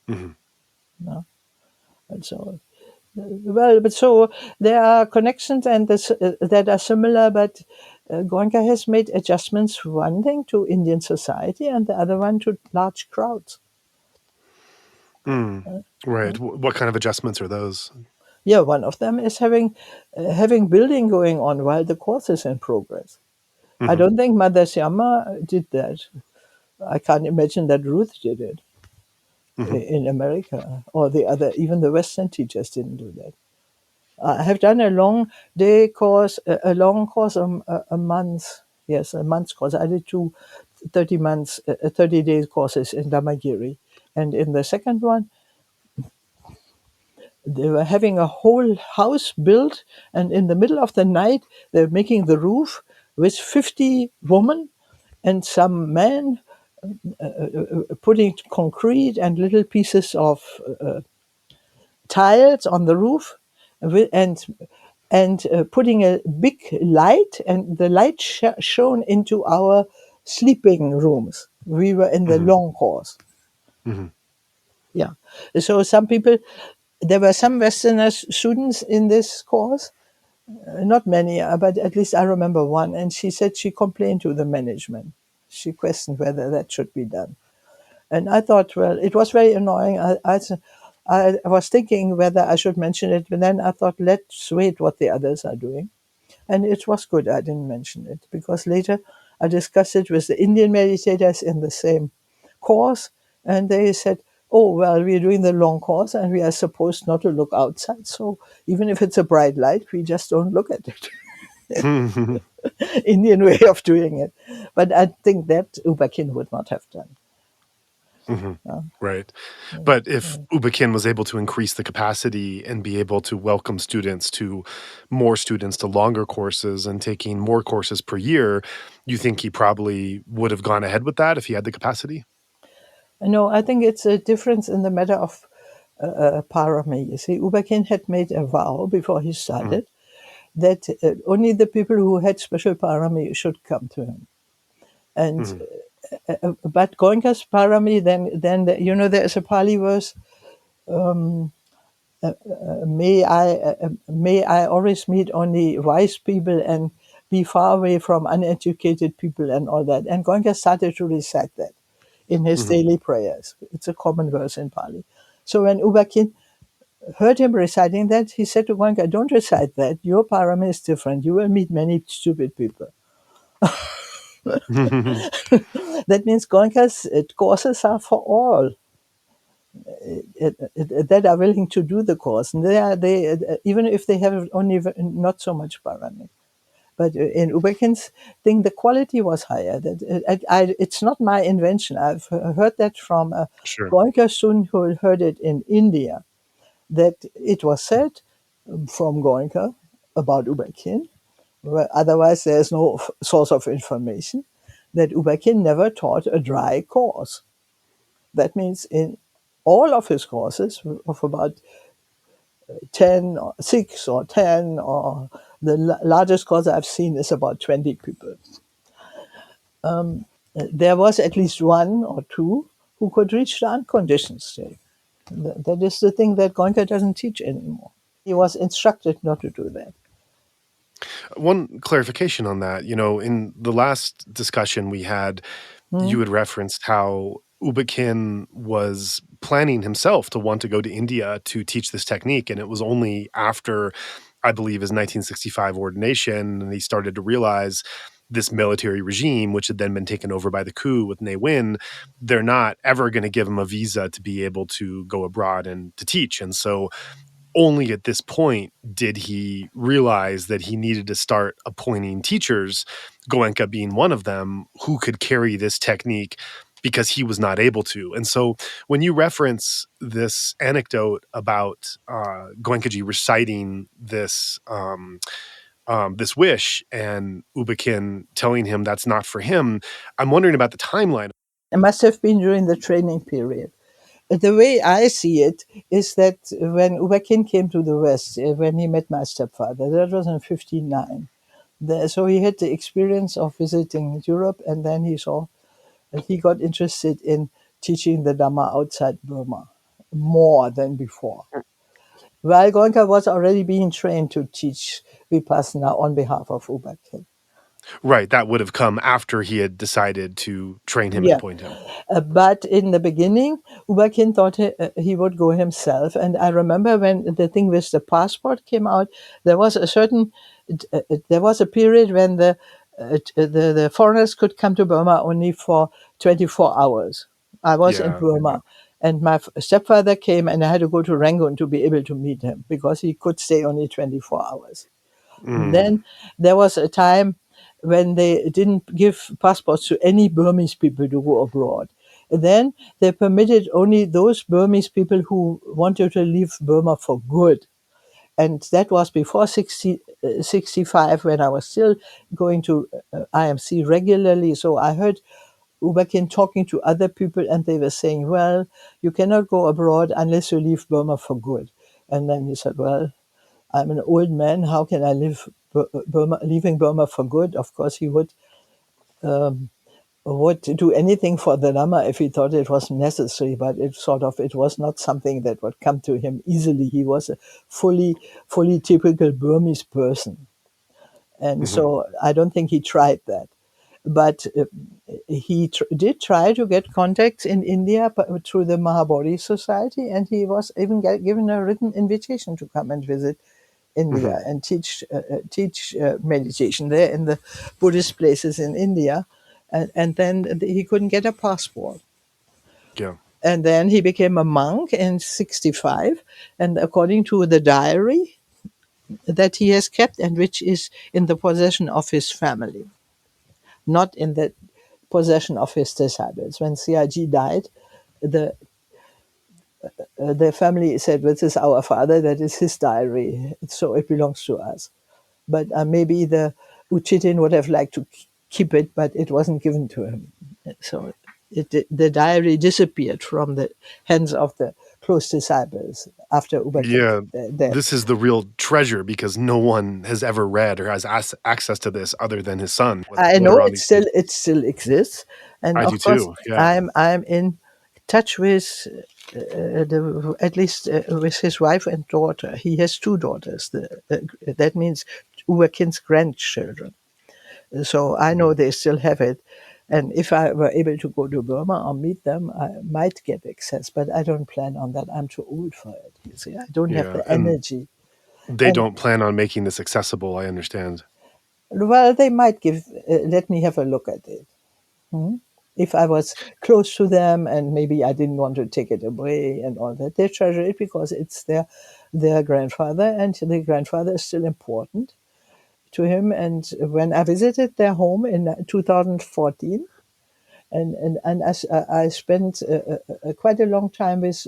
No? And so, so there are connections and that are similar, but Goenka has made adjustments, one thing to Indian society and the other one to large crowds. Right. What kind of adjustments are those? Yeah, one of them is having building going on while the course is in progress. I don't think Mother Syama did that. I can't imagine that Ruth did it in America, or even the Western teachers didn't do that. I have done a long day course, a long course of a month. Yes, a month's course. I did 30 days courses in Dhammagiri. And in the second one, they were having a whole house built, and in the middle of the night, they're making the roof with 50 women and some men putting concrete and little pieces of tiles on the roof, and putting a big light, and the light shone into our sleeping rooms. We were in the long course. Mhm. Yeah. So some people, there were some Westerner students in this course, not many, but at least I remember one, and she said she complained to the management. She questioned whether that should be done. And I thought, well, it was very annoying. I was thinking whether I should mention it, but then I thought, let's wait what the others are doing. And it was good I didn't mention it, because later I discussed it with the Indian meditators in the same course, and they said, oh, well, we're doing the long course and we are supposed not to look outside. So even if it's a bright light, we just don't look at it. Indian way of doing it. But I think that U Ba Khin would not have done. Right. But if U Ba Khin was able to increase the capacity and be able to welcome students to more students to longer courses and taking more courses per year, you think he probably would have gone ahead with that if he had the capacity? No, I think it's a difference in the matter of parami. You see, U Ba Khin had made a vow before he started that only the people who had special parami should come to him. And but Goenka's parami, then there is a Pali verse. May I always meet only wise people and be far away from uneducated people and all that. And Goenka started to recite that in his daily prayers. It's a common verse in Pali. So when U Ba Khin heard him reciting that, he said to Goenka, don't recite that. Your parami is different. You will meet many stupid people. That means Goenka's courses are for all that are willing to do the course. And they even if they have only not so much parami. But in U Ba Khin's thing, the quality was higher. It's not my invention. I've heard that from a Sure. Goenka student who heard it in India, that it was said from Goenka about U Ba Khin, well, otherwise there's no source of information, that U Ba Khin never taught a dry course. That means in all of his courses, of about 10 or 6 or 10, or the largest course I've seen is about 20 people. There was at least one or two who could reach the unconditioned state. That is the thing that Goenka doesn't teach anymore. He was instructed not to do that. One clarification on that, in the last discussion we had, you had referenced how U Ba Khin was planning himself to want to go to India to teach this technique. And it was only after, I believe, his 1965 ordination, and he started to realize this military regime, which had then been taken over by the coup with Ne Win, they're not ever going to give him a visa to be able to go abroad and to teach. And so only at this point did he realize that he needed to start appointing teachers, Goenka being one of them, who could carry this technique because he was not able to. And so when you reference this anecdote about Goenkaji reciting this this wish and U Ba Khin telling him that's not for him, I'm wondering about the timeline. It must have been during the training period. The way I see it is that when U Ba Khin came to the West, when he met my stepfather, that was in 1959. So he had the experience of visiting Europe, and then he got interested in teaching the Dhamma outside Burma more than before. While Goenka was already being trained to teach Vipassanā on behalf of U Ba Khin. Right, that would have come after he had decided to train him and appoint him. But in the beginning, U Ba Khin thought he would go himself. And I remember when the thing with the passport came out, there was a period when the foreigners could come to Burma only for 24 hours. I was in Burma. And my stepfather came, and I had to go to Rangoon to be able to meet him because he could stay only 24 hours. Then there was a time when they didn't give passports to any Burmese people to go abroad. Then they permitted only those Burmese people who wanted to leave Burma for good. And that was before 65, when I was still going to IMC regularly. So I heard U Ba Khin talking to other people, and they were saying, well, you cannot go abroad unless you leave Burma for good. And then he said, well, I'm an old man. How can I leaving Burma for good? Of course, he would would do anything for the Dhamma if he thought it was necessary, but it was not something that would come to him easily. He was a fully typical Burmese person. And so I don't think he tried that. But he did try to get contacts in India through the Mahabodhi Society, and he was even given a written invitation to come and visit India and teach meditation there in the Buddhist places in India. And then he couldn't get a passport. Yeah. And then he became a monk in 65. And according to the diary that he has kept, and which is in the possession of his family, not in the possession of his disciples. When Sayagyi died, the family said, "This is our father, that is his diary, so it belongs to us." But maybe the Uchitin would have liked to keep it, but it wasn't given to him. So the diary disappeared from the hands of the close disciples after U Ba Khin's death. This is the real treasure, because no one has ever read or has access to this other than his son. I know it still exists, and I of do course too. Yeah. I'm in touch with at least with his wife and daughter. He has two daughters. That means U Ba Khin's grandchildren. So I know they still have it. And if I were able to go to Burma or meet them, I might get access, but I don't plan on that. I'm too old for it. You see, I don't have the energy. They don't plan on making this accessible, I understand. Well, they might let me have a look at it. If I was close to them and maybe I didn't want to take it away and all that, they treasure it because it's their grandfather, and the grandfather is still important to him. And when I visited their home in 2014, and I spent quite a long time with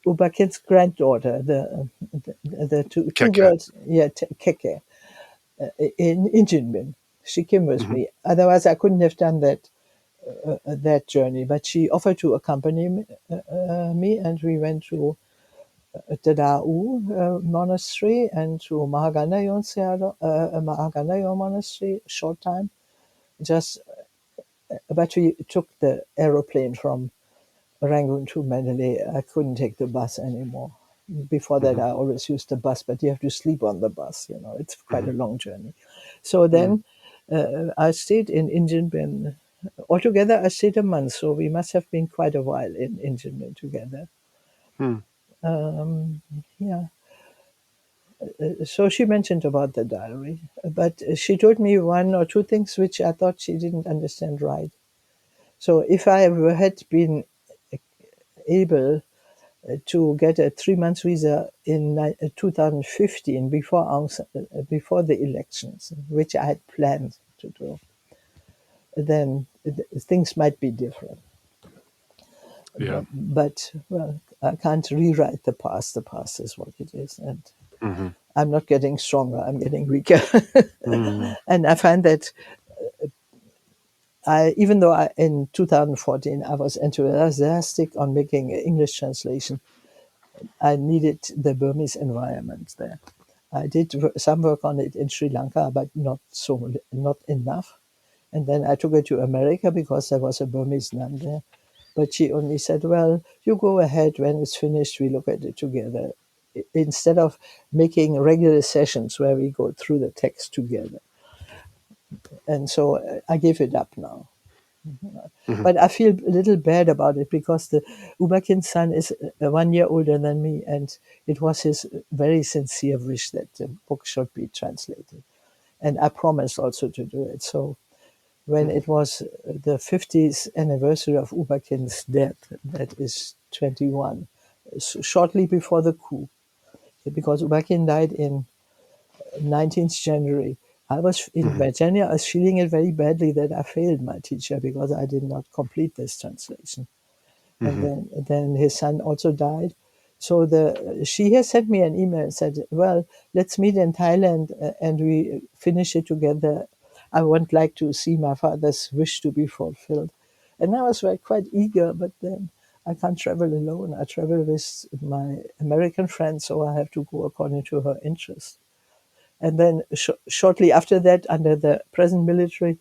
U Ba Khin's granddaughter, the two girls, Keke, in Jinbin. She came with me. Otherwise, I couldn't have done that journey. But she offered to accompany me, and we went to the Da'u monastery and to Mahaganayon monastery, short time. But we took the aeroplane from Rangoon to Mandalay. I couldn't take the bus anymore. Before that, I always used the bus, but you have to sleep on the bus. It's quite a long journey. So then I stayed in Jinbin. Altogether, I stayed a month, so we must have been quite a while in Jinbin together. Yeah. So she mentioned about the diary, but she told me one or two things which I thought she didn't understand right. So if I had been able to get a 3-month visa in 2015 before the elections, which I had planned to do, then things might be different. Yeah. But well, I can't rewrite the past. The past is what it is, and I'm not getting stronger. I'm getting weaker. And I find that even though in 2014 I was enthusiastic on making an English translation, I needed the Burmese environment there. I did some work on it in Sri Lanka, but not enough. And then I took it to America because there was a Burmese nun there. But she only said, "Well, you go ahead. When it's finished, we look at it together." Instead of making regular sessions where we go through the text together. And so I gave it up now. But I feel a little bad about it because the U Ba Khin's son is 1 year older than me, and it was his very sincere wish that the book should be translated. And I promised also to do it. So when it was the 50th anniversary of U Ba Khin's death, that is 21, shortly before the coup, because U Ba Khin died in 19th January. I was in Virginia. I was feeling it very badly that I failed my teacher because I did not complete this translation. And then his son also died. So she has sent me an email and said, "Well, let's meet in Thailand and we finish it together. I would like to see my father's wish to be fulfilled." And I was quite eager, but then I can't travel alone. I travel with my American friend, so I have to go according to her interest. And then shortly after that, under the present military,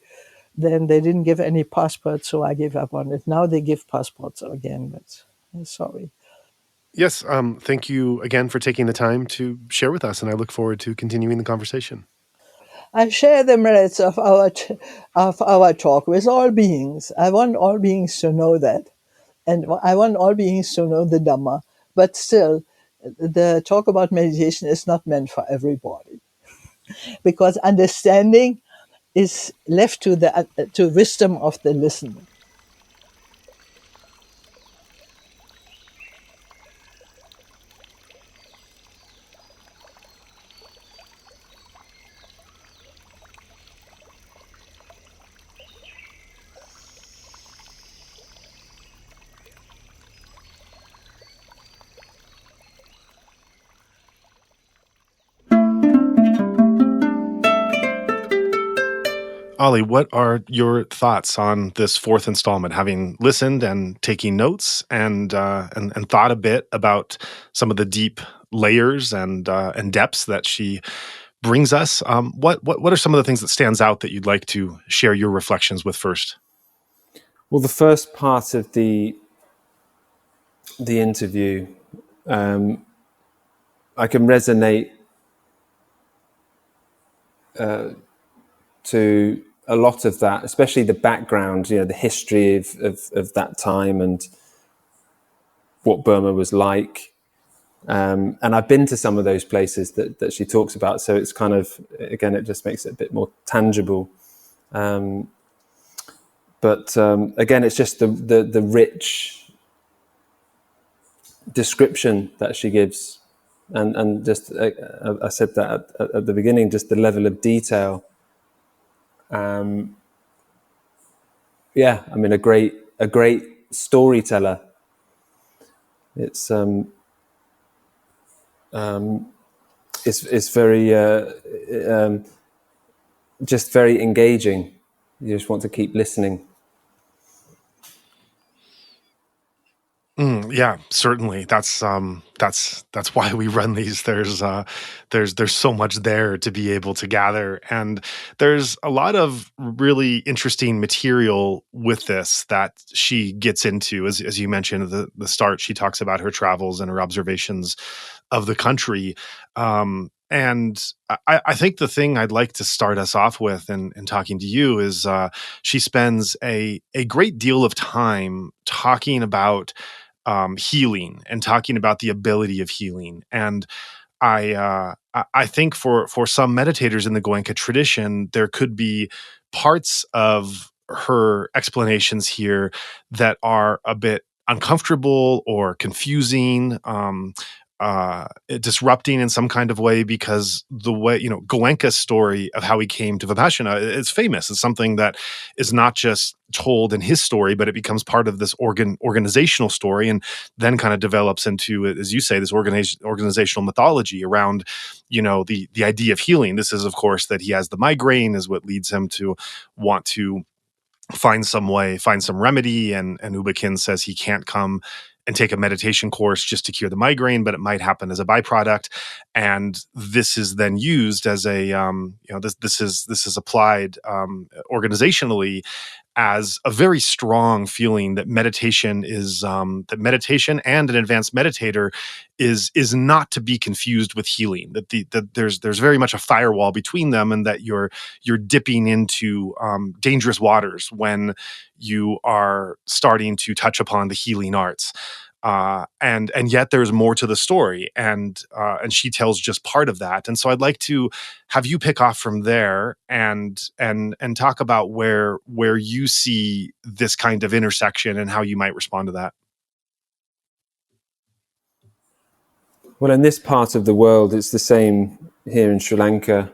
then they didn't give any passports, so I gave up on it. Now they give passports again, but sorry. Yes, thank you again for taking the time to share with us, and I look forward to continuing the conversation. I share the merits of our talk with all beings. I want all beings to know that. And I want all beings to know the Dhamma. But still, the talk about meditation is not meant for everybody. Because understanding is left to wisdom of the listener. Ollie, what are your thoughts on this fourth installment? Having listened and taking notes and thought a bit about some of the deep layers and depths that she brings us, what are some of the things that stands out that you'd like to share your reflections with first? Well, the first part of the interview, I can resonate to a lot of that, especially the background, the history of that time and what Burma was like. And I've been to some of those places that she talks about, so it's kind of, again, it just makes it a bit more tangible. But again, it's just the rich description that she gives, and just I said that at the beginning, just the level of detail. Yeah, I mean, a great storyteller. It's very just very engaging. You just want to keep listening. Yeah, certainly. That's why we run these. There's so much there to be able to gather, and there's a lot of really interesting material with this that she gets into. As you mentioned at the start, she talks about her travels and her observations of the country. And I think the thing I'd like to start us off with in talking to you is she spends a great deal of time talking about healing and talking about the ability of healing. And I think for some meditators in the Goenka tradition, there could be parts of her explanations here that are a bit uncomfortable or confusing, disrupting in some kind of way, because the way, Goenka's story of how he came to Vipassanā is famous. It's something that is not just told in his story, but it becomes part of this organizational story, and then kind of develops into, as you say, this organizational mythology around, the idea of healing. This is, of course, that he has the migraine is what leads him to want to find some remedy. And U Ba Khin says he can't come and take a meditation course just to cure the migraine, but it might happen as a byproduct. And this is then used as a, this is applied organizationally as a very strong feeling that meditation is that meditation and an advanced meditator is not to be confused with healing. That there's very much a firewall between them, and that you're dipping into dangerous waters when you are starting to touch upon the healing arts. And yet there's more to the story, and she tells just part of that. And so I'd like to have you pick off from there and talk about where you see this kind of intersection and how you might respond to that. Well, in this part of the world, it's the same here in Sri Lanka,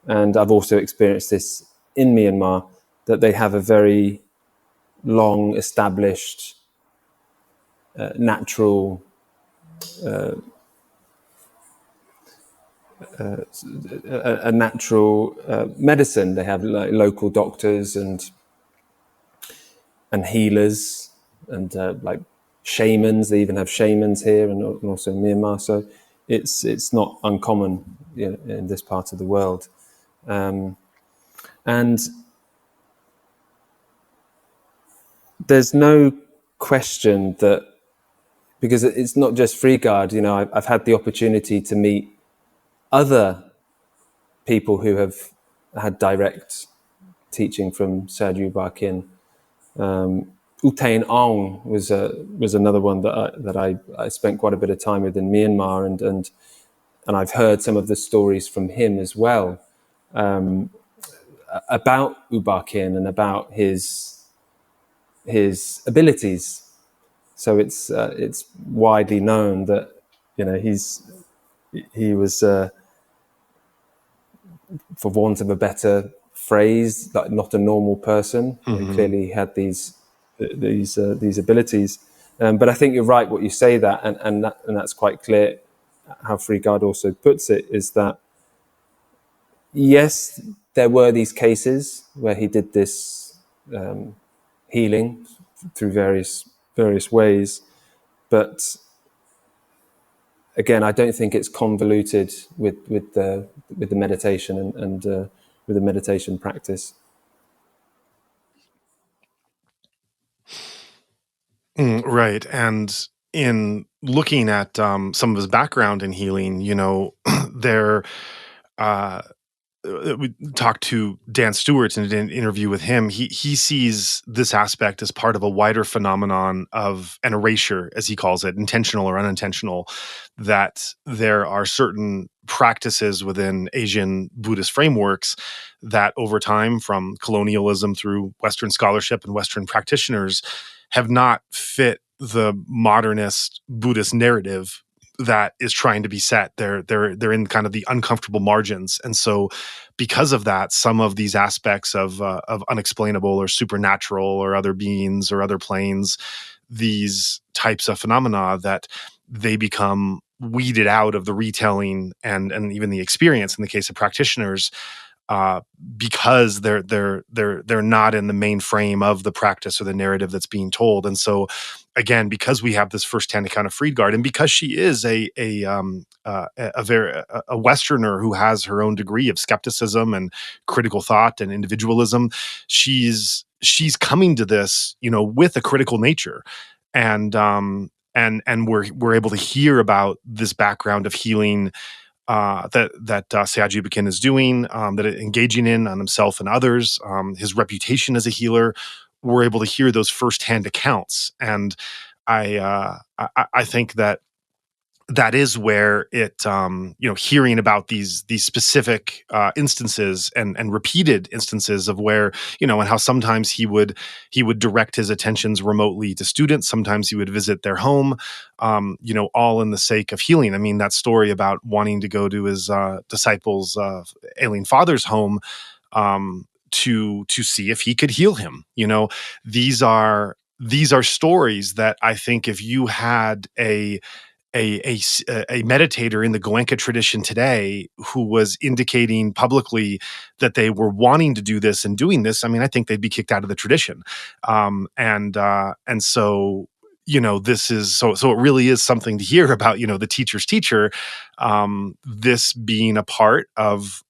and I've also experienced this in Myanmar, that they have a very long established natural medicine. They have like local doctors and healers and like shamans. They even have shamans here and also in Myanmar. So it's not uncommon, in this part of the world, and there's no question that, because it's not just Friedgard, I've had the opportunity to meet other people who have had direct teaching from Sayagyi U Ba Khin. Utain Aung was another one that I spent quite a bit of time with in Myanmar, and I've heard some of the stories from him as well, about U Ba Khin and about his abilities. So it's widely known that he was, for want of a better phrase, like not a normal person. Mm-hmm. Clearly, he had these abilities. But I think you're right what you say, that and that's quite clear. How Friedgard also puts it is that, yes, there were these cases where he did this healing through various ways, but again, I don't think it's convoluted with the meditation and with the meditation practice. Right. And in looking at some of his background in healing, there, we talked to Dan Stewart in an interview with him. He sees this aspect as part of a wider phenomenon of an erasure, as he calls it, intentional or unintentional, that there are certain practices within Asian Buddhist frameworks that over time, from colonialism through Western scholarship and Western practitioners, have not fit the modernist Buddhist narrative that is trying to be set. They're in kind of the uncomfortable margins, and so because of that, some of these aspects of unexplainable or supernatural or other beings or other planes, these types of phenomena, that they become weeded out of the retelling and even the experience in the case of practitioners, because they're not in the main frame of the practice or the narrative that's being told. And so, again, because we have this firsthand account of Friedgard, and because she is a Westerner who has her own degree of skepticism and critical thought and individualism, she's coming to this, with a critical nature, and we're able to hear about this background of healing that Sayagyi U Ba Khin is doing, that engaging in on himself and others, his reputation as a healer. We're able to hear those firsthand accounts, and I think that is where it, hearing about these specific instances and repeated instances of where, and how sometimes he would direct his attentions remotely to students, sometimes he would visit their home, all in the sake of healing. I mean, that story about wanting to go to his disciples' ailing father's home to see if he could heal him. These are stories that I think if you had a meditator in the Goenka tradition today who was indicating publicly that they were wanting to do this and doing this, I mean, I think they'd be kicked out of the tradition. And so, this is so it really is something to hear about, the teacher's teacher, this being a part of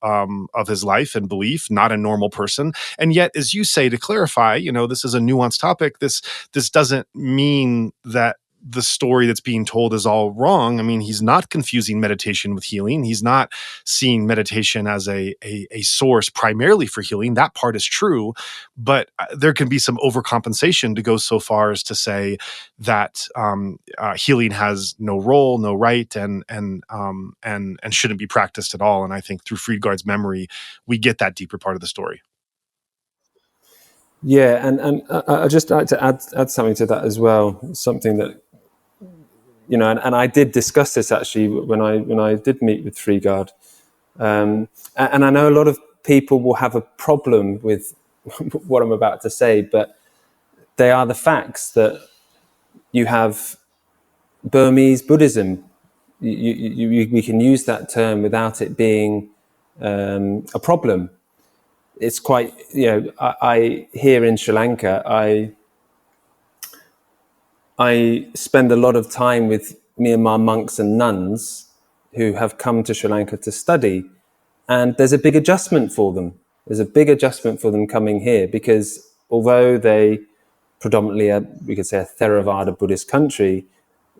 his life and belief, not a normal person. And yet, as you say, to clarify, this is a nuanced topic. This doesn't mean that the story that's being told is all wrong. I mean, he's not confusing meditation with healing. He's not seeing meditation as a source primarily for healing. That part is true, but there can be some overcompensation to go so far as to say that healing has no role, no right, and shouldn't be practiced at all. And I think through Friedgard's memory, we get that deeper part of the story. Yeah, and I just like to add something to that as well. Something that, and I did discuss this actually when I did meet with Friedgard, and I know a lot of people will have a problem with what I'm about to say, but they are the facts that you have Burmese Buddhism. We can use that term without it being a problem. It's quite, I here in Sri Lanka, I spend a lot of time with Myanmar monks and nuns who have come to Sri Lanka to study, and there's a big adjustment for them. There's a big adjustment for them coming here, because although they predominantly we could say a Theravada Buddhist country,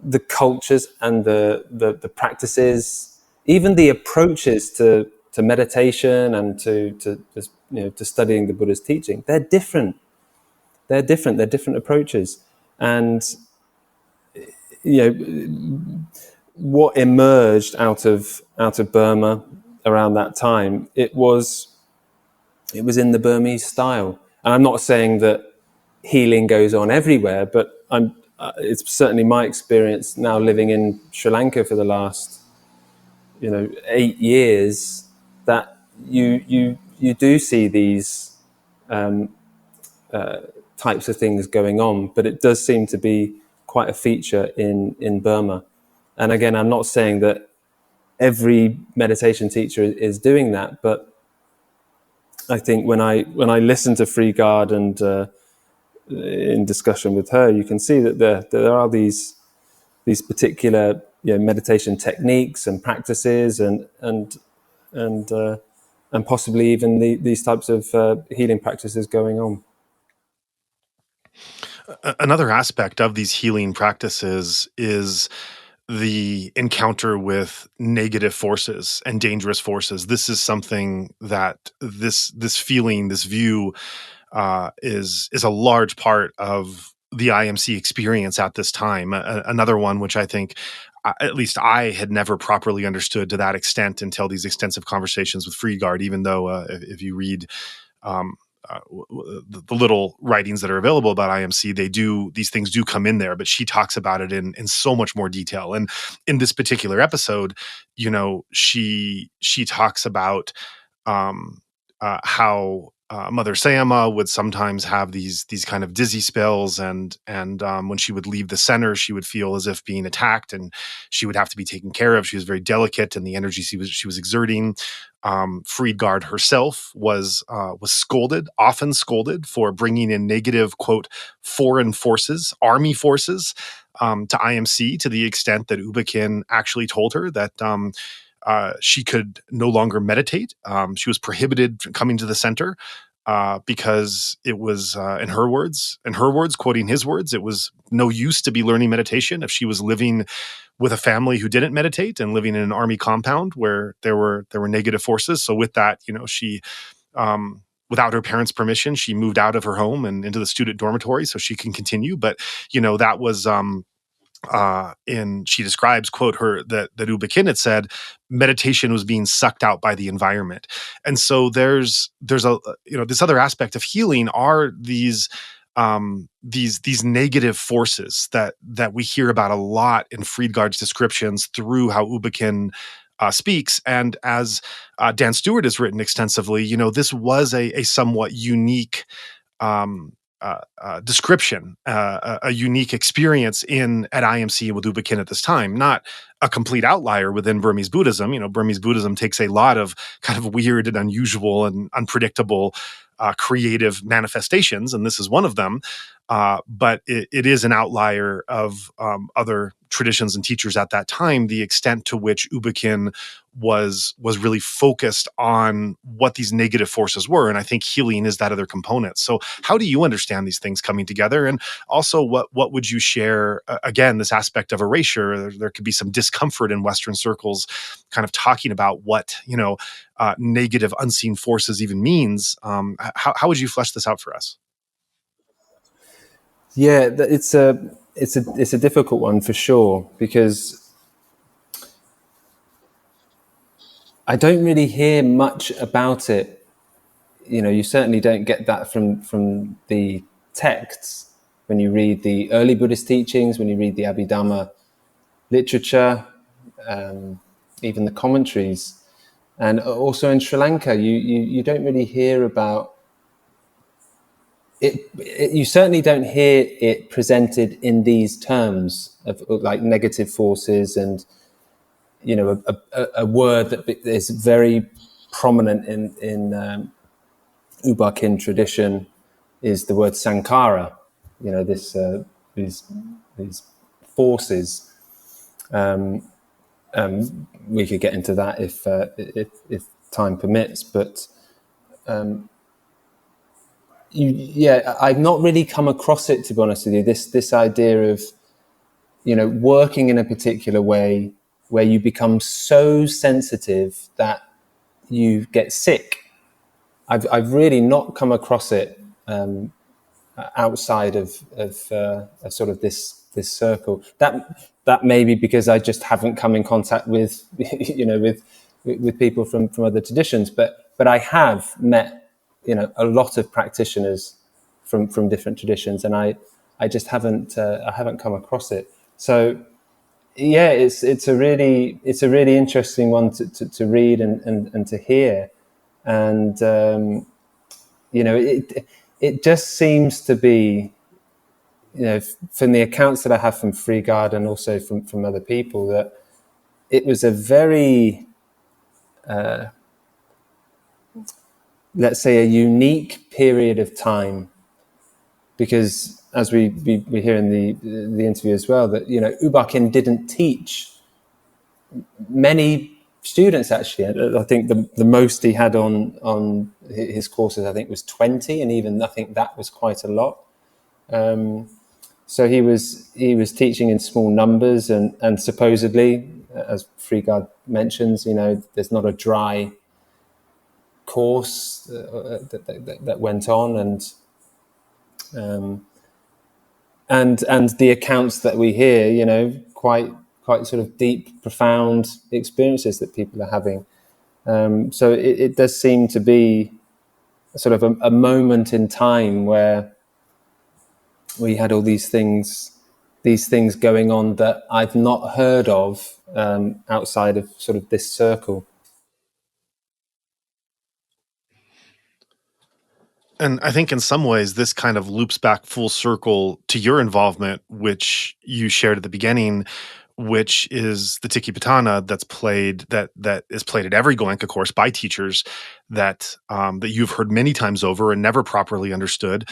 the cultures and the practices, even the approaches to meditation and to studying the Buddha's teaching, they're different. They're different approaches. And what emerged out of Burma around that time, it was in the Burmese style. And I'm not saying that healing goes on everywhere, but it's certainly my experience now living in Sri Lanka for the last 8 years, that you do see these types of things going on, but it does seem to be quite a feature in Burma. And again, I'm not saying that every meditation teacher is doing that, but I think when I listen to Friedgard and in discussion with her, you can see that there are these particular meditation techniques and practices and possibly even these types of healing practices going on. Another aspect of these healing practices is the encounter with negative forces and dangerous forces. This is something that this feeling, this view, is a large part of the IMC experience at this time. Another one which I think, at least I had never properly understood to that extent until these extensive conversations with Friedgard, even though if you read the little writings that are available about IMC, these things do come in there, but she talks about it in so much more detail. And in this particular episode, she talks about how Mother Sayama would sometimes have these kind of dizzy spells, and when she would leave the center, she would feel as if being attacked, and she would have to be taken care of. She was very delicate in the energy she was exerting. Friedgard herself was often scolded for bringing in negative, quote, foreign forces, army forces, to IMC, to the extent that U Ba Khin actually told her that she could no longer meditate. She was prohibited from coming to the center because it was, in her words, quoting his words, it was no use to be learning meditation if she was living with a family who didn't meditate and living in an army compound where there were negative forces. So with that, she, without her parents' permission, she moved out of her home and into the student dormitory so she can continue. But that was she describes, quote, that U Ba Khin had said meditation was being sucked out by the environment. And so there's a this other aspect of healing are these negative forces that we hear about a lot in Friedgard's descriptions through how U Ba Khin speaks. And as Dan Stewart has written extensively, this was a somewhat unique description, a unique experience at IMC with U Ba Khin at this time, not a complete outlier within Burmese Buddhism. Burmese Buddhism takes a lot of kind of weird and unusual and unpredictable creative manifestations, and this is one of them. But it is an outlier of other traditions and teachers at that time, the extent to which U Ba Khin was really focused on what these negative forces were. And I think healing is that other component. So how do you understand these things coming together? And also, what would you share, again, this aspect of erasure? There could be some discomfort in Western circles kind of talking about what, negative unseen forces even means. How would you flesh this out for us? Yeah, it's a difficult one for sure, because I don't really hear much about it. You certainly don't get that from the texts when you read the early Buddhist teachings, when you read the Abhidhamma literature, even the commentaries, and also in Sri Lanka, you don't really hear about it. You certainly don't hear it presented in these terms of like negative forces, and a word that is very prominent in U Ba Khin tradition is the word sankhara. These forces, we could get into that if time permits, but I've not really come across it, to be honest with you. This idea of, working in a particular way where you become so sensitive that you get sick. I've really not come across it outside of sort of this circle. That may be because I just haven't come in contact with with people from other traditions, but I have met a lot of practitioners from different traditions, and I just haven't come across it. So yeah, it's a really interesting one to read and to hear, and it just seems to be, from the accounts that I have from Friedgard and also from other people, that it was a very, let's say, a unique period of time, because as we hear in the interview as well, that U Ba Khin didn't teach many students. Actually, I think the most he had on his courses, I think, was 20, and even I think that was quite a lot. So he was teaching in small numbers, and supposedly, as Friedgard mentions, there's not a dry course that went on, and the accounts that we hear, quite sort of deep, profound experiences that people are having. So it does seem to be sort of a moment in time where we had all these things going on that I've not heard of outside of sort of this circle. And I think in some ways this kind of loops back full circle to your involvement, which you shared at the beginning, which is the Tikipatana that is played at every Goenka course by teachers that you've heard many times over and never properly understood.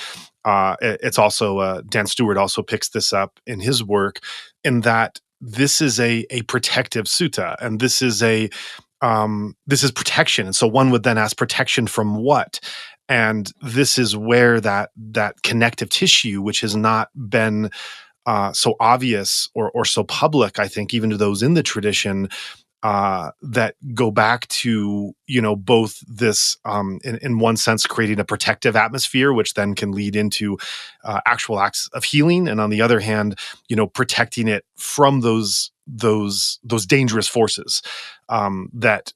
It's also Dan Stewart also picks this up in his work, in that this is a protective sutta, and this is protection. And so one would then ask, protection from what? And this is where that connective tissue, which has not been so obvious or so public, I think, even to those in the tradition, that go back to, both this, in one sense, creating a protective atmosphere, which then can lead into actual acts of healing. And on the other hand, protecting it from those dangerous forces that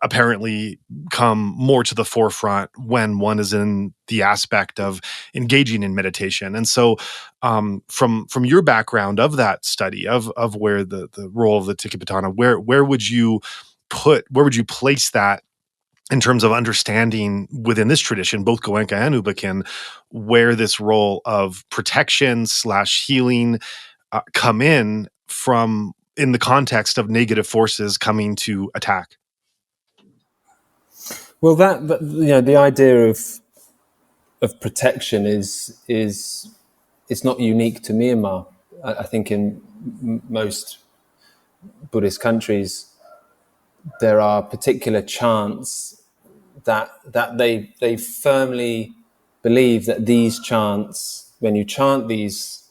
apparently come more to the forefront when one is in the aspect of engaging in meditation. And so from your background of that study of where the role of the Tikipatana, where would you place that in terms of understanding within this tradition, both Goenka and U Ba Khin, where this role of protection / healing come in the context of negative forces coming to attack? Well, that the idea of protection is it's not unique to Myanmar. I think in most Buddhist countries there are particular chants that they firmly believe that these chants, when you chant these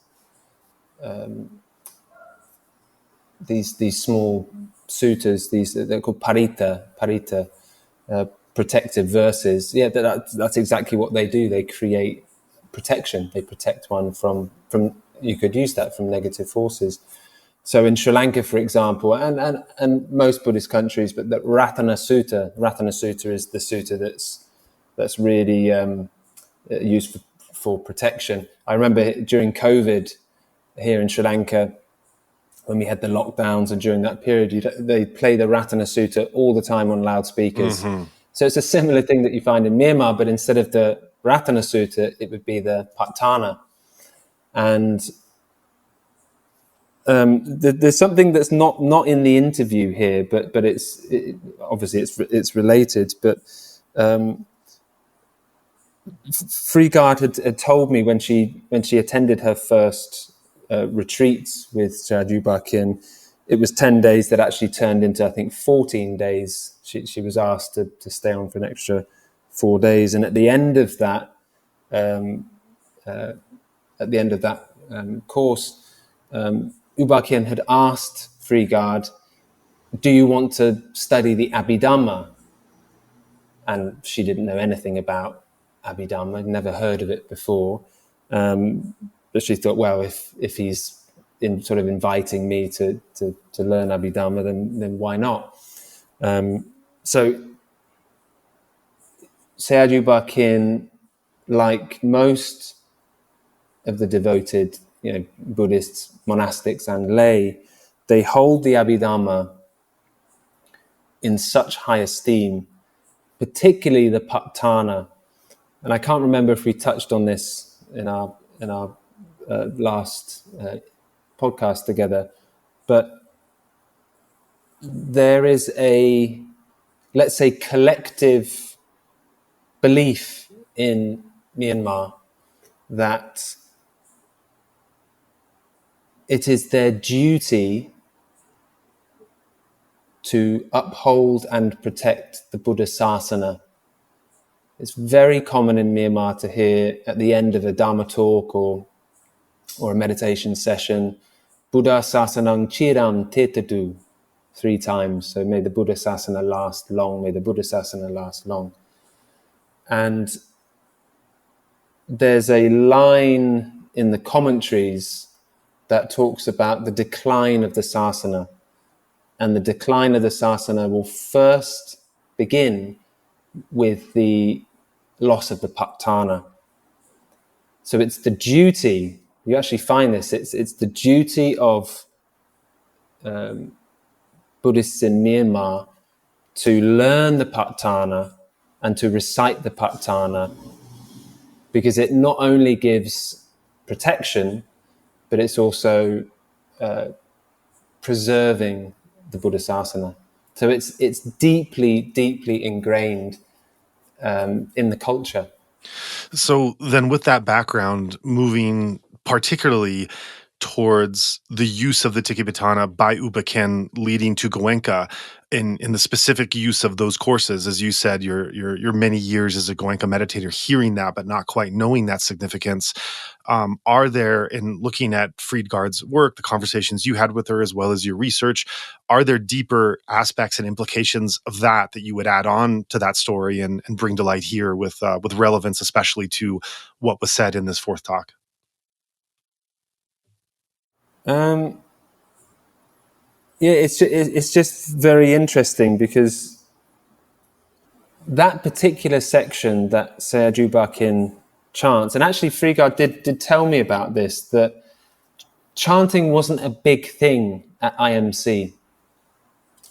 small suttas, they're called parita, protective verses. Yeah, that's exactly what they do. They create protection. They protect one from you could use that, from negative forces. So in Sri Lanka, for example, and most Buddhist countries, but the Ratana Sutta is the sutta that's really used for protection. I remember during COVID here in Sri Lanka, when we had the lockdowns, and during that period, they play the Ratana Sutta all the time on loudspeakers. Mm-hmm. So it's a similar thing that you find in Myanmar, but instead of the Ratana Sutta, it would be the adhiṭṭhāna. And there's something that's not in the interview here, but obviously it's related. But Friedgard had told me when she attended her first retreats with Sayagyi U Ba Khin, it was 10 days that actually turned into, I think, 14 days. She was asked to stay on for an extra 4 days. And at the end of that, course, U Ba Khin had asked Friedgard, do you want to study the Abhidhamma? And she didn't know anything about Abhidhamma, I'd never heard of it before. But she thought, well, if he's sort of inviting me to learn Abhidhamma, then why not? So Sayagyi U Ba Khin, like most of the devoted, Buddhists, monastics and lay, they hold the Abhidhamma in such high esteem, particularly the Patthāna. And I can't remember if we touched on this in our last podcast together, but there is a, let's say, collective belief in Myanmar that it is their duty to uphold and protect the Buddha Sasana. It's very common in Myanmar to hear at the end of a Dhamma talk or a meditation session, Buddha Sasanang Chiram Tetadu, 3 times. So may the Buddha Sasana last long, may the Buddha Sasana last long. And there's a line in the commentaries that talks about the decline of the Sasana. And the decline of the Sasana will first begin with the loss of the Patthāna. So it's the duty, you actually find this, it's the duty of Buddhists in Myanmar to learn the Patthāna and to recite the Patthāna, because it not only gives protection, but it's also preserving the Buddha Sasana. So it's deeply, deeply ingrained in the culture. So then with that background, moving particularly towards the use of the Tikipatthana by U Ba Khin leading to Goenka in the specific use of those courses, as you said, your many years as a Goenka meditator, hearing that but not quite knowing that significance. Are there, in looking at Friedgard's work, the conversations you had with her, as well as your research, are there deeper aspects and implications of that you would add on to that story and bring to light here with relevance, especially to what was said in this 4th talk? It's just very interesting, because that particular section that Sayagyi U Ba Khin chants, and actually Friedgard did tell me about this, that chanting wasn't a big thing at IMC.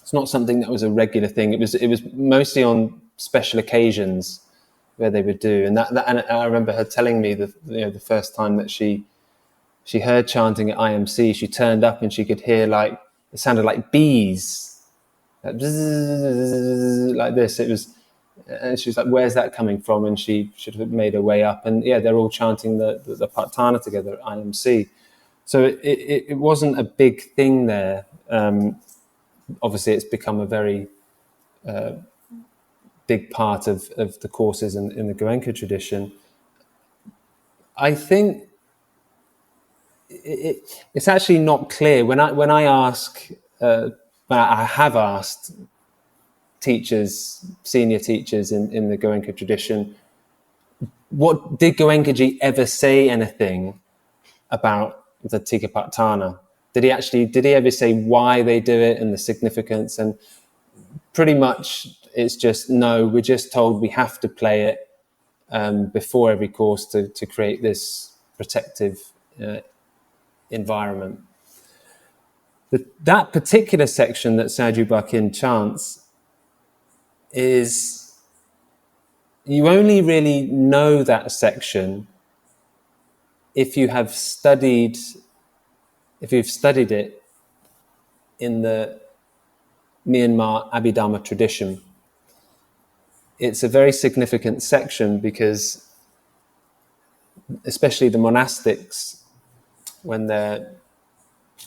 It's not something that was a regular thing. It was mostly on special occasions where they would do, and I remember her telling me the first time that she heard chanting at IMC, she turned up and she could hear, like, it sounded like bees, like this. It was, and she was like, "Where's that coming from?" And she should have made her way up, and they're all chanting the Patthāna together at IMC. So it wasn't a big thing there. Obviously, it's become a very big part of the courses in the Goenka tradition. I think it's actually not clear. When I ask, I have asked teachers, senior teachers in the Goenka tradition, what did Goenkaji ever say anything about the Tikapatthāna? Did he ever say why they do it and the significance? And pretty much it's just, no, we're just told we have to play it before every course to create this protective environment. That particular section that Sayagyi U Ba Khin chants is, you only really know that section if you've studied it in the Myanmar Abhidhamma tradition. It's a very significant section because, especially the monastics, when they're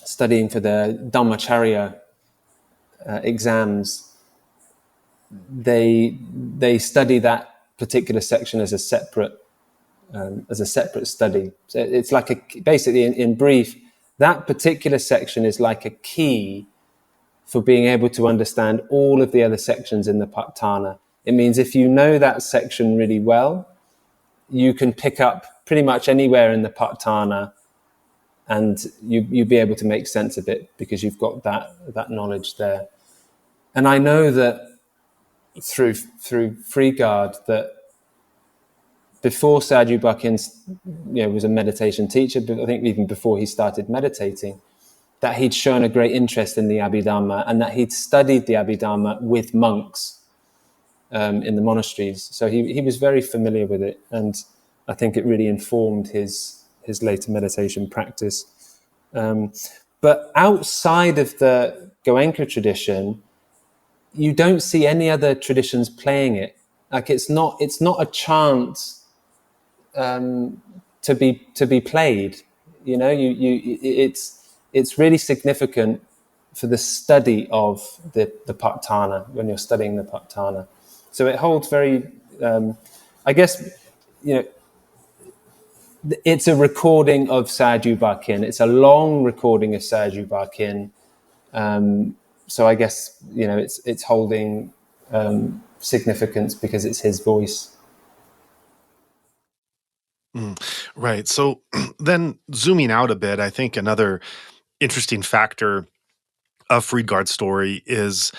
studying for the Dhammacharya exams, they study that particular section as a separate study. So it's like basically in brief, that particular section is like a key for being able to understand all of the other sections in the Patthāna. It means if you know that section really well, you can pick up pretty much anywhere in the Patthāna, and you'll be able to make sense of it because you've got that knowledge there. And I know that through Friedgard that before Sayagyi U Ba Khin, was a meditation teacher, but I think even before he started meditating, that he'd shown a great interest in the Abhidhamma and that he'd studied the Abhidhamma with monks in the monasteries. So he was very familiar with it, and I think it really informed his later meditation practice. But outside of the Goenka tradition, you don't see any other traditions playing it. Like it's not a chant to be played. It's really significant for the study of the Patthāna when you're studying the Patthāna. So it holds very, I guess, it's a recording of Sayagyi U Ba Khin. It's a long recording of Sayagyi U Ba Khin. So I guess, it's holding significance because it's his voice. Right. So then zooming out a bit, I think another interesting factor of Friedgard's story is,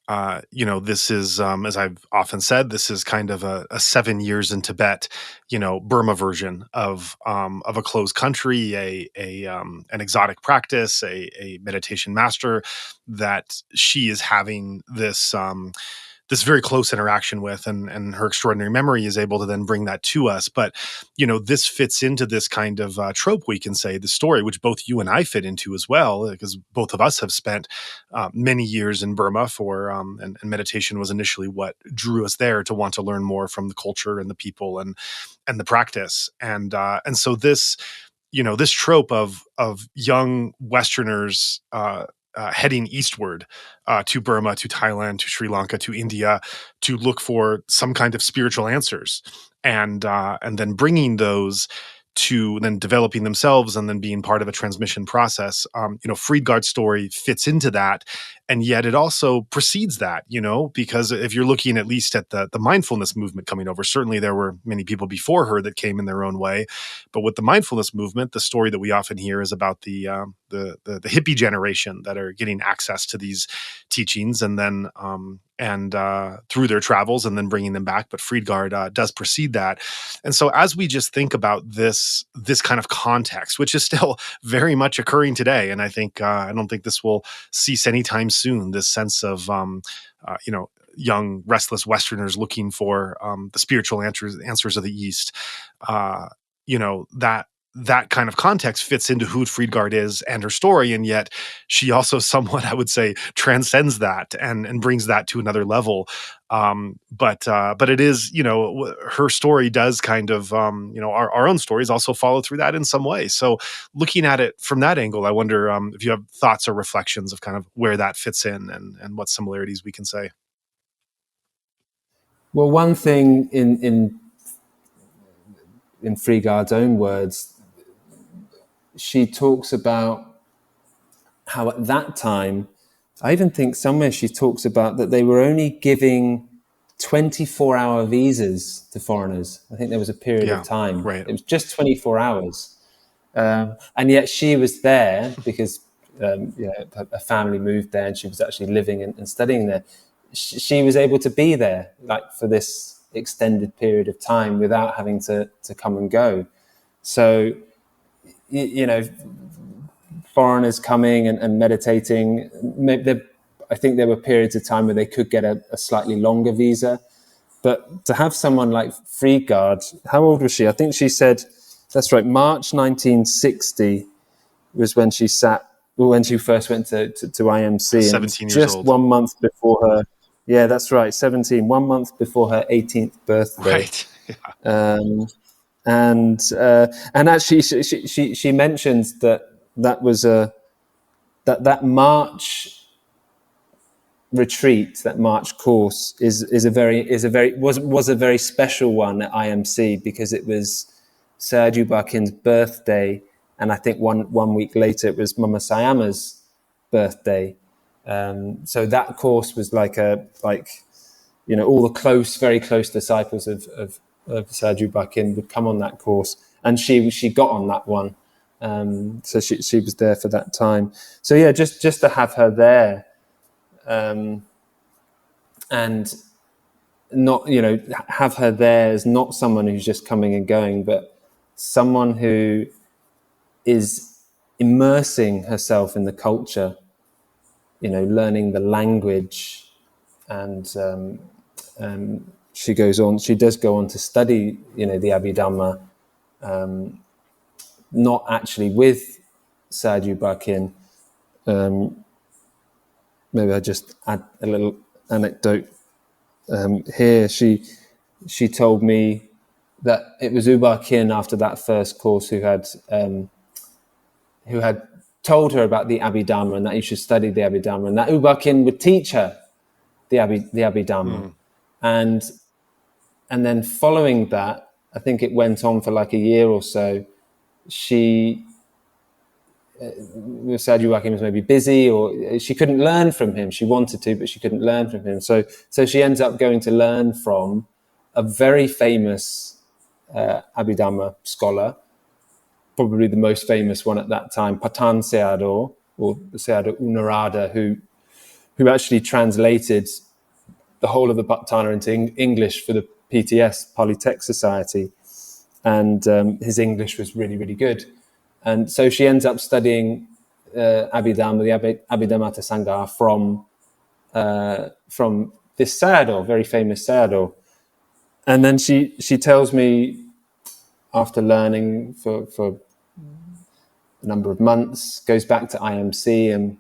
this is, as I've often said, this is kind of a 7 years in Tibet, Burma version of a closed country, an exotic practice, a meditation master that she is having this very close interaction with, and her extraordinary memory is able to then bring that to us. But, this fits into this kind of trope, we can say, the story, which both you and I fit into as well, because both of us have spent many years in Burma and meditation was initially what drew us there to want to learn more from the culture and the people and the practice. And so this, this trope of young Westerners, heading eastward to Burma, to Thailand, to Sri Lanka, to India, to look for some kind of spiritual answers, and then bringing those to then developing themselves and then being part of a transmission process. Friedgard's story fits into that, and yet it also precedes that, because if you're looking at least at the mindfulness movement coming over, certainly there were many people before her that came in their own way, but with the mindfulness movement, the story that we often hear is about the hippie generation that are getting access to these teachings and then through their travels and then bringing them back. But Friedgard does precede that. And so as we just think about this kind of context, which is still very much occurring today, and I think I don't think this will cease anytime soon, this sense of young restless Westerners looking for the spiritual answers of the East, that kind of context fits into who Friedgard is and her story, and yet she also somewhat, I would say, transcends that and brings that to another level. But it is, her story does kind of, our own stories also follow through that in some way. So looking at it from that angle, I wonder if you have thoughts or reflections of kind of where that fits in and what similarities we can say. Well, one thing in Friedgard's own words, she talks about how at that time, I even think somewhere she talks about that they were only giving 24-hour visas to foreigners. I think there was a period of time. Right. It was just 24 hours. And yet she was there because her family moved there and she was actually living and studying there. She was able to be there like for this extended period of time without having to come and go. So, foreigners coming and meditating, I think there were periods of time where they could get a slightly longer visa. But to have someone like Friedgard, how old was she? I think she said, that's right, March 1960 was when she first went to IMC. 17 years just old. 1 month before her, yeah, that's right, 17, 1 month before her 18th birthday. Right. Yeah. And actually, she mentions that was a that March retreat, that March course was a very special one at IMC, because it was Sayagyi U Ba Khin's birthday, and I think one week later it was Mama Sayama's birthday. So that course was like all the very close disciples of Sayagyi U Ba Khin would come on that course, and she got on that one. So she was there for that time. So yeah, just to have her there, and not, have her there as not someone who's just coming and going, but someone who is immersing herself in the culture, learning the language, and she does go on to study, the Abhidhamma, not actually with Sayagyi U Ba Khin. Maybe I just add a little anecdote here. She told me that it was U Ba Khin, after that first course, who had told her about the Abhidhamma, and that you should study the Abhidhamma, and that U Ba Khin would teach her the Abhidhamma. And then following that, I think it went on for like a year or so, Sayagyi U Ba Khin was maybe busy, or she couldn't learn from him. She wanted to, but she couldn't learn from him. So she ends up going to learn from a very famous Abhidhamma scholar, probably the most famous one at that time, Patan Sayadaw, or Sayadaw Unarada, who actually translated the whole of the Patana into English for the PTS, Pali Text Society. And his English was really, really good. And so she ends up studying Abhidhamma, the Abhidhammata Sangha, from this Sayadaw, very famous Sayadaw. And then she tells me, after learning for a number of months, goes back to IMC and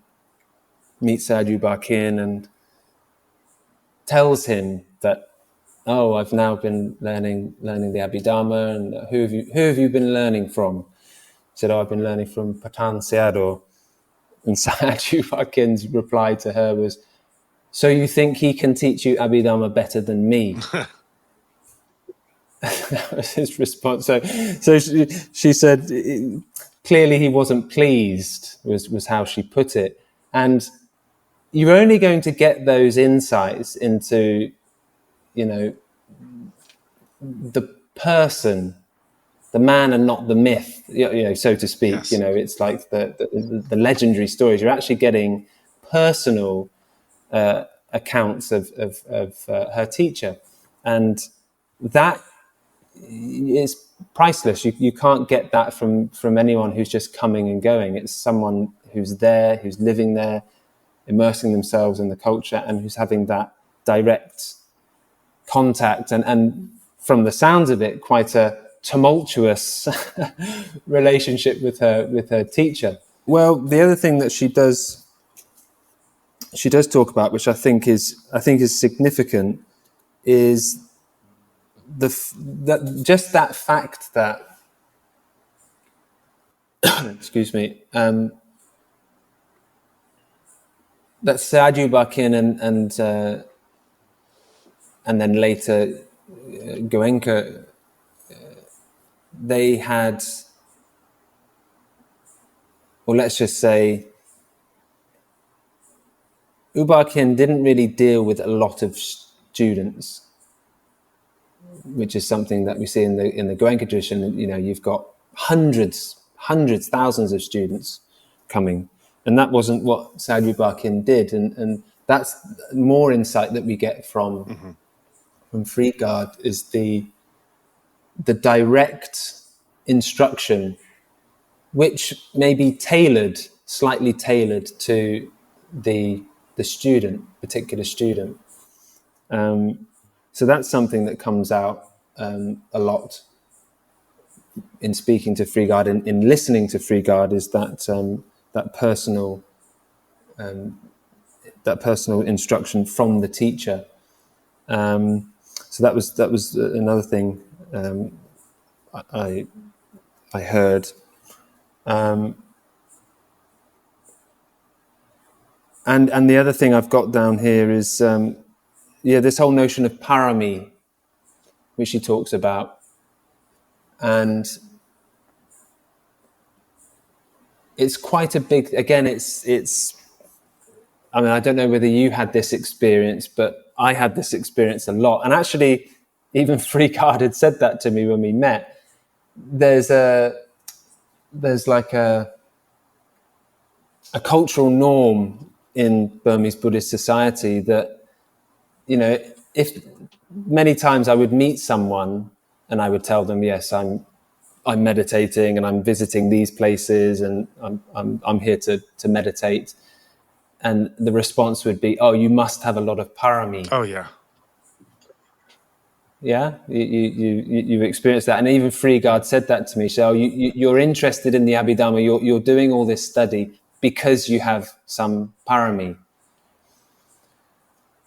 meets Sayagyi U Ba Khin and tells him that, oh, I've now been learning the Abhidhamma, and who have you been learning from? He said, oh, I've been learning from Patan Sayadaw. And Sayagyi U Ba Khin's reply to her was, so you think he can teach you Abhidhamma better than me? That was his response. So she said, clearly he wasn't pleased, was how she put it. And you're only going to get those insights into, the person, the man, and not the myth, so to speak. Yes. It's like the legendary stories. You're actually getting personal accounts of her teacher, and that is priceless. You can't get that from anyone who's just coming and going. It's someone who's there, who's living there, immersing themselves in the culture, and who's having that direct contact, and from the sounds of it, quite a tumultuous relationship with her teacher. Well, the other thing that she does talk about, which I think is significant, is that fact that excuse me, that Sayagyi U Ba Khin and then later Goenka, they had, or let's just say, U Ba Khin didn't really deal with a lot of students, which is something that we see in the Goenka tradition. You've got hundreds, thousands of students coming, and that wasn't what Sayagyi U Ba Khin did, and that's more insight that we get from Friedgard, is the direct instruction, which may be slightly tailored to the particular student. So that's something that comes out a lot in speaking to Friedgard, in listening to Friedgard, is that personal instruction from the teacher. So that was another thing I heard. And the other thing I've got down here is this whole notion of parami, which he talks about, and it's quite a big. Again, it's. I mean, I don't know whether you had this experience, but I had this experience a lot. And actually, even Friedgard had said that to me when we met. There's like a cultural norm in Burmese Buddhist society that, if many times I would meet someone and I would tell them, yes, I'm meditating and I'm visiting these places and I'm here to meditate. And the response would be, oh, you must have a lot of parami. Oh, yeah. Yeah, you've experienced that. And even Friedgard said that to me. So you're interested in the Abhidhamma, you're doing all this study because you have some parami.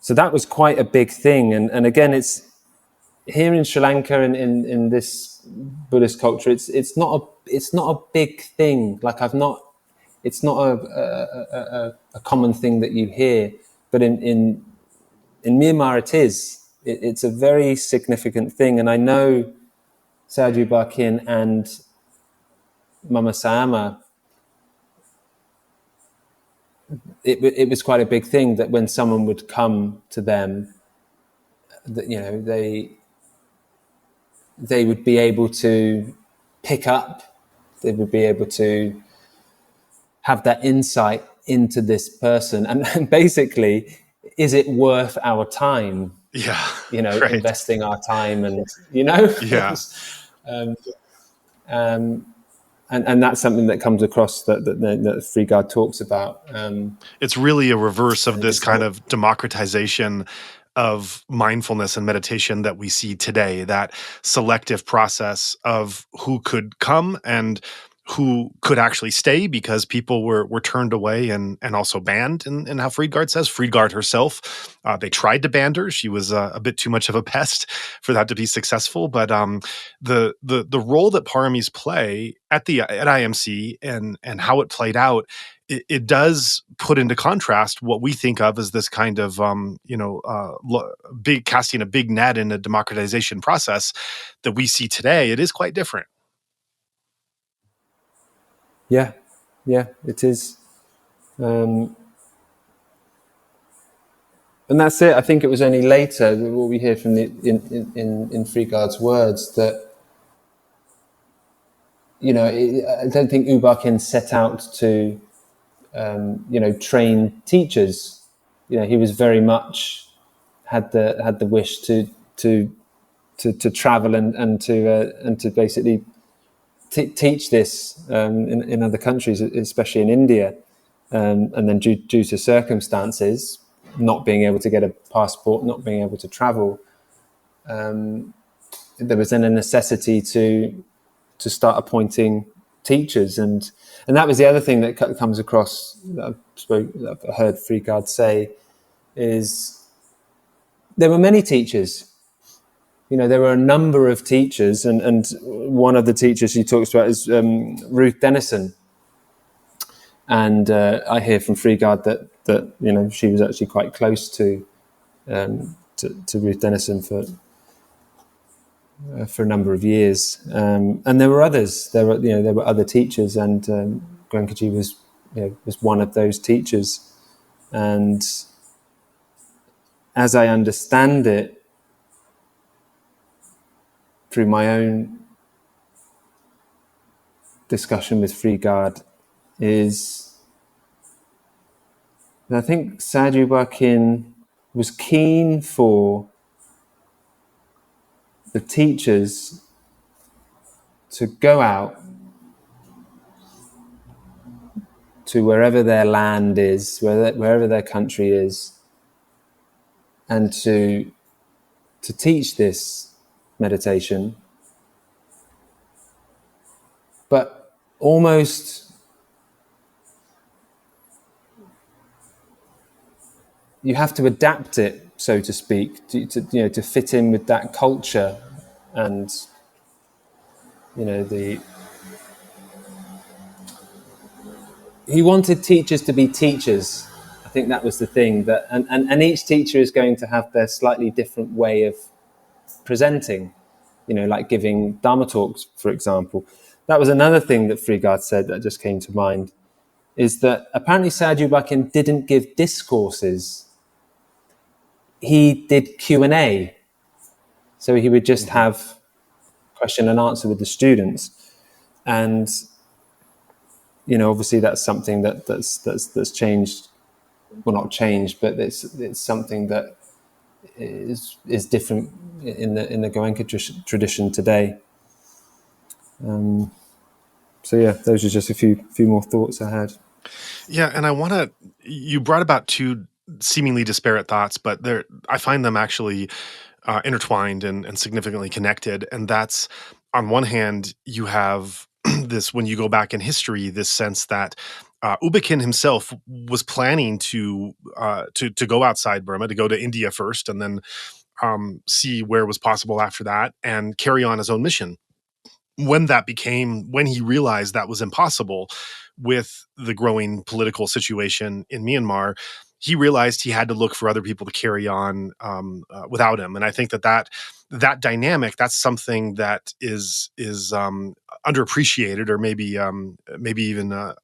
So that was quite a big thing. And again, it's here in Sri Lanka and in this Buddhist culture, it's not a big thing. Like it's not a common thing that you hear, but in Myanmar it is. It's a very significant thing, and I know Sayagyi U Ba Khin and Mama Sayama. It was quite a big thing that when someone would come to them, that they would be able to pick up, they would be able to have that insight into this person, and basically, is it worth our time? Yeah, right. Investing our time and, Yeah. And that's something that comes across that Friedgard talks about. It's really a reverse of this kind of democratization of mindfulness and meditation that we see today, that selective process of who could come and who could actually stay because people were turned away and also banned, and how Friedgard says. Friedgard herself, they tried to ban her. She was a bit too much of a pest for that to be successful. But the role that paramis play at IMC and how it played out, it does put into contrast what we think of as this kind of big casting a big net in a democratization process that we see today. It is quite different. Yeah, it is. And that's it. I think it was only later, what we hear from in Friedgard's words, that, I don't think U Ba Khin set out to, train teachers. He was very much had the wish to travel and to basically teach this in other countries, especially in India, and then due to circumstances, not being able to get a passport, not being able to travel, there was then a necessity to start appointing teachers, and that was the other thing that comes across that I've heard Friedgard say, is there were many teachers. There were a number of teachers, and one of the teachers he talks about is Ruth Dennison. And I hear from Friedgard that she was actually quite close to Ruth Dennison for a number of years. And there were others. There were other teachers, and Grankaji was one of those teachers. And as I understand it, through my own discussion with Friedgard, is that I think Sayagyi U Ba Khin was keen for the teachers to go out to wherever their land is, wherever their country is, and to teach this meditation, but almost you have to adapt it, so to speak, to fit in with that culture, and he wanted teachers to be teachers. I think that was the thing, that and each teacher is going to have their slightly different way of presenting, like giving Dhamma talks, for example. That was another thing that Friedgard said that just came to mind, is that apparently Sayagyi U Ba Khin didn't give discourses. He did Q&A. So he would just have question and answer with the students. And, obviously that's something that's changed. Well, not changed, but it's something that is different in the Goenka tradition today. So yeah, those are just a few more thoughts I had. Yeah, and you brought about two seemingly disparate thoughts, but I find them actually intertwined and significantly connected. And that's, on one hand, you have this, when you go back in history, this sense that U Ba Khin himself was planning to go outside Burma, to go to India first, and then see where was possible after that, and carry on his own mission. When he realized that was impossible with the growing political situation in Myanmar, he realized he had to look for other people to carry on without him. And I think that dynamic, that's something that is underappreciated, or maybe even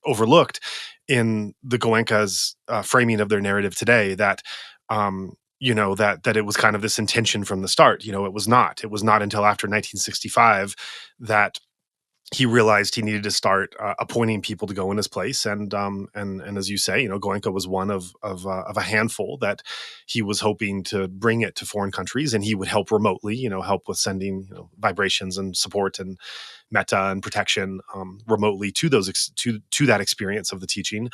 overlooked in the Goenka's framing of their narrative today, that that it was kind of this intention from the start. It was not until after 1965 that he realized he needed to start appointing people to go in his place, and as you say, Goenka was one of a handful that he was hoping to bring it to foreign countries, and he would help remotely, help with sending vibrations and support and mettā and protection remotely to to that experience of the teaching.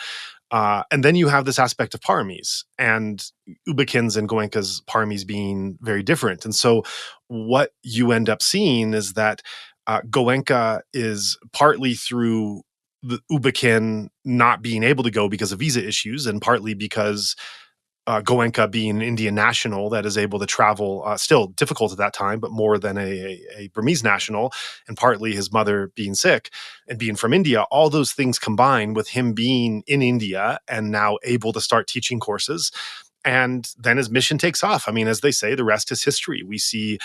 And then you have this aspect of paramis, and U Ba Khin's and Goenka's paramis being very different. And so what you end up seeing is that Goenka is partly through the U Ba Khin not being able to go because of visa issues, and partly because Goenka being an Indian national that is able to travel, still difficult at that time, but more than a Burmese national, and partly his mother being sick and being from India, all those things combine with him being in India and now able to start teaching courses. And then his mission takes off. I mean, as they say, the rest is history. We see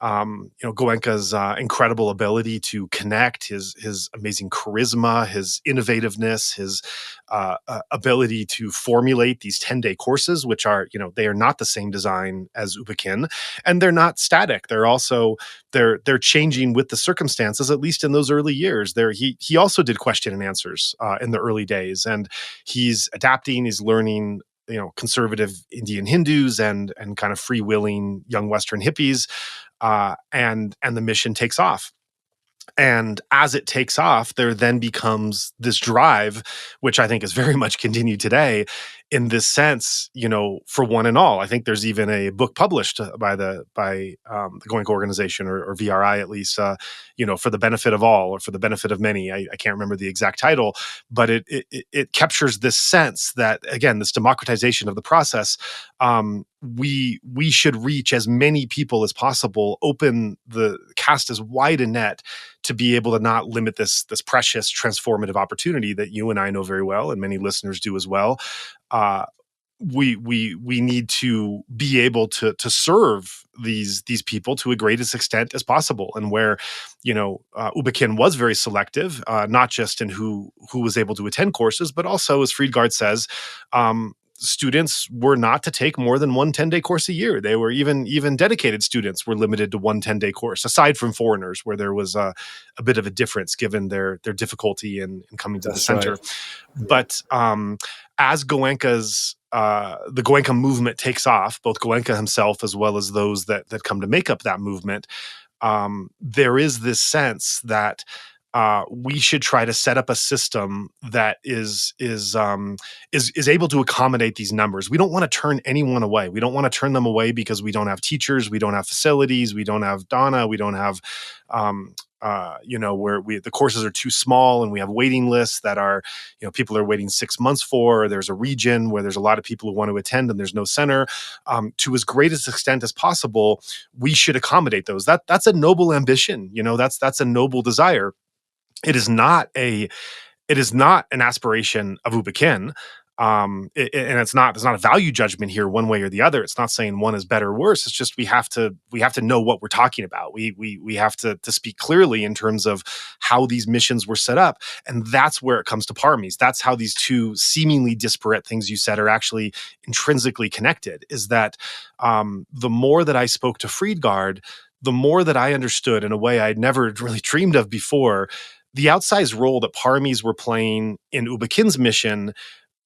Goenka's incredible ability to connect, his amazing charisma, his innovativeness, his ability to formulate these 10-day courses, which are, they are not the same design as U Ba Khin, and they're not static. They're also they're changing with the circumstances. At least in those early years, he also did question and answers in the early days, and he's adapting. He's learning conservative Indian Hindus and kind of freewheeling young Western hippies. And the mission takes off. And as it takes off, there then becomes this drive, which I think is very much continued today, in this sense, for one and all. I think there's even a book published by the Goenka organization, or VRI at least, for the benefit of all, or for the benefit of many. I can't remember the exact title, but it captures this sense that, again, this democratization of the process. We should reach as many people as possible, cast as wide a net to be able to not limit this precious transformative opportunity that you and I know very well, and many listeners do as well. We need to be able to serve these people to a greatest extent as possible, and where U Ba Khin was very selective, not just in who was able to attend courses, but also, as Friedgard says, students were not to take more than one 10-day course a year. They were even dedicated students were limited to one 10-day course, aside from foreigners, where there was a bit of a difference given their difficulty in coming to the center. Right. But as the Goenka movement takes off, both Goenka himself as well as those that come to make up that movement, there is this sense that we should try to set up a system that is able to accommodate these numbers. We don't want to turn anyone away. We don't want to turn them away because we don't have teachers, we don't have facilities, we don't have Dhamma, we don't have where the courses are too small, and we have waiting lists that are, people are waiting 6 months for, or there's a region where there's a lot of people who want to attend and there's no center. To as greatest extent as possible, we should accommodate those. That's a noble ambition. That's a noble desire. It is not an aspiration of U Ba Khin. and it's not a value judgment here one way or the other. It's not saying one is better or worse. It's just we have to know what we're talking about. We have to speak clearly in terms of how these missions were set up, and that's where it comes to paramis. That's how these two seemingly disparate things you said are actually intrinsically connected. Is that the more that I spoke to Friedgard, the more that I understood in a way I'd never really dreamed of before, the outsized role that paramis were playing in U Ba Khin's mission,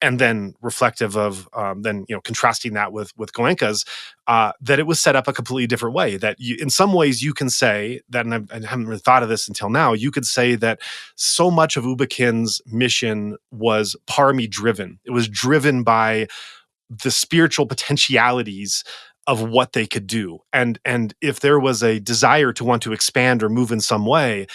and then reflective of contrasting that with Goenka's, that it was set up a completely different way. That in some ways you can say that, and I haven't really thought of this until now, you could say that so much of U Ba Khin's mission was parami driven. It was driven by the spiritual potentialities of what they could do. And if there was a desire to want to expand or move in some way,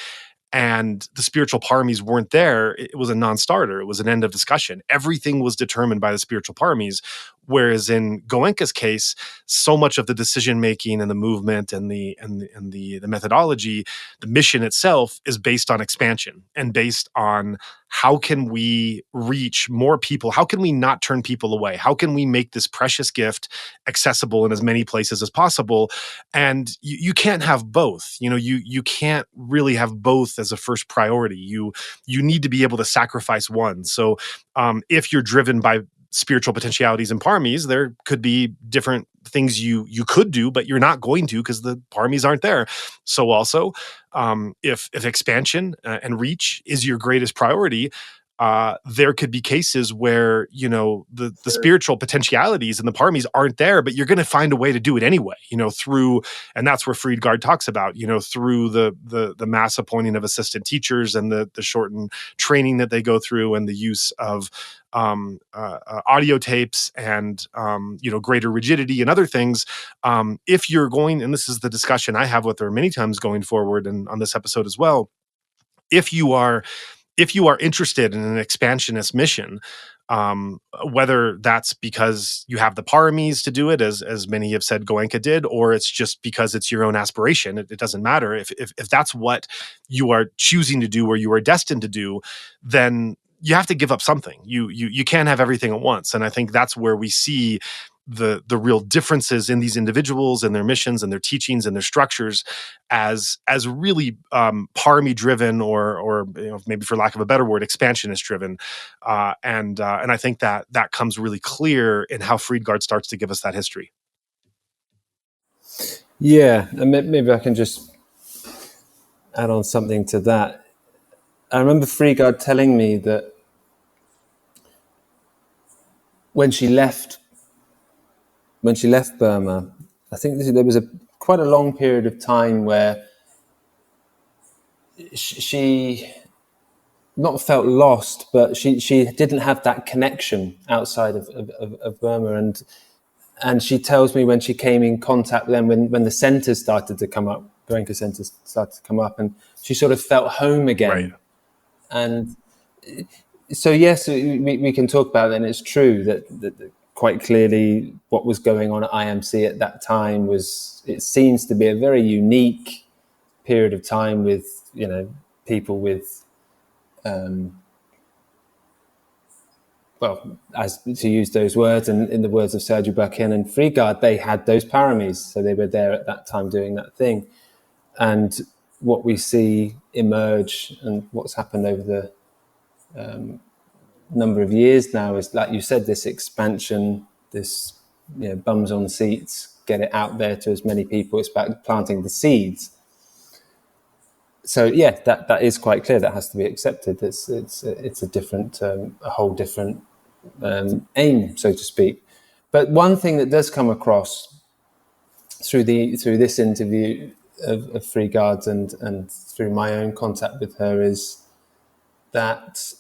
and the spiritual paramis weren't there, it was a non-starter. It was an end of discussion. Everything was determined by the spiritual paramis. Whereas in Goenka's case, so much of the decision-making and the movement and the methodology, the mission itself is based on expansion and based on how can we reach more people? How can we not turn people away? How can we make this precious gift accessible in as many places as possible? And you can't have both. You can't really have both as a first priority. You need to be able to sacrifice one. So if you're driven by spiritual potentialities and paramis, there could be different things you could do, but you're not going to because the paramis aren't there. So also, if expansion and reach is your greatest priority, there could be cases where the spiritual potentialities and the paramis aren't there, but you're going to find a way to do it anyway. Through, and that's where Friedgard talks about. Through the mass appointing of assistant teachers and the shortened training that they go through, and the use of audio tapes and greater rigidity and other things. If you're going, and this is the discussion I have with her many times going forward, and on this episode as well, if you are interested in an expansionist mission, whether that's because you have the paramis to do it, as many have said Goenka did, or it's just because it's your own aspiration, it doesn't matter. If that's what you are choosing to do or you are destined to do, then you have to give up something. You can't have everything at once. And I think that's where we see the real differences in these individuals and their missions and their teachings and their structures as really parami driven, or maybe for lack of a better word, expansionist driven. And I think that comes really clear in how Friedgard starts to give us that history. Yeah, and maybe I can just add on something to that. I remember Friedgard telling me that when she left Burma, I think there was quite a long period of time where she not felt lost, but she didn't have that connection outside of Burma. And she tells me when she came in contact with them, when the centres started to come up, Goenka centres started to come up, and she sort of felt home again. Right. And so, yes, we can talk about it, and it's true that quite clearly what was going on at IMC at that time it seems to be a very unique period of time with, people with, as to use those words, and in the words of Sayagyi U Ba Khin and Friedgard, they had those paramis, so they were there at that time doing that thing. And what we see emerge and what's happened over the number of years now is, like you said, this expansion, this bums on seats, get it out there to as many people. It's about planting the seeds. So yeah, that is quite clear. That has to be accepted. It's a different, a whole different aim, so to speak. But one thing that does come across through this interview of Friedgard's and through my own contact with her is that,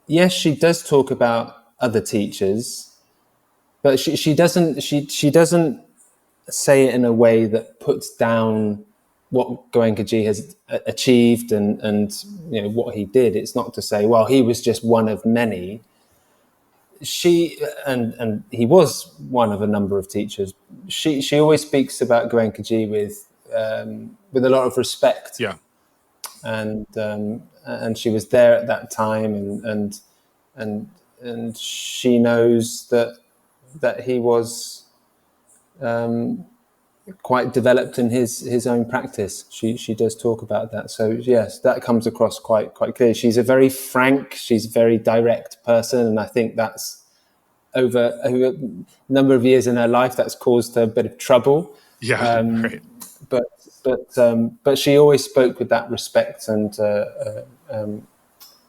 yes, she does talk about other teachers, but she doesn't say it in a way that puts down what Goenkaji has achieved and what he did. It's not to say, well, he was just one of many. She and he was one of a number of teachers. She always speaks about Goenkaji with a lot of respect. Yeah. And she was there at that time, and she knows that he was quite developed in his own practice. She does talk about that. So yes, that comes across quite clear. She's a very frank, she's a very direct person, and I think that's over a number of years in her life that's caused her a bit of trouble. Yeah, right. But she always spoke with that respect and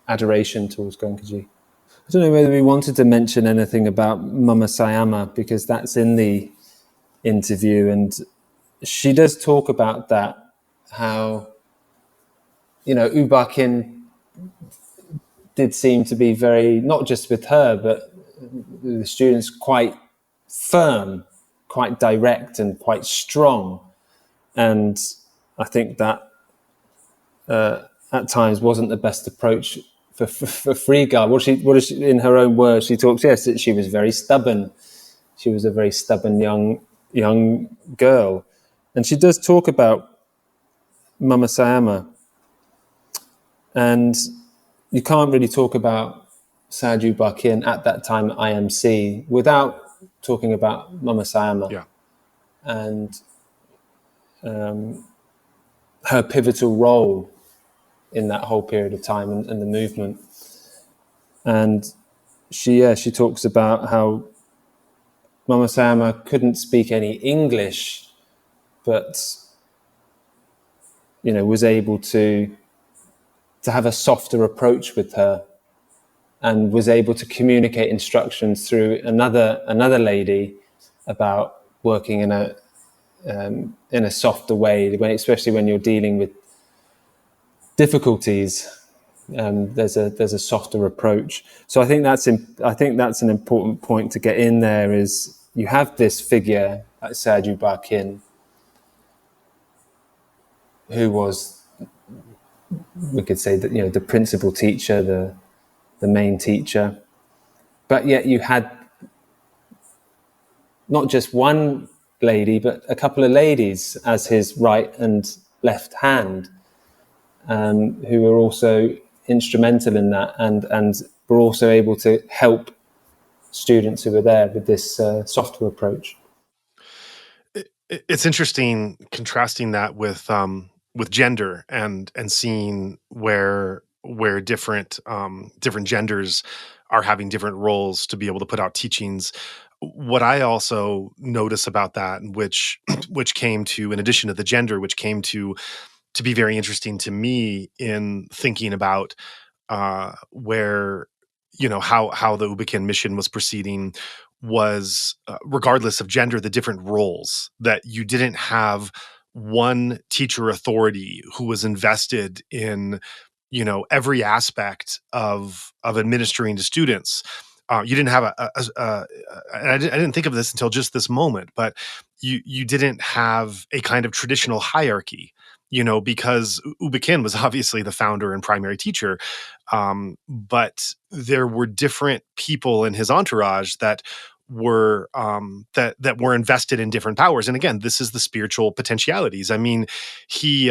adoration towards Goenkaji. I don't know whether we wanted to mention anything about Mama Sayama, because that's in the interview, and she does talk about that, how, U Ba Khin did seem to be very, not just with her, but the students, quite firm, quite direct, and quite strong. And I think that at times wasn't the best approach for Friedgard. What is she, in her own words, she talks, yes, that she was very stubborn. She was a very stubborn young girl. And she does talk about Mama Sayama. And you can't really talk about Sayagyi U Ba Khin at that time at IMC without talking about Mama Sayama. Yeah. And her pivotal role in that whole period of time and the movement. And she talks about how Mama Sayama couldn't speak any English, but was able to have a softer approach with her, and was able to communicate instructions through another lady about working in a softer way, especially when you're dealing with difficulties. There's a softer approach. So I think that's an important point to get in there. Is you have this figure like Sayagyi U Ba Khin, who was, we could say that, the principal teacher, the main teacher, but yet you had not just one lady, but a couple of ladies as his right and left hand, who were also instrumental in that, and were also able to help students who were there with this softer approach. It's interesting contrasting that with gender and seeing where different genders are having different roles to be able to put out teachings. What I also notice about that, which came to, in addition to the gender, which came to be very interesting to me in thinking about where, how the U Ba Khin mission was proceeding, was regardless of gender, the different roles, that you didn't have one teacher authority who was invested in, every aspect of administering to students. You didn't have I didn't think of this until just this moment, but you didn't have a kind of traditional hierarchy, because U Ba Khin was obviously the founder and primary teacher, but there were different people in his entourage that were that were invested in different powers. And again, this is the spiritual potentialities. I mean, he,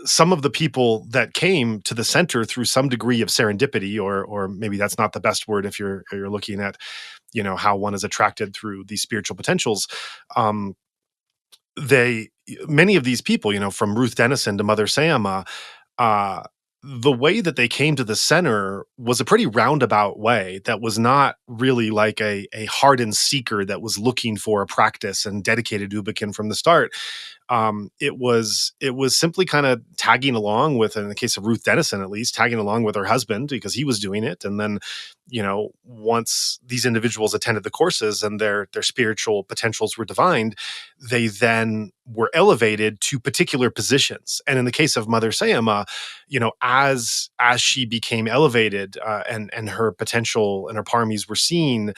some of the people that came to the center through some degree of serendipity, or maybe that's not the best word if you're looking at, how one is attracted through these spiritual potentials. Many of these people, from Ruth Denison to Mother Sayama, the way that they came to the center was a pretty roundabout way that was not really like a hardened seeker that was looking for a practice and dedicated U Ba Khin from the start. It was simply kind of tagging along with, in the case of Ruth Denison at least, tagging along with her husband because he was doing it. And then, once these individuals attended the courses and their spiritual potentials were divined, they then were elevated to particular positions. And in the case of Mother Sayama, as she became elevated and her potential and her paramis were seen,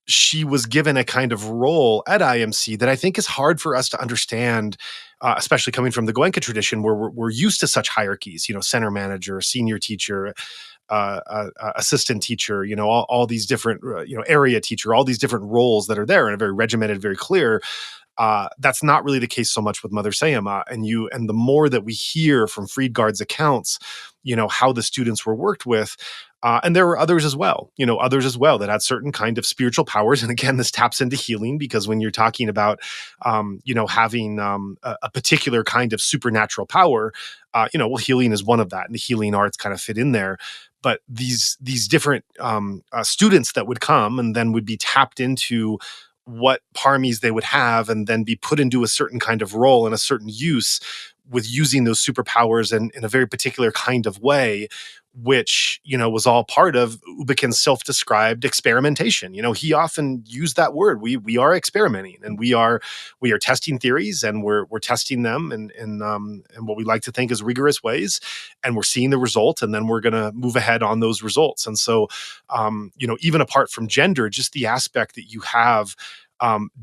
she was given a kind of role at IMC that I think is hard for us to understand, especially coming from the Goenka tradition, where we're used to such hierarchies, center manager, senior teacher, assistant teacher, all these different, area teacher, all these different roles that are there and are very regimented, very clear. That's not really the case so much with Mother Sayama. And the more that we hear from Friedgard's accounts, how the students were worked with, and there were others as well, that had certain kind of spiritual powers. And again, this taps into healing, because when you're talking about, having a particular kind of supernatural power, healing is one of that, and the healing arts kind of fit in there. But these different students that would come and then would be tapped into what paramis they would have, and then be put into a certain kind of role and a certain use with using those superpowers in a very particular kind of way, which, was all part of U Ba Khin's self-described experimentation. He often used that word. We are experimenting, and we are testing theories, and we're testing them in what we like to think is rigorous ways, and we're seeing the result, and then we're going to move ahead on those results. And so, even apart from gender, just the aspect that you have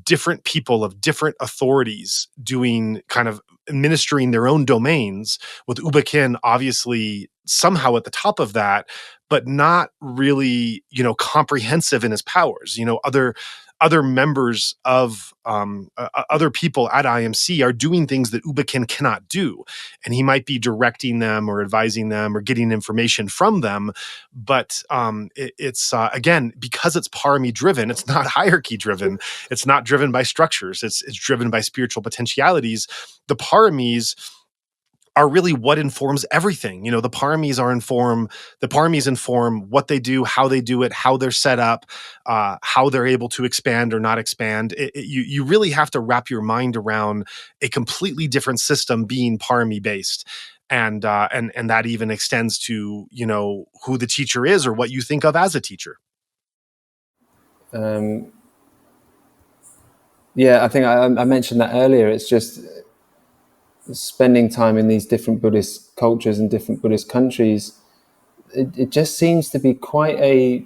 different people of different authorities doing kind of administering their own domains, with U Ba Khin obviously somehow at the top of that, but not really, comprehensive in his powers. Other members of other people at IMC are doing things that U Ba Khin cannot do, and he might be directing them or advising them or getting information from them. But it's again, because it's parami driven, it's not hierarchy driven. It's not driven by structures. It's driven by spiritual potentialities. The paramis are really what informs everything. The paramis inform what they do, how they do it, how they're set up, how they're able to expand or not expand. You really have to wrap your mind around a completely different system being parami based. And that even extends to, who the teacher is or what you think of as a teacher. I think I mentioned that earlier. It's just spending time in these different Buddhist cultures and different Buddhist countries, it just seems to be quite a,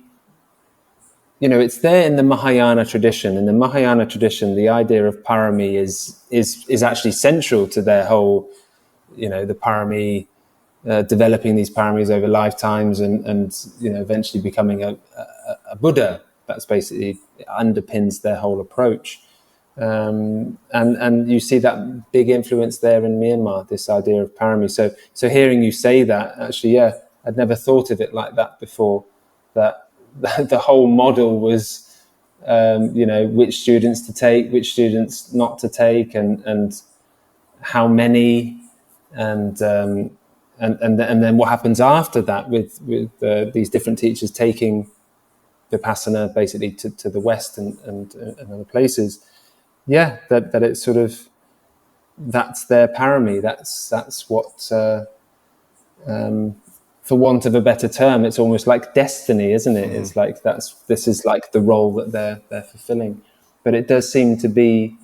it's there in the Mahayana tradition. In the Mahayana tradition, the idea of parami is actually central to their whole, the parami, developing these paramis over lifetimes and eventually becoming a Buddha. That's basically, it underpins their whole approach. And you see that big influence there in Myanmar, this idea of parami. So hearing you say that, actually, I'd never thought of it like that before, that the whole model was, which students to take, which students not to take, and how many, and then what happens after that with these different teachers taking Vipassanā basically to the West and other places. That it's sort of, that's their parami. That's what, for want of a better term, it's almost like destiny, isn't it? Mm-hmm. It's like this is like the role that they're fulfilling. But it does seem to be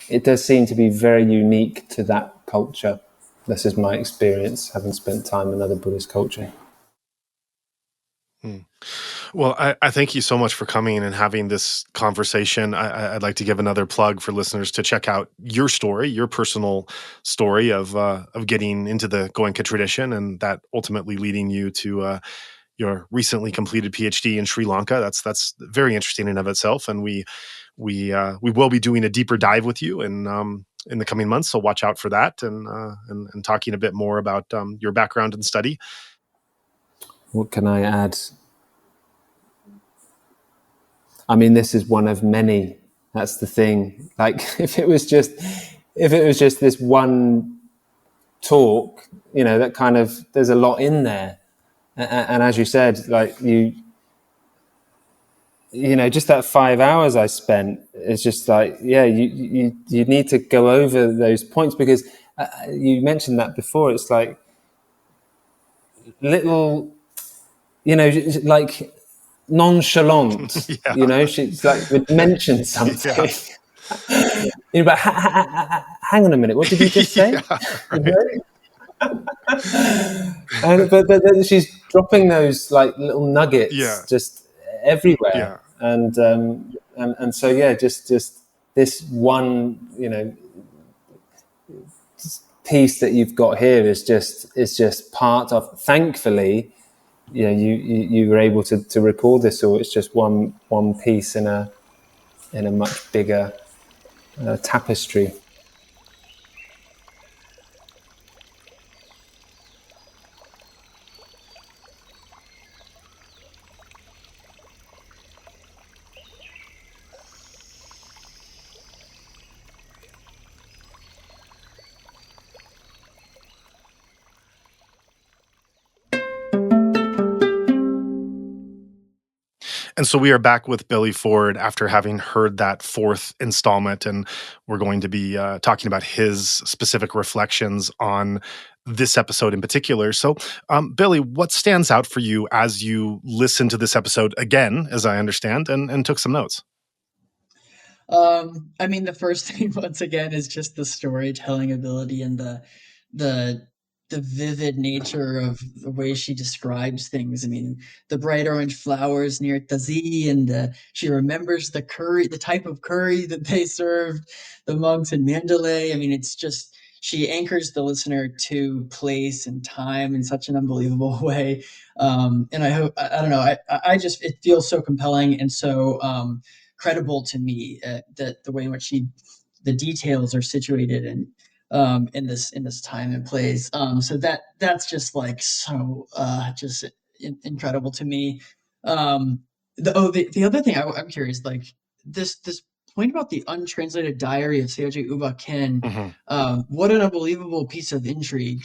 very unique to that culture. This is my experience, having spent time in other Buddhist culture. Well, I thank you so much for coming and having this conversation. I'd like to give another plug for listeners to check out your story, your personal story of getting into the Goenka tradition, and that ultimately leading you to your recently completed PhD in Sri Lanka. That's very interesting in of itself, and we will be doing a deeper dive with you in the coming months. So watch out for that, and talking a bit more about your background and study. What can I add? I mean, this is one of many. That's the thing. Like, if it was just this one talk, that kind of, there's a lot in there. And as you said, like just that 5 hours I spent, it's just like, you need to go over those points, because you mentioned that before. It's like little, like nonchalant, she's like, would mention something. But hang on a minute, what did you just say? But then she's dropping those like little nuggets just everywhere, and so just this one piece that you've got here is just part of. Thankfully, you were able to record this, or it's just one piece in a much bigger tapestry. And so we are back with Billy Ford after having heard that fourth installment, and we're going to be talking about his specific reflections on this episode in particular. So, Billy, what stands out for you as you listen to this episode again, as I understand, and took some notes? I mean, the first thing once again is just the storytelling ability and the the vivid nature of the way she describes things. I mean, the bright orange flowers near Tazi, and she remembers the curry, the type of curry that they served the monks in Mandalay. I mean, it's just she anchors the listener to place and time in such an unbelievable way. And I hope I don't know. I just it feels so compelling and so credible to me that the way in which the details are situated and in this time and place. So that's just like so just incredible to me. The other thing I'm curious, like this point about the untranslated diary of Sayagyi U Ba Khin. What an unbelievable piece of intrigue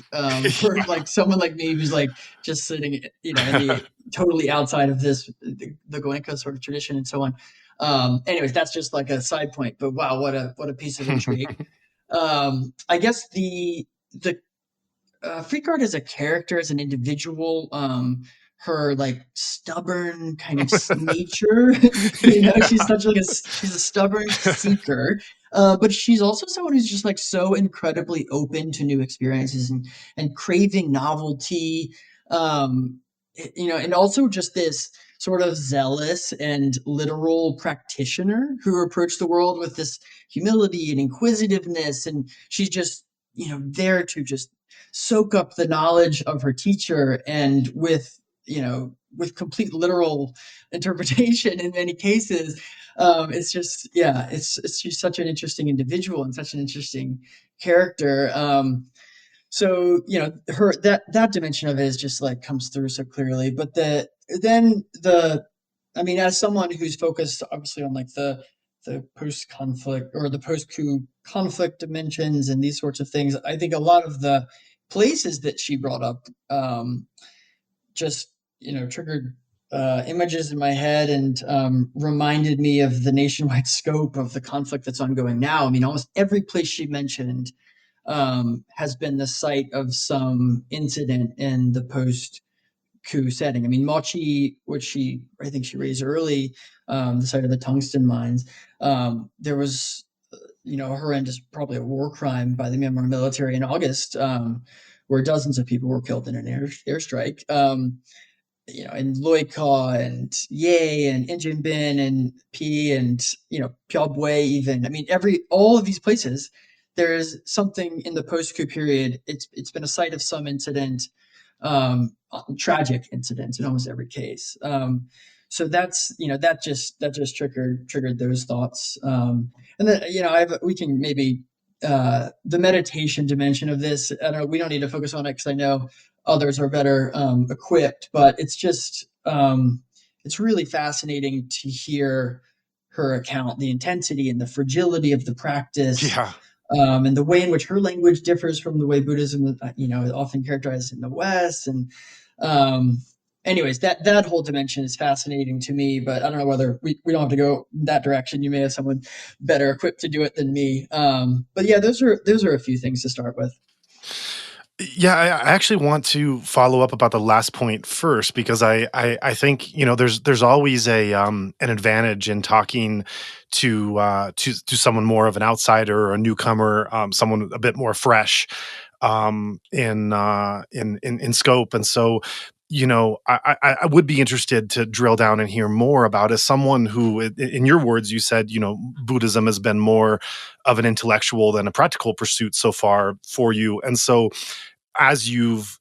for like someone like me who's like just sitting, in the totally outside of the Goenka sort of tradition and so on. Anyways, that's just like a side point, but wow, what a piece of intrigue. I guess the Friedgard as a character, as an individual, her like stubborn kind of nature, she's such like she's a stubborn seeker, but she's also someone who's just like so incredibly open to new experiences and craving novelty, and also just this sort of zealous and literal practitioner who approached the world with this humility and inquisitiveness, and she's just there to just soak up the knowledge of her teacher, and with complete literal interpretation in many cases. It's just it's she's such an interesting individual and such an interesting character. So her that dimension of it is just like comes through so clearly. But I mean, as someone who's focused obviously on like the post conflict or the post coup conflict dimensions and these sorts of things, I think a lot of the places that she brought up just triggered images in my head and reminded me of the nationwide scope of the conflict that's ongoing now. I mean, almost every place she mentioned has been the site of some incident in the post coup setting. I mean, Mochi, which I think she raised early, the site of the tungsten mines, there was, horrendous, probably a war crime by the Myanmar military in August, where dozens of people were killed in an airstrike. In Loika and Ye and Injinbin and P and Pyobwe even. I mean, all of these places, there's something in the post-coup period. It's been a site of some incident, tragic incidents in almost every case. So that's that just triggered those thoughts. And then we can maybe the meditation dimension of this. I don't know. We don't need to focus on it because I know others are better equipped, but it's just it's really fascinating to hear her account the intensity and the fragility of the practice. Yeah. And the way in which her language differs from the way Buddhism, is often characterized in the West. And anyways, that whole dimension is fascinating to me, but I don't know whether we don't have to go that direction. You may have someone better equipped to do it than me. But yeah, those are a few things to start with. Yeah, I actually want to follow up about the last point first, because I think there's always an advantage in talking to someone more of an outsider or a newcomer, someone a bit more fresh in scope, and so I would be interested to drill down and hear more about, as someone who, in your words, you said Buddhism has been more of an intellectual than a practical pursuit so far for you, and so as you've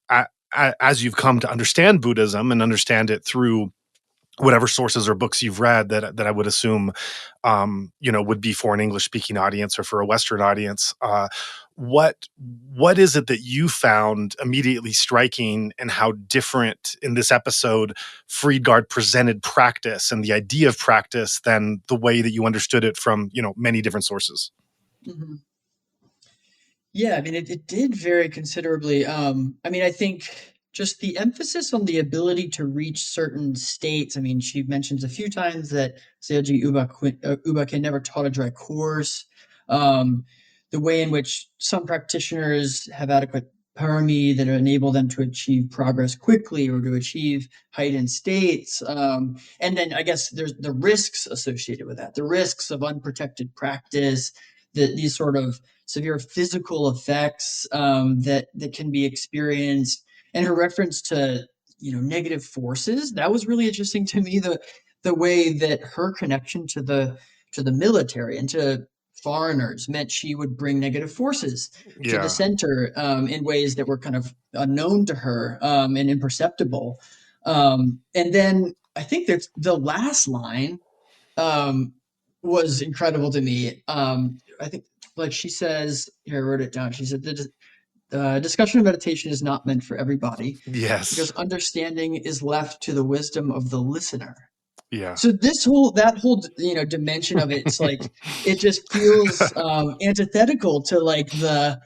come to understand Buddhism and understand it through whatever sources or books you've read that I would assume, would be for an English speaking audience or for a Western audience. What is it that you found immediately striking, and how different in this episode Friedgard presented practice and the idea of practice than the way that you understood it from, many different sources? Mm-hmm. Yeah, I mean, it did vary considerably. I think just the emphasis on the ability to reach certain states. I mean, she mentions a few times that Sayagyi U Ba Khin never taught a dry course. Um, the way in which some practitioners have adequate parami that enable them to achieve progress quickly or to achieve heightened states. And then I guess there's the risks associated with that, the risks of unprotected practice, these sort of severe physical effects that can be experienced, and her reference to negative forces, that was really interesting to me. The way that her connection to the military and to foreigners meant she would bring negative forces to the Yeah. center in ways that were kind of unknown to her and imperceptible. And then I think that the last line um, was incredible to me. I think, like she says, here I wrote it down. She said, the discussion of meditation is not meant for everybody because Yes. understanding is left to the wisdom of the listener. Yeah. So that whole dimension of it's like it just feels antithetical to like the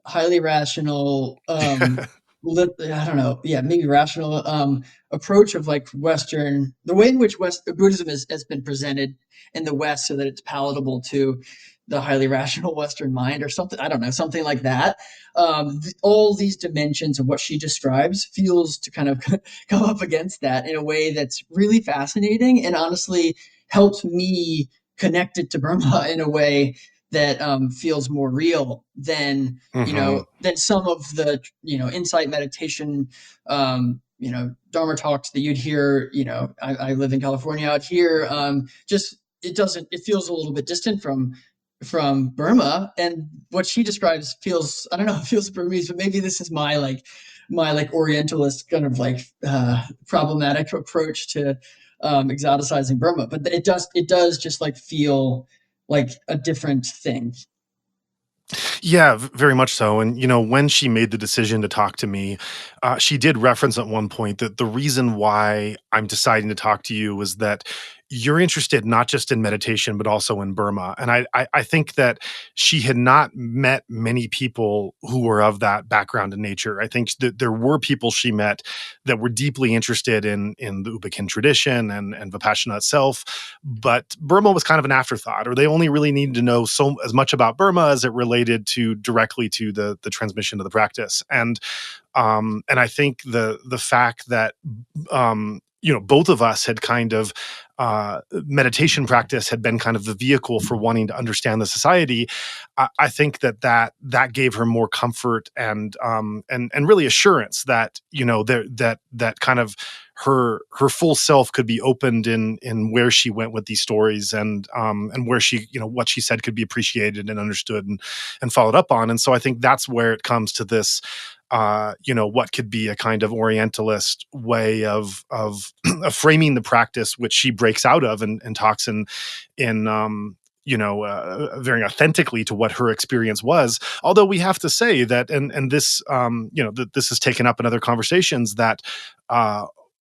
highly rational I don't know, yeah, maybe rational approach of like Western, the way in which Buddhism has been presented in the West so that it's palatable to the highly rational Western mind or something. I don't know, something like that. All these dimensions of what she describes feels to kind of come up against that in a way that's really fascinating and honestly helps me connect it to Burma in a way that feels more real than Hmm. than some of the insight meditation Dharma talks that you'd hear. I live in California out here. Just it feels a little bit distant from Burma, and what she describes feels, I don't know, it feels Burmese, but maybe this is my Orientalist kind of like problematic approach to exoticizing Burma, but it does just like feel like a different thing. Yeah, very much so. And, when she made the decision to talk to me, she did reference at one point that the reason why I'm deciding to talk to you was that you're interested not just in meditation, but also in Burma. And I think that she had not met many people who were of that background and nature. I think that there were people she met that were deeply interested in the U Ba Khin tradition and Vipassanā itself, but Burma was kind of an afterthought, or they only really needed to know so as much about Burma as it related to directly to the transmission of the practice. And I think the fact that both of us had kind of meditation practice had been kind of the vehicle for wanting to understand the society. I think that gave her more comfort and really assurance that that kind of her full self could be opened in where she went with these stories, and where she, what she said could be appreciated and understood and followed up on. And so I think that's where it comes to this what could be a kind of Orientalist way of of framing the practice, which she breaks out of and talks in very authentically to what her experience was. Although we have to say that, and this that this is taken up in other conversations, that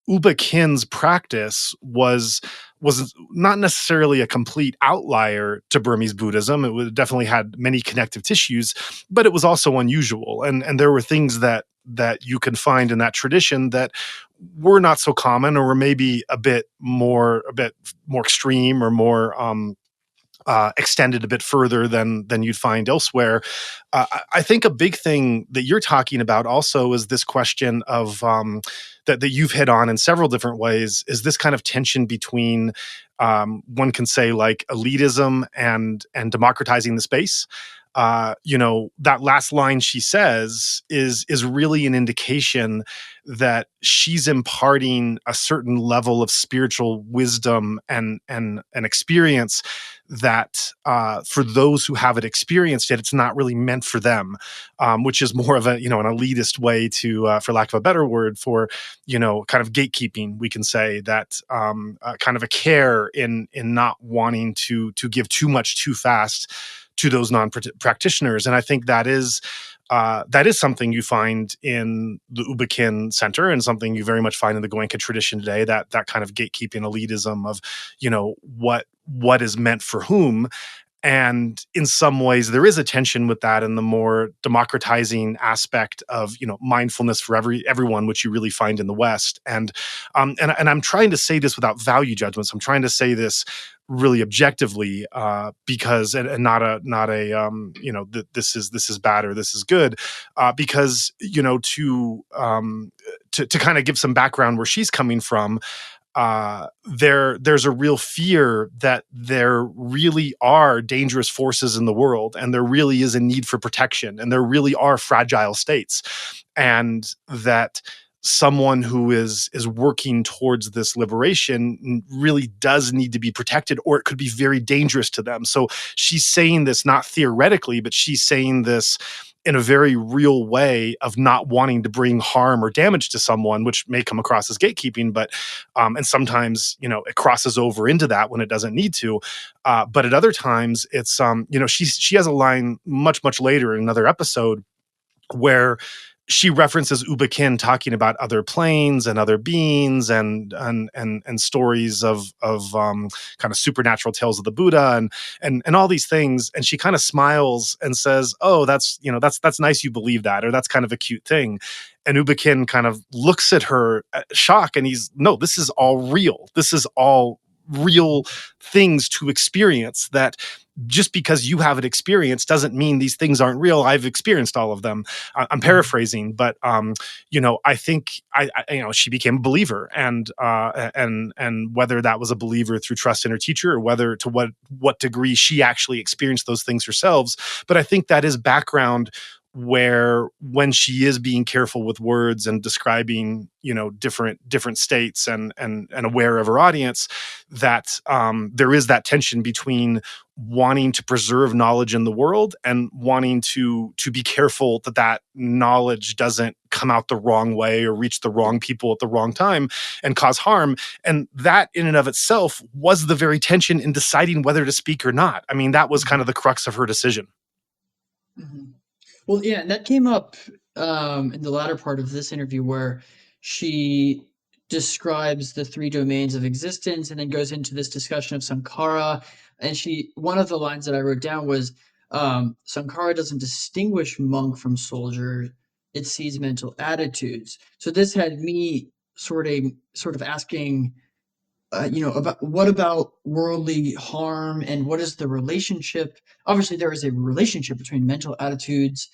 U Ba Khin's practice was not necessarily a complete outlier to Burmese Buddhism. Definitely had many connective tissues, but it was also unusual. And there were things that you can find in that tradition that were not so common, or were maybe a bit more extreme, or more extended a bit further than you'd find elsewhere. I think a big thing that you're talking about also is this question of that you've hit on in several different ways, is this kind of tension between one can say like elitism and democratizing the space. That last line she says is really an indication that she's imparting a certain level of spiritual wisdom and experience that for those who haven't experienced it, it's not really meant for them, which is more of a, an elitist way to, for lack of a better word, for, kind of gatekeeping. We can say that kind of a care in not wanting to give too much too fast to those non-practitioners. And I think that is something you find in the U Ba Khin Center, and something you very much find in the Goenka tradition today, that kind of gatekeeping elitism of, what is meant for whom. And in some ways, there is a tension with that in the more democratizing aspect of, mindfulness for everyone, which you really find in the West. And I'm trying to say this without value judgments. I'm trying to say this really objectively, because and not a this is bad or this is good, because to kind of give some background where she's coming from. There's a real fear that there really are dangerous forces in the world, and there really is a need for protection, and there really are fragile states, and that someone who is working towards this liberation really does need to be protected, or it could be very dangerous to them. So she's saying this not theoretically, but she's saying this in a very real way of not wanting to bring harm or damage to someone, which may come across as gatekeeping, but and sometimes it crosses over into that when it doesn't need to. But at other times, it's she has a line much later in another episode where she references U Ba Khin talking about other planes and other beings and stories of kind of supernatural tales of the Buddha and all these things. And she kind of smiles and says, "Oh, that's nice you believe that," or "That's kind of a cute thing." And U Ba Khin kind of looks at her shock, and no, this is all real. This is all real things to experience. That just because you have an experience doesn't mean these things aren't real. I've experienced all of them. I'm paraphrasing, but I think she became a believer, and whether that was a believer through trust in her teacher, or whether to what degree she actually experienced those things herself. But I think that is background where, when she is being careful with words and describing different states and aware of her audience, that there is that tension between wanting to preserve knowledge in the world and wanting to be careful that knowledge doesn't come out the wrong way or reach the wrong people at the wrong time and cause harm. And that in and of itself was the very tension in deciding whether to speak or not. I mean, that was kind of the crux of her decision. Mm-hmm. Well, yeah, and that came up in the latter part of this interview, where she describes the three domains of existence and then goes into this discussion of Sankara. And one of the lines that I wrote down was, Sankara doesn't distinguish monk from soldier, it sees mental attitudes. So this had me sort of asking, about worldly harm, and what is the relationship? Obviously, there is a relationship between mental attitudes,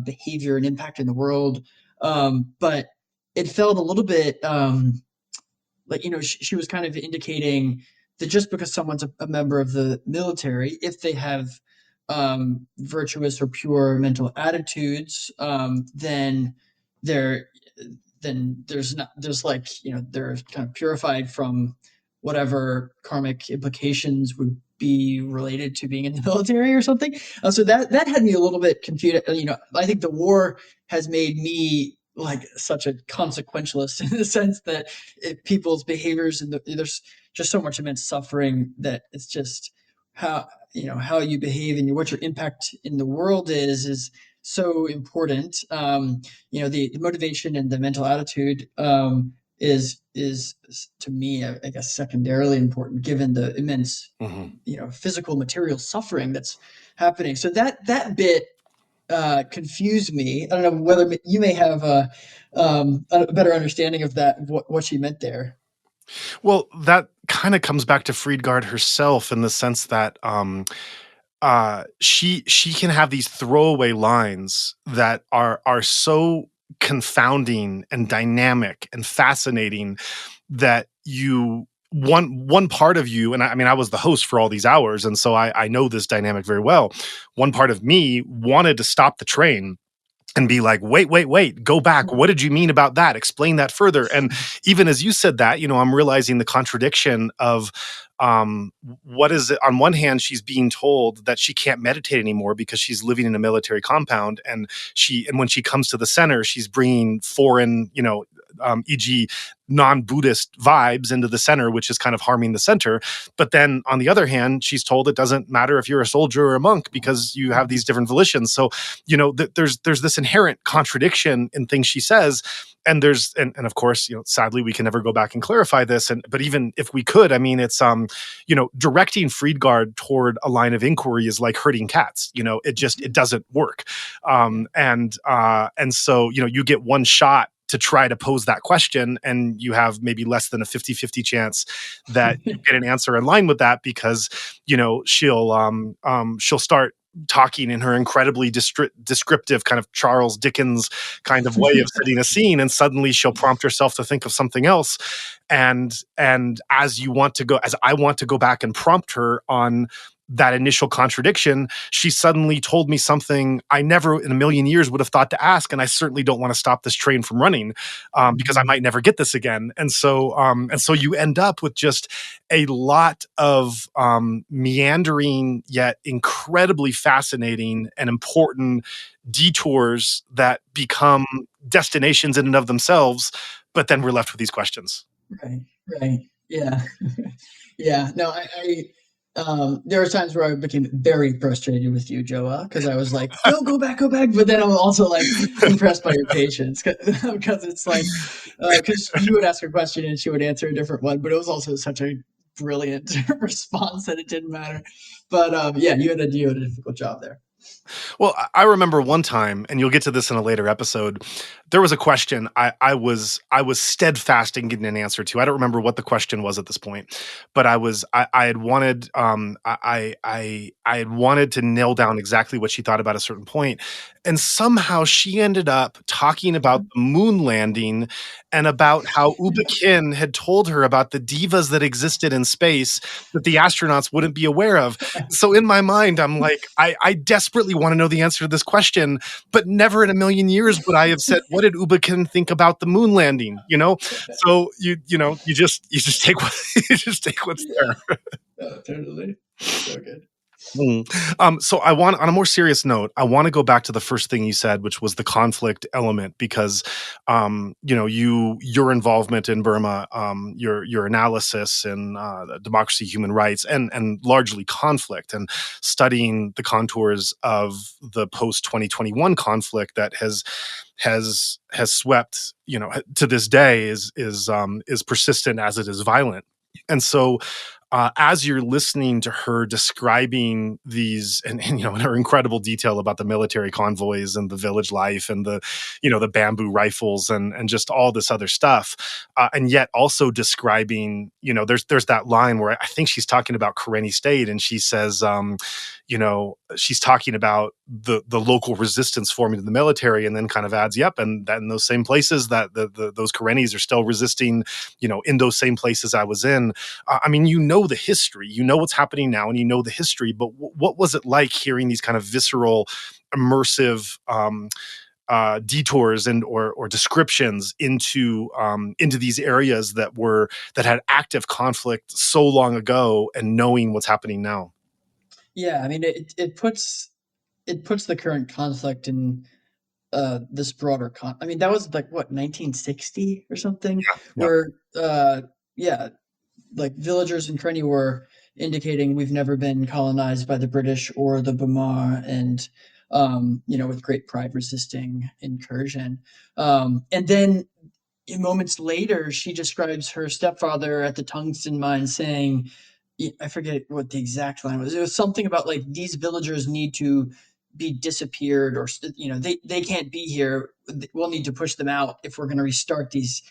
behavior, and impact in the world. But it felt a little bit like, she was kind of indicating that just because someone's a member of the military, if they have virtuous or pure mental attitudes, then they're there's they're kind of purified from whatever karmic implications would be related to being in the military or something. So that had me a little bit confused. I think the war has made me like such a consequentialist in the sense that people's behaviors and there's just so much immense suffering that it's just how you behave and what your impact in the world is so important. The motivation and the mental attitude is to me, I guess, secondarily important, given the immense, physical, material suffering that's happening. So that bit confused me. I don't know whether you may have a better understanding of that, what she meant there. Well, that kind of comes back to Friedgard herself, in the sense that she can have these throwaway lines that are so confounding and dynamic and fascinating that one part of you, and I was the host for all these hours, and so I know this dynamic very well. One part of me wanted to stop the train and be like, wait, go back. What did you mean about that? Explain that further. And even as you said that, I'm realizing the contradiction of what is it? On one hand, she's being told that she can't meditate anymore because she's living in a military compound, and when she comes to the center, she's bringing foreign, e.g., non-Buddhist vibes into the center, which is kind of harming the center. But then on the other hand, she's told it doesn't matter if you're a soldier or a monk because you have these different volitions. So, there's this inherent contradiction in things she says. And and of course, sadly, we can never go back and clarify this. But even if we could, I mean, it's, directing Friedgard toward a line of inquiry is like herding cats. It doesn't work. And so, you get one shot to try to pose that question, and you have maybe less than a 50-50 chance that you get an answer in line with that, because, she'll start talking in her incredibly descriptive kind of Charles Dickens kind of way of setting a scene, and suddenly she'll prompt herself to think of something else. And as I want to go back and prompt her on that initial contradiction, she suddenly told me something I never in a million years would have thought to ask. And I certainly don't want to stop this train from running, because I might never get this again. And so you end up with just a lot of meandering yet incredibly fascinating and important detours that become destinations in and of themselves. But then we're left with these questions. Right. Yeah. Yeah. No, there were times where I became very frustrated with you, Joah, because I was like, no, go back. But then I'm also like impressed by your patience, because it's like, because you would ask a question and she would answer a different one, but it was also such a brilliant response that it didn't matter. But yeah, you had a difficult job there. Well, I remember one time, and you'll get to this in a later episode, there was a question I was steadfast in getting an answer to. I don't remember what the question was at this point, but I had wanted I had wanted to nail down exactly what she thought about a certain point. And somehow she ended up talking about the moon landing and about how U Ba Khin had told her about the divas that existed in space that the astronauts wouldn't be aware of. So in my mind, I'm like, I desperately want to know the answer to this question, but never in a million years would I have said, what did U Ba Khin think about the moon landing? So you just take what you just take what's there. Oh, totally. So good. So on a more serious note, I want to go back to the first thing you said, which was the conflict element, because, your involvement in Burma, your analysis in democracy, human rights, and largely conflict, and studying the contours of the post 2021 conflict that has swept, to this day is persistent as it is violent. And so, as you're listening to her describing these, and in her incredible detail about the military convoys and the village life and the bamboo rifles and just all this other stuff, and yet also describing, there's that line where I think she's talking about Kayah State, and she says, she's talking about the local resistance forming in the military, and then kind of adds, yep, and that in those same places that those Karennis are still resisting, in those same places I was in. I mean, the history, what's happening now, and the history, but what was it like hearing these kind of visceral, immersive detours and or descriptions into these areas that had active conflict so long ago, and knowing what's happening now? Yeah, I mean, it puts the current conflict in this broader I mean, that was like what, 1960 or something, Yeah. where yeah, like villagers in Karenni were indicating we've never been colonized by the British or the Burma, and with great pride resisting incursion. And then moments later, she describes her stepfather at the tungsten mine saying, I forget what the exact line was. It was something about like, these villagers need to be disappeared, or they can't be here. We'll need to push them out if we're going to restart this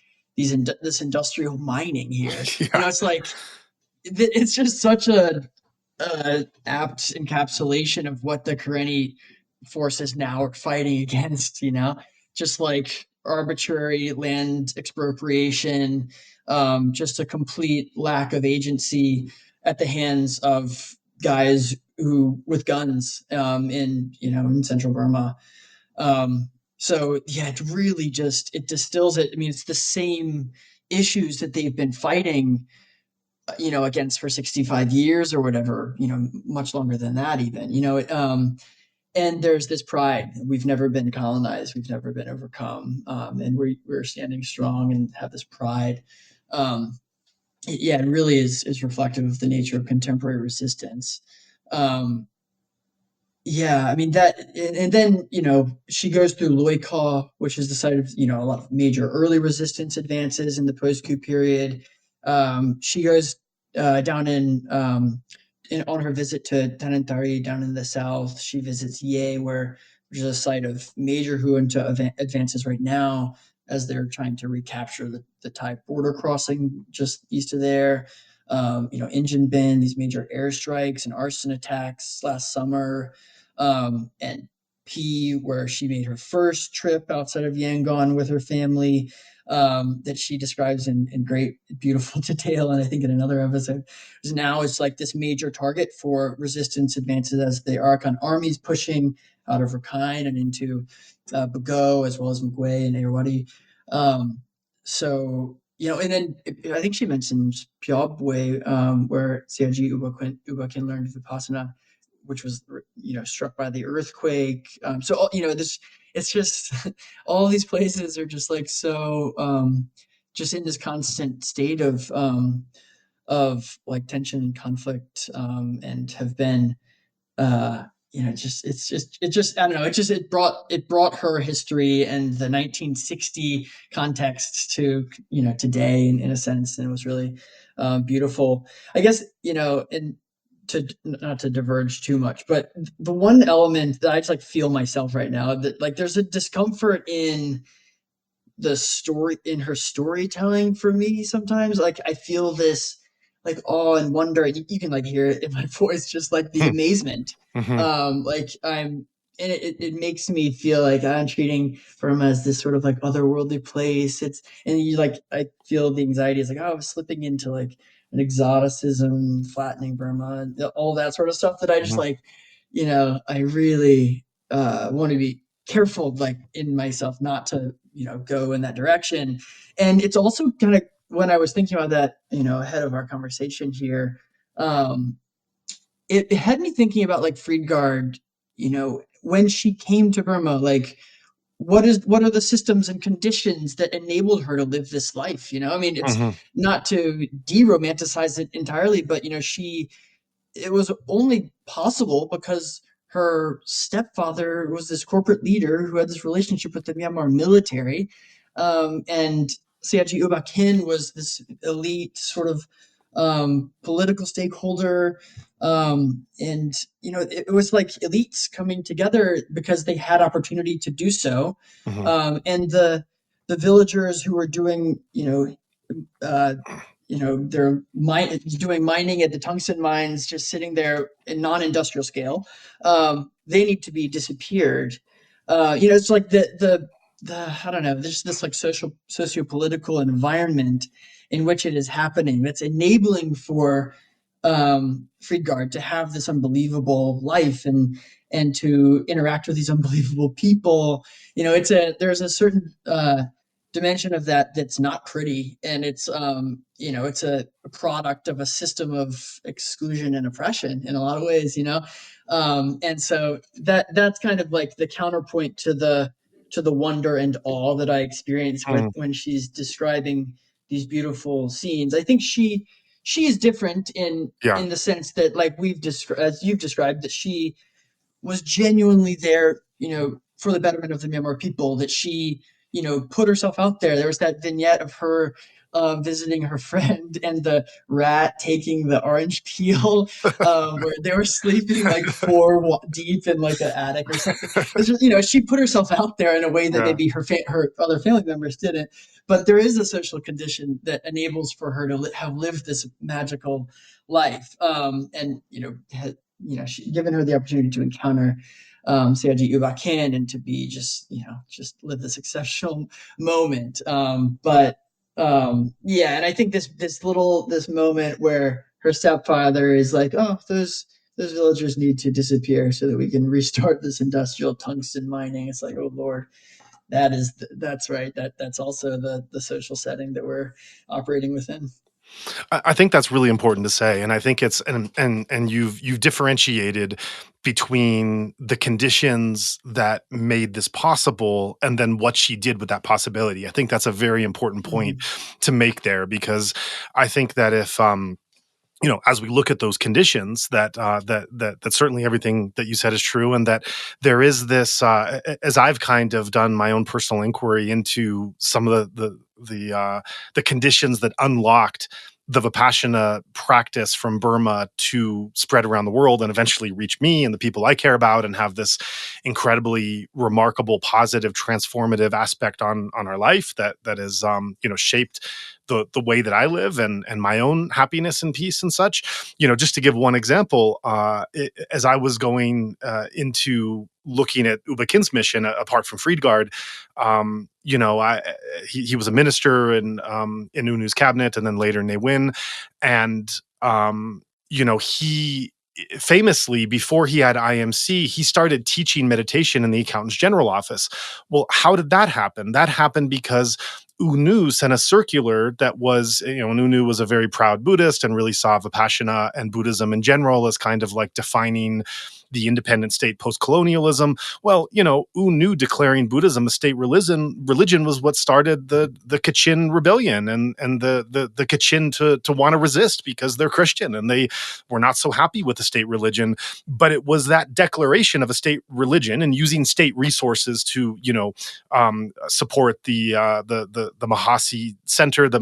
industrial mining here. Yeah. It's like, it's just such a apt encapsulation of what the Karenni forces now are fighting against. Just like arbitrary land expropriation, just a complete lack of agency at the hands of guys who with guns in central Burma. So yeah, it really just, it distills it. I mean, it's the same issues that they've been fighting, against for 65 years or whatever, much longer than that even, and there's this pride. We've never been colonized. We've never been overcome. And we're standing strong and have this pride. Yeah, it really is reflective of the nature of contemporary resistance. Um, yeah, I mean that, and then she goes through Loika, which is the site of a lot of major early resistance advances in the post-coup period. She goes down on her visit to Tanantari down in the south. She visits Ye, which is a site of major junta advances right now, as they're trying to recapture the Thai border crossing just east of there. Injin Bin, these major airstrikes and arson attacks last summer, and P, where she made her first trip outside of Yangon with her family, that she describes in great, beautiful detail, and I think in another episode. Now it's like this major target for resistance advances as the Arakan armies pushing out of Rakhine and into Bago, as well as Mgwe and Irrawaddy. And then I think she mentions Pyobwe, where Sayagyi U Ba Khin learned Vipassanā, which was struck by the earthquake. It's just all these places are just like so just in this constant state of like tension and conflict, and have been I don't know, it brought her history and the 1960 context to today in a sense, and it was really beautiful, I guess. And to not to diverge too much, but the one element that I just like feel myself right now, that like there's a discomfort in the story, in her storytelling for me sometimes. Like I feel this like awe and wonder. You can like hear it in my voice, just like the amazement. Like I'm, and it makes me feel like I'm treating Burma as this sort of like otherworldly place. I feel the anxiety is like, oh, I'm slipping into like an exoticism, flattening Burma, and all that sort of stuff that I just like, I really want to be careful, like in myself, not to go in that direction. And it's also kind of, when I was thinking about that, ahead of our conversation here, it had me thinking about like Friedgard, when she came to Burma, like what are the systems and conditions that enabled her to live this life? I mean, it's not to de-romanticize it entirely, but it was only possible because her stepfather was this corporate leader who had this relationship with the Myanmar military. And Sayagyi U Ba Khin was this elite sort of political stakeholder. And, it was like elites coming together because they had opportunity to do so. And the villagers who were doing, they're doing mining at the tungsten mines, just sitting there in non-industrial scale. They need to be disappeared. It's like the I don't know. There's this like socio-political environment in which it is happening that's enabling for Friedgard to have this unbelievable life and to interact with these unbelievable people. There's a certain dimension of that that's not pretty, and it's it's a product of a system of exclusion and oppression in a lot of ways. And so that's kind of like the counterpoint to the wonder and awe that I experience when she's describing these beautiful scenes. I think she is different in the sense that, like as you've described, that she was genuinely there, for the betterment of the Myanmar people, that she, put herself out there. There was that vignette of her visiting her friend and the rat taking the orange peel, where they were sleeping like four deep in like an attic or something. It's just, she put herself out there in a way that maybe her other family members didn't. But there is a social condition that enables for her to have lived this magical life, and given her the opportunity to encounter Sayagyi U Ba Khin and to be just live this exceptional moment. And I think this moment where her stepfather is like, oh, those villagers need to disappear so that we can restart this industrial tungsten mining. It's like, oh Lord, That's right. That's also the social setting that we're operating within. I think that's really important to say, and I think it's and you've differentiated between the conditions that made this possible and then what she did with that possibility. I think that's a very important point to make there, because I think that if as we look at those conditions, that certainly everything that you said is true, and that there is this, as I've kind of done my own personal inquiry into some of the conditions that unlocked the Vipassanā practice from Burma to spread around the world and eventually reach me and the people I care about, and have this incredibly remarkable, positive, transformative aspect on our life that is shaped the way that I live and my own happiness and peace and such. Just to give one example, as I was going into looking at U Ba Khin's mission, apart from Friedgard, he was a minister in Unu's cabinet, and then later in Ne Win, and he famously, before he had IMC, he started teaching meditation in the Accountant's General Office. Well, how did that happen? That happened because Unu sent a circular that was, Unu was a very proud Buddhist and really saw Vipassana and Buddhism in general as kind of like defining the independent state post-colonialism. Well, Unu declaring Buddhism a state religion was what started the Kachin rebellion and the Kachin to want to resist because they're Christian and they were not so happy with the state religion. But it was that declaration of a state religion and using state resources to support the Mahasi Center, the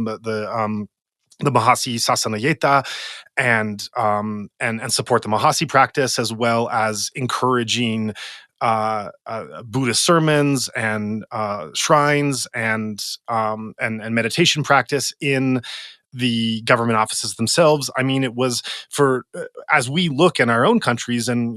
Mahasi Sasanayeta, and support the Mahasi practice, as well as encouraging Buddhist sermons and shrines and meditation practice in the government offices themselves. I mean, it was as we look in our own countries, and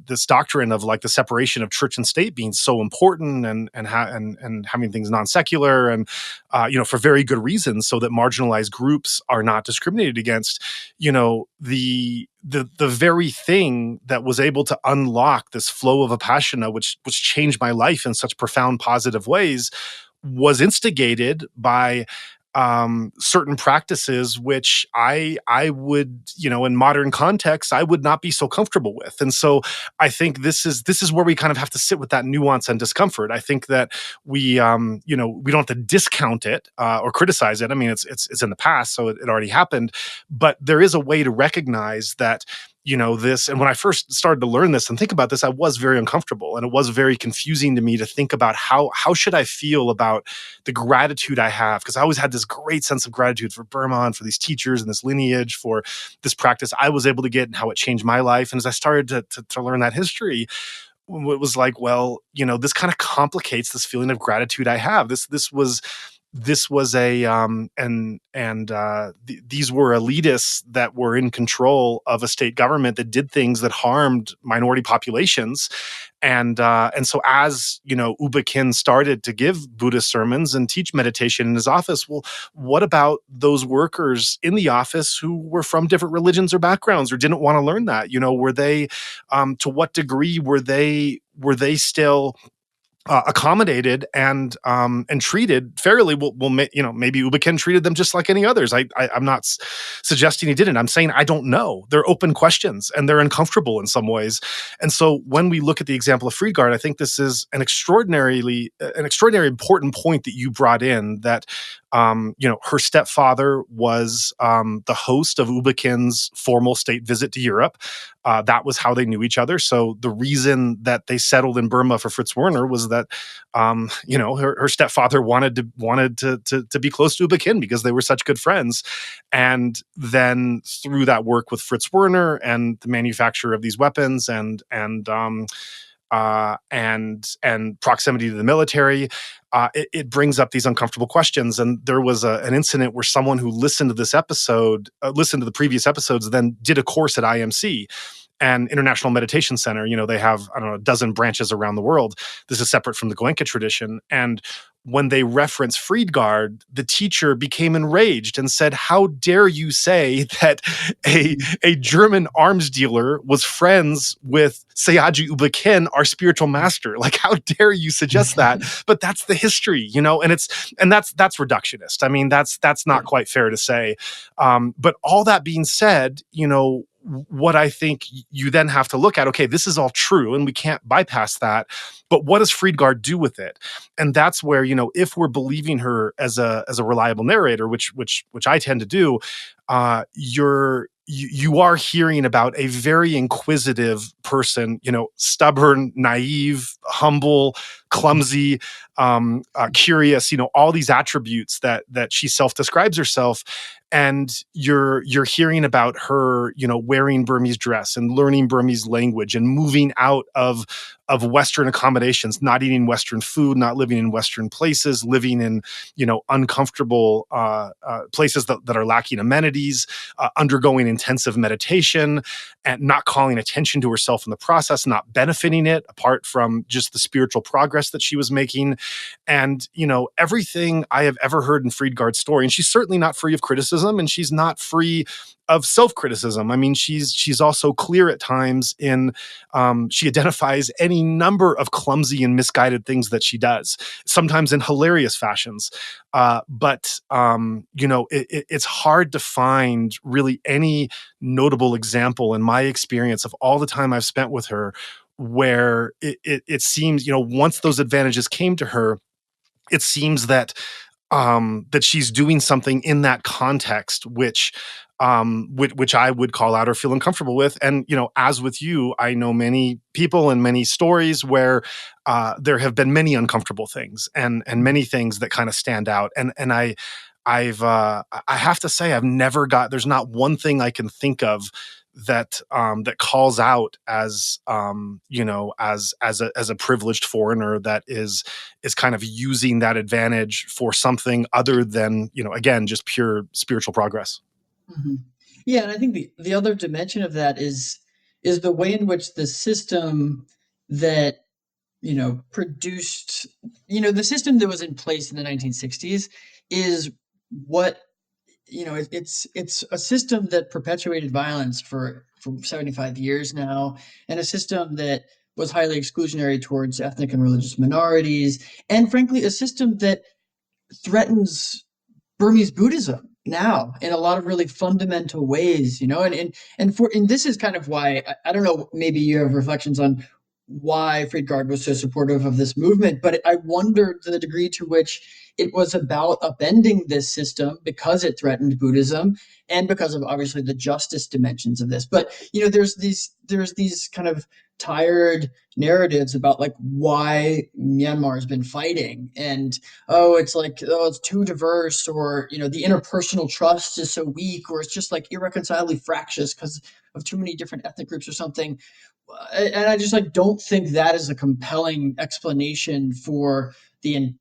this doctrine of like the separation of church and state being so important, and having things non-secular, and for very good reasons, so that marginalized groups are not discriminated against. The very thing that was able to unlock this flow of Vipassana, which changed my life in such profound positive ways, was instigated by certain practices which I would, in modern context, I would not be so comfortable with. And so I think this is where we kind of have to sit with that nuance and discomfort. I think that we don't have to discount it or criticize it. I mean, it's in the past, so it already happened, but there is a way to recognize that this. And when I first started to learn this and think about this, I was very uncomfortable, and it was very confusing to me to think about how should I feel about the gratitude I have, because I always had this great sense of gratitude for Burma and for these teachers and this lineage, for this practice I was able to get and how it changed my life. And as I started to learn that history, it was like, well, this kind of complicates this feeling of gratitude I have. This was a these were elitists that were in control of a state government that did things that harmed minority populations, and so as U Ba Khin started to give Buddhist sermons and teach meditation in his office, well, what about those workers in the office who were from different religions or backgrounds or didn't want to learn that? Were they to what degree were they still accommodated and treated fairly? Maybe U Ba Khin treated them just like any others. I'm not suggesting he didn't. I'm saying I don't know. They're open questions and they're uncomfortable in some ways. And so when we look at the example of Friedgard, I think this is an extraordinary important point that you brought in, that her stepfather was the host of U Ba Khin's formal state visit to Europe. That was how they knew each other. So the reason that they settled in Burma for Fritz Werner was that, her stepfather wanted to be close to U Ba Khin because they were such good friends. And then through that work with Fritz Werner and the manufacture of these weapons and proximity to the military, it brings up these uncomfortable questions. And there was an incident where someone who listened to the previous episodes, then did a course at IMC and International Meditation Center. They have, a dozen branches around the world. This is separate from the Goenka tradition. And when they referenced Friedgard, the teacher became enraged and said, "How dare you say that a German arms dealer was friends with Sayagyi U Ba Khin, our spiritual master? Like, how dare you suggest that?" But that's the history, and that's reductionist. I mean, that's not quite fair to say. But all that being said, what I think you then have to look at, okay, this is all true and we can't bypass that, but what does Friedgard do with it? And that's where, if we're believing her as a reliable narrator, which I tend to do, you are hearing about a very inquisitive person, stubborn, naive, humble, clumsy, curious, all these attributes that she self-describes herself. And you're hearing about her, wearing Burmese dress and learning Burmese language and moving out of Western accommodations, not eating Western food, not living in Western places, living in, uncomfortable places that are lacking amenities, undergoing intensive meditation and not calling attention to herself in the process, not benefiting it apart from just the spiritual progress that she was making. And, everything I have ever heard in Friedgard's story, and she's certainly not free of criticism and she's not free of self-criticism. I mean, she's also clear at times in, she identifies any number of clumsy and misguided things that she does, sometimes in hilarious fashions. But it's hard to find really any notable example in my experience of all the time I've spent with her where it seems, once those advantages came to her, it seems that she's doing something in that context, which I would call out or feel uncomfortable with. And, as with you, I know many people and many stories where there have been many uncomfortable things and many things that kind of stand out. And I have to say, there's not one thing I can think of that calls out as as a privileged foreigner that is kind of using that advantage for something other than, again, just pure spiritual progress. Mm-hmm. Yeah, and I think the other dimension of that is the way in which the system that produced, the system that was in place in the 1960s is what it's a system that perpetuated violence for 75 years now, and a system that was highly exclusionary towards ethnic and religious minorities, and frankly, a system that threatens Burmese Buddhism now in a lot of really fundamental ways, and this is kind of why I don't know, maybe you have reflections on why Friedgard was so supportive of this movement, but I wondered the degree to which it was about upending this system because it threatened Buddhism and because of obviously the justice dimensions of this. But there's these kind of tired narratives about like why Myanmar has been fighting, and it's too diverse, or the interpersonal trust is so weak, or it's just like irreconcilably fractious because of too many different ethnic groups or something. And I just don't think that is a compelling explanation for the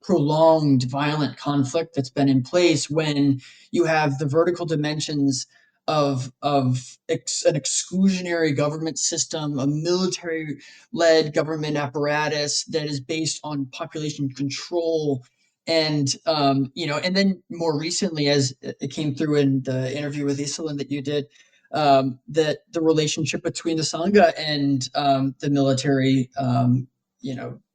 prolonged violent conflict that's been in place when you have the vertical dimensions of an exclusionary government system, a military-led government apparatus that is based on population control, and and then more recently, as it came through in the interview with Iselin that you did, that the relationship between the Sangha and the military,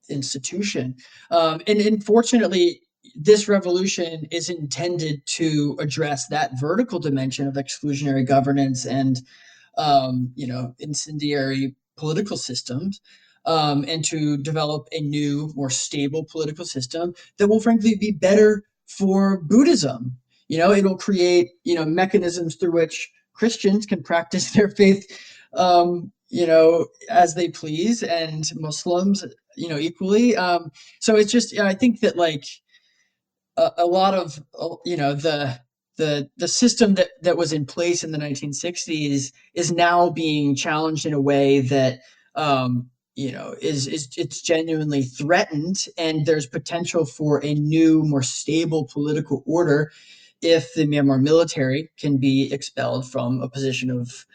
institution. And fortunately, this revolution is intended to address that vertical dimension of exclusionary governance and, incendiary political systems, and to develop a new, more stable political system that will frankly be better for Buddhism. It'll create, mechanisms through which Christians can practice their faith, as they please, and Muslims, equally. So it's just, I think that a lot of, the system that was in place in the 1960s is now being challenged in a way that, it's genuinely threatened, and there's potential for a new, more stable political order if the Myanmar military can be expelled from a position of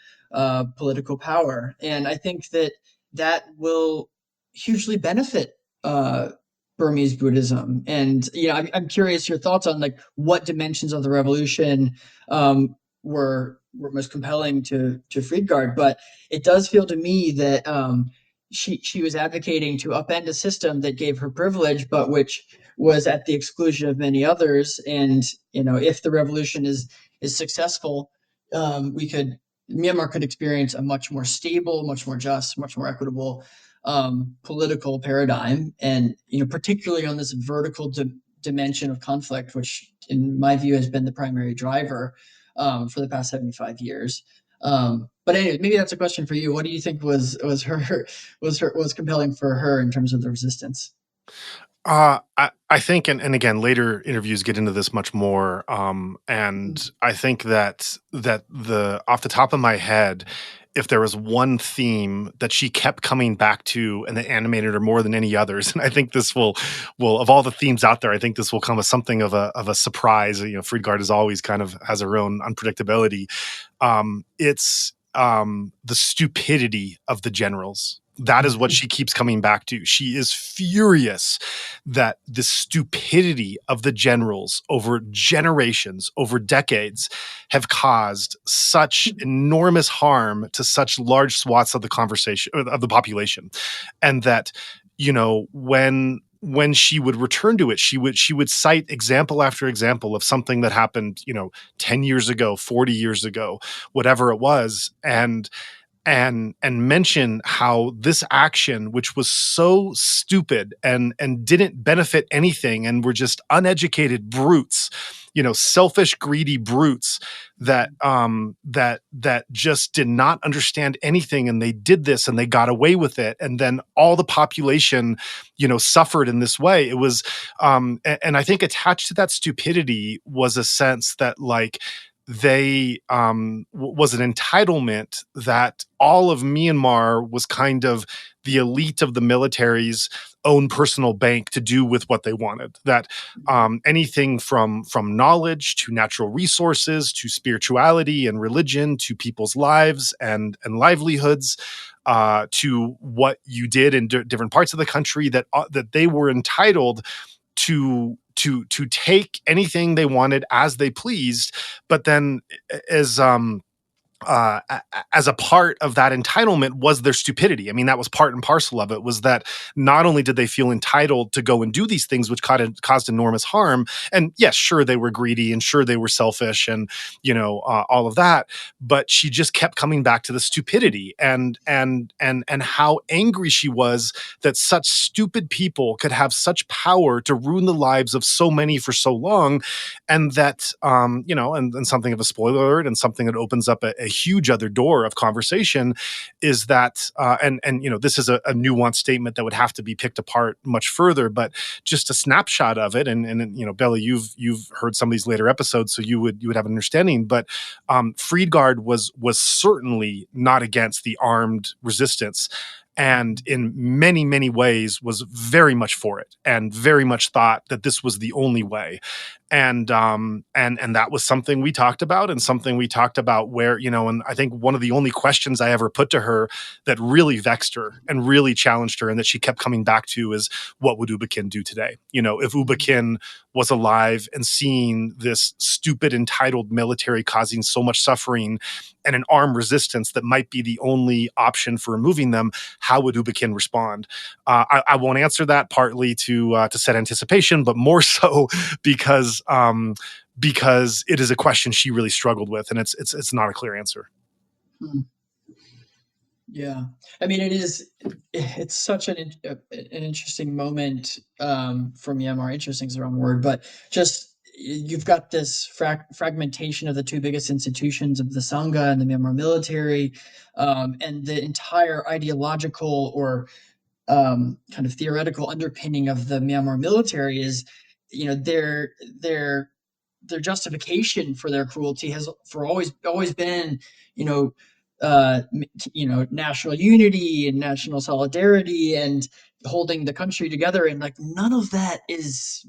political power. And I think that will hugely benefit Burmese Buddhism. And I'm curious your thoughts on like what dimensions of the revolution were most compelling to Friedgard. But it does feel to me that she was advocating to upend a system that gave her privilege, but which was at the exclusion of many others. And if the revolution is successful, Myanmar could experience a much more stable, much more just, much more equitable political paradigm, and particularly on this vertical dimension of conflict, which in my view has been the primary driver for the past 75 years. But anyway, maybe that's a question for you. What do you think was compelling for her in terms of the resistance? I think, and again, later interviews get into this much more. And I think that the off the top of my head, if there was one theme that she kept coming back to and that animated her more than any others, and I think this will of all the themes out there, I think this will come as something of a surprise. Friedgard is always kind of has her own unpredictability. It's the stupidity of the generals. That is what she keeps coming back to. She is furious that the stupidity of the generals over generations, over decades, have caused such enormous harm to such large swaths of the population. And that, when she would return to it, she would cite example after example of something that happened, 10 years ago, 40 years ago, whatever it was, and mention how this action, which was so stupid and didn't benefit anything and were just uneducated brutes, selfish, greedy brutes that just did not understand anything, and they did this and they got away with it, and then all the population, suffered in this way. It was, and I think attached to that stupidity was a sense that like they was an entitlement that all of Myanmar was kind of the elite of the military's own personal bank to do with what they wanted. That anything from knowledge to natural resources to spirituality and religion to people's lives and livelihoods, to what you did in different parts of the country, that they were entitled to take anything they wanted as they pleased, but then as a part of that entitlement was their stupidity. I mean, that was part and parcel of it, was that not only did they feel entitled to go and do these things, which caused enormous harm, and yes, sure, they were greedy, and sure, they were selfish, and, all of that, but she just kept coming back to the stupidity and how angry she was that such stupid people could have such power to ruin the lives of so many for so long, and that, and something of a spoiler alert, and something that opens up a huge other door of conversation is that, and this is a nuanced statement that would have to be picked apart much further, but just a snapshot of it. And Bella, you've heard some of these later episodes, so you would have an understanding. But Friedgard was certainly not against the armed resistance, and in many, many ways was very much for it, and very much thought that this was the only way. And that was something we talked about, and something we talked about where, and I think one of the only questions I ever put to her that really vexed her and really challenged her, and that she kept coming back to, is what would U Ba Khin do today? If U Ba Khin was alive and seeing this stupid, entitled military causing so much suffering and an armed resistance that might be the only option for removing them, how would U Ba Khin respond? I won't answer that, partly to set anticipation, but more so because it is a question she really struggled with, and it's not a clear answer. Yeah, I mean, it's such an interesting moment for Myanmar. Interesting is the wrong word, but just you've got this fragmentation of the two biggest institutions of the Sangha and the Myanmar military, and the entire ideological or kind of theoretical underpinning of the Myanmar military is, their justification for their cruelty has always been, national unity and national solidarity and holding the country together, and like none of that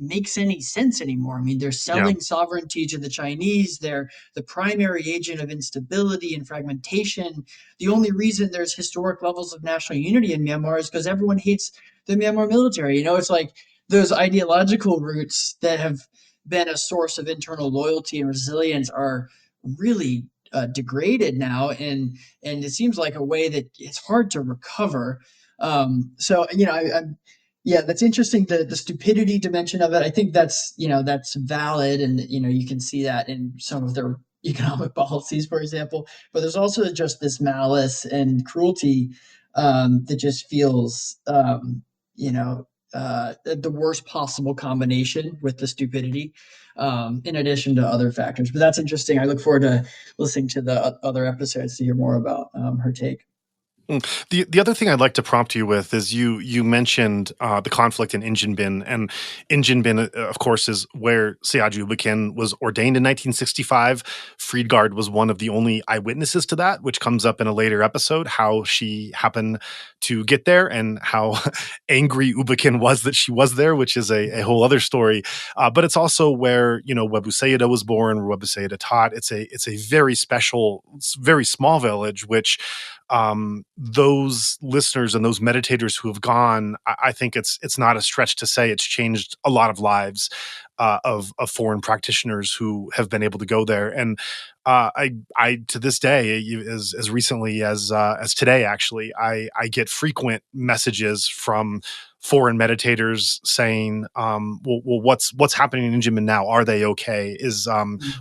makes any sense anymore. I mean, they're selling sovereignty to the Chinese. They're the primary agent of instability and fragmentation. The only reason there's historic levels of national unity in Myanmar is because everyone hates the Myanmar military. It's like those ideological roots that have been a source of internal loyalty and resilience are really degraded now, and it seems like a way that it's hard to recover. So I'm yeah, that's interesting. The stupidity dimension of it, I think that's valid, and you can see that in some of their economic policies, for example. But there's also just this malice and cruelty that just feels the worst possible combination with the stupidity, in addition to other factors. But that's interesting. I look forward to listening to the other episodes to hear more about her take. The other thing I'd like to prompt you with is you mentioned the conflict in Injin Bin, and Injin Bin, of course, is where Sayagyi U Ba Khin was ordained in 1965. Friedgard was one of the only eyewitnesses to that, which comes up in a later episode, how she happened to get there and how angry U Ba Khin was that she was there, which is a whole other story. But it's also where Webu Sayadaw was born, where Webu Sayadaw taught. It's a very special, very small village, which those listeners and those meditators who have gone, I think it's not a stretch to say it's changed a lot of lives of foreign practitioners who have been able to go there. And I to this day, as recently as today, actually, I get frequent messages from foreign meditators saying, well, what's happening in Injamin now? Are they okay?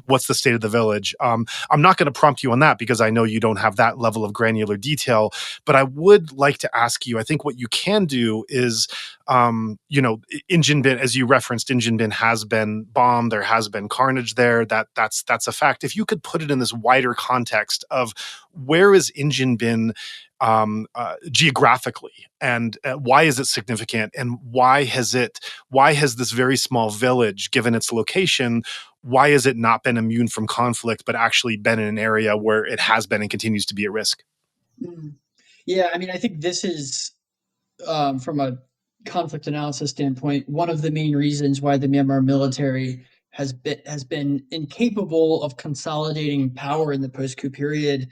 What's the state of the village? I'm not going to prompt you on that because I know you don't have that level of granular detail, but I would like to ask you, I think what you can do is, Injin Bin, as you referenced, Injin Bin has been bombed. There has been carnage there. That's a fact. If you could put it in this wider context of where is Injin Bin geographically, and why is it significant, and why has this very small village, given its location, why has it not been immune from conflict, but actually been in an area where it has been and continues to be at risk? Yeah, I mean, I think this is, from a conflict analysis standpoint, one of the main reasons why the Myanmar military has been incapable of consolidating power in the post-coup period,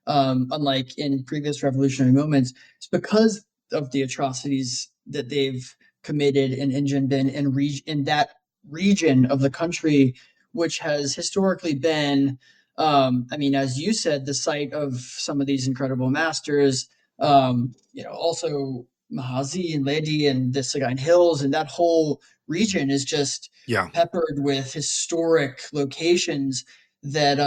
unlike in previous revolutionary moments. It's because of the atrocities that they've committed in Injin Bin and in that region of the country, which has historically been, as you said, the site of some of these incredible masters. Also Mahazi and Ledi and the Sagaing Hills, and that whole region is just peppered with historic locations that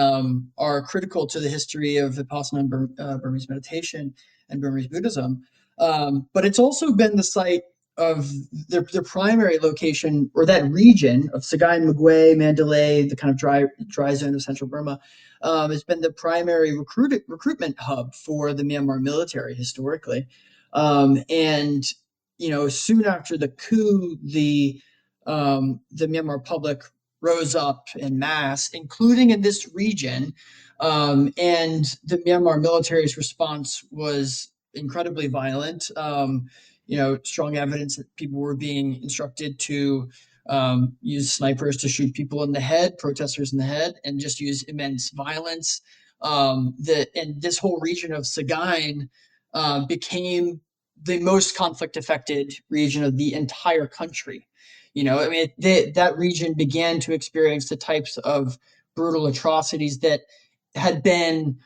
are critical to the history of Vipassanā and Burmese meditation and Burmese Buddhism. But it's also been the site of their primary location, or that region of Sagaing Magwe, Mandalay, the kind of dry zone of central Burma. Has been the primary recruitment hub for the Myanmar military historically. And soon after the coup, the Myanmar public rose up en masse, including in this region. And the Myanmar military's response was incredibly violent. Strong evidence that people were being instructed to use snipers to shoot people in the head, protesters in the head, and just use immense violence. And this whole region of Sagaing became the most conflict-affected region of the entire country. That region began to experience the types of brutal atrocities that had been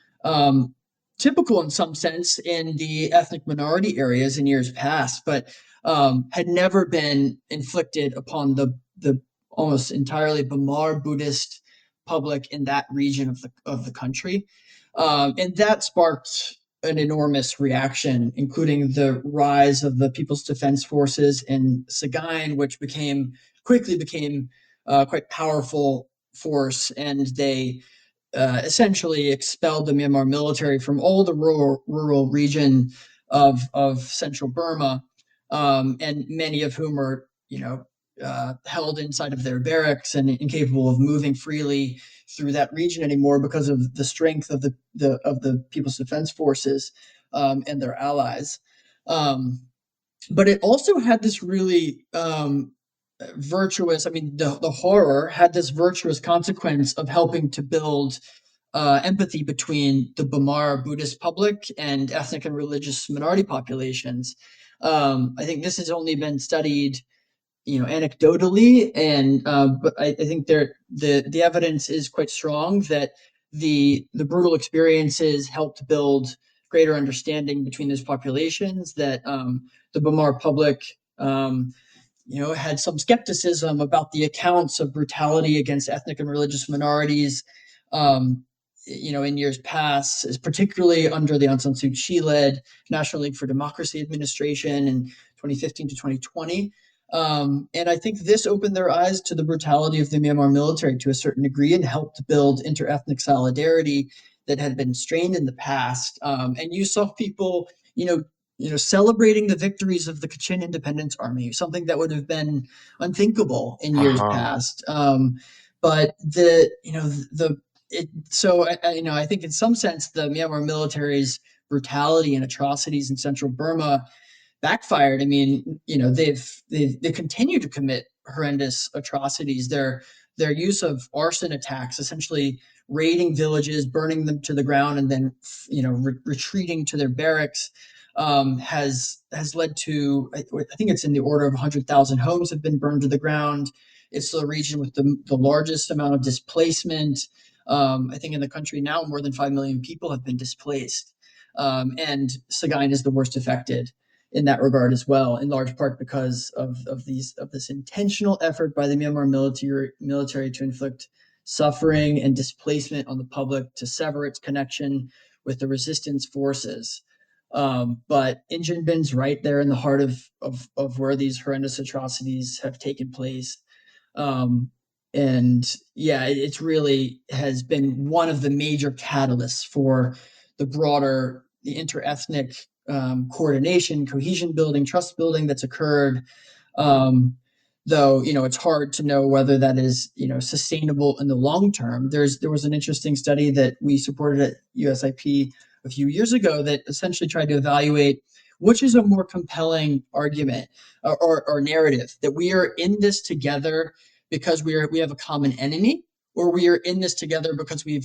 typical in some sense in the ethnic minority areas in years past, but had never been inflicted upon the almost entirely Bamar Buddhist public in that region of the country. And that sparked an enormous reaction, including the rise of the People's Defense Forces in Sagaing, which quickly became quite powerful force, and they essentially expelled the Myanmar military from all the rural region of central Burma, and many of whom are held inside of their barracks and incapable of moving freely through that region anymore because of the strength of the People's Defense Forces and their allies. But it also had this really virtuous, the horror had this virtuous consequence of helping to build empathy between the Bamar Buddhist public and ethnic and religious minority populations. I think this has only been studied anecdotally, and but I think the evidence is quite strong that the brutal experiences helped build greater understanding between those populations. That the Burma public, had some skepticism about the accounts of brutality against ethnic and religious minorities. In years past, particularly under the Aung San Suu Kyi-led National League for Democracy administration in 2015 to 2020. And I think this opened their eyes to the brutality of the Myanmar military to a certain degree and helped build inter-ethnic solidarity that had been strained in the past. And you saw people, celebrating the victories of the Kachin Independence Army, something that would have been unthinkable in years past. But I think in some sense the Myanmar military's brutality and atrocities in central Burma backfired. I mean, they continue to commit horrendous atrocities. Their use of arson attacks, essentially raiding villages, burning them to the ground, and then retreating to their barracks, has led to, I think it's in the order of 100,000 homes have been burned to the ground. It's the region with the largest amount of displacement. I think in the country now, more than 5 million people have been displaced. And Sagaing is the worst affected in that regard as well, in large part because of this intentional effort by the Myanmar military to inflict suffering and displacement on the public, to sever its connection with the resistance forces. But Injin Bin's right there in the heart of where these horrendous atrocities have taken place. It really has been one of the major catalysts for the inter-ethnic coordination, cohesion building, trust building that's occurred. Though, it's hard to know whether that is, sustainable in the long term. There was an interesting study that we supported at USIP a few years ago that essentially tried to evaluate which is a more compelling argument or narrative, that we are in this together because we have a common enemy, or we are in this together because we've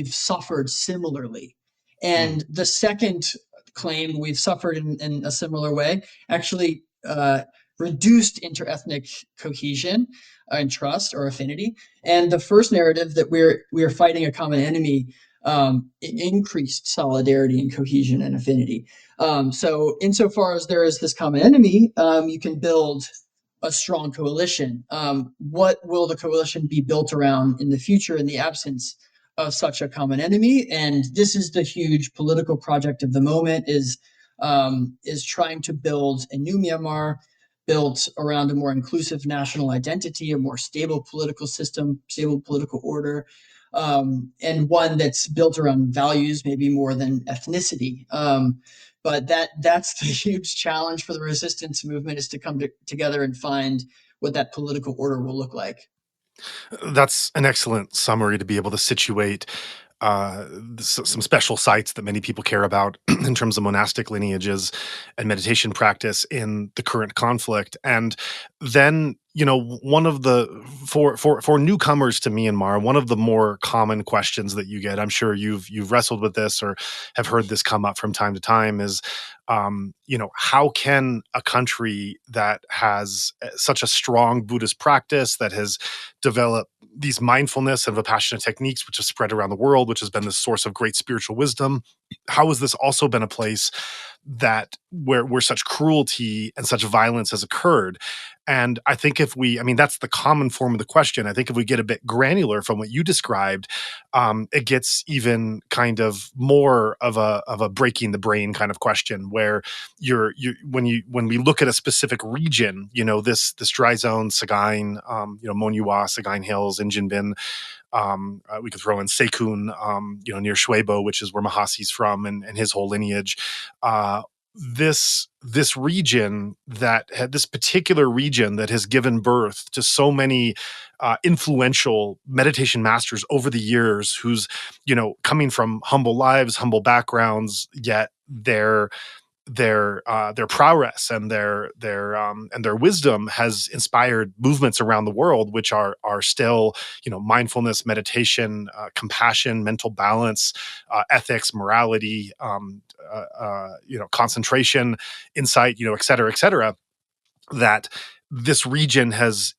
suffered similarly. And the second claim, we've suffered in a similar way, actually reduced inter-ethnic cohesion and trust or affinity. And the first narrative, that we are fighting a common enemy, increased solidarity and cohesion and affinity. So insofar as there is this common enemy, you can build a strong coalition. What will the coalition be built around in the future in the absence of such a common enemy? And this is the huge political project of the moment, is trying to build a new Myanmar built around a more inclusive national identity, a more stable political system, stable political order, and one that's built around values maybe more than ethnicity. But that's the huge challenge for the resistance movement, is to come together and find what that political order will look like. That's an excellent summary to be able to situate some special sites that many people care about in terms of monastic lineages and meditation practice in the current conflict. And then, one of the for newcomers to Myanmar, one of the more common questions that you get, I'm sure you've wrestled with this or have heard this come up from time to time, is how can a country that has such a strong Buddhist practice, that has developed these mindfulness and Vipassana techniques, which have spread around the world, which has been the source of great spiritual wisdom, how has this also been a place that where such cruelty and such violence has occurred? And I think that's the common form of the question. I think if we get a bit granular from what you described, it gets even kind of more of a breaking the brain kind of question, where when we look at a specific region, this dry zone, Sagaing, Monywa, Sagaing Hills, Injin Bin, we could throw in Sekun, near Shwebo, which is where Mahasi's from, and his whole lineage. This region, this particular region that has given birth to so many influential meditation masters over the years, who's coming from humble lives, humble backgrounds, yet their prowess and their wisdom has inspired movements around the world, which are still mindfulness, meditation, compassion, mental balance, ethics, morality, concentration, insight, et cetera, that this region has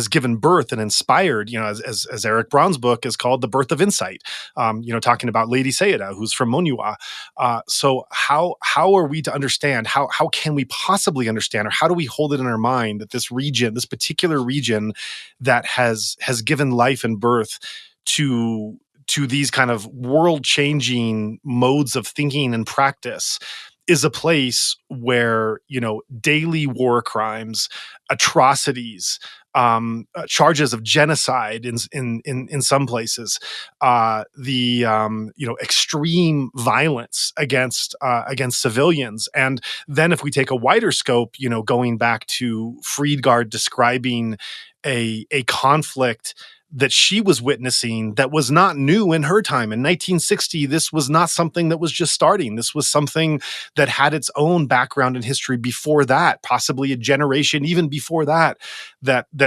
given birth and inspired, as Eric Braun's book is called, The Birth of Insight, talking about Lady Sayagyi, who's from Monywa. So how are we to understand, how can we possibly understand, or how do we hold it in our mind that this region, this particular region that has given life and birth to these kind of world-changing modes of thinking and practice is a place where, daily war crimes, atrocities, charges of genocide in some places, the extreme violence against civilians, and then if we take a wider scope, going back to Friedgard describing a conflict that she was witnessing that was not new in her time. In 1960, this was not something that was just starting. This was something that had its own background in history before that, possibly a generation even before that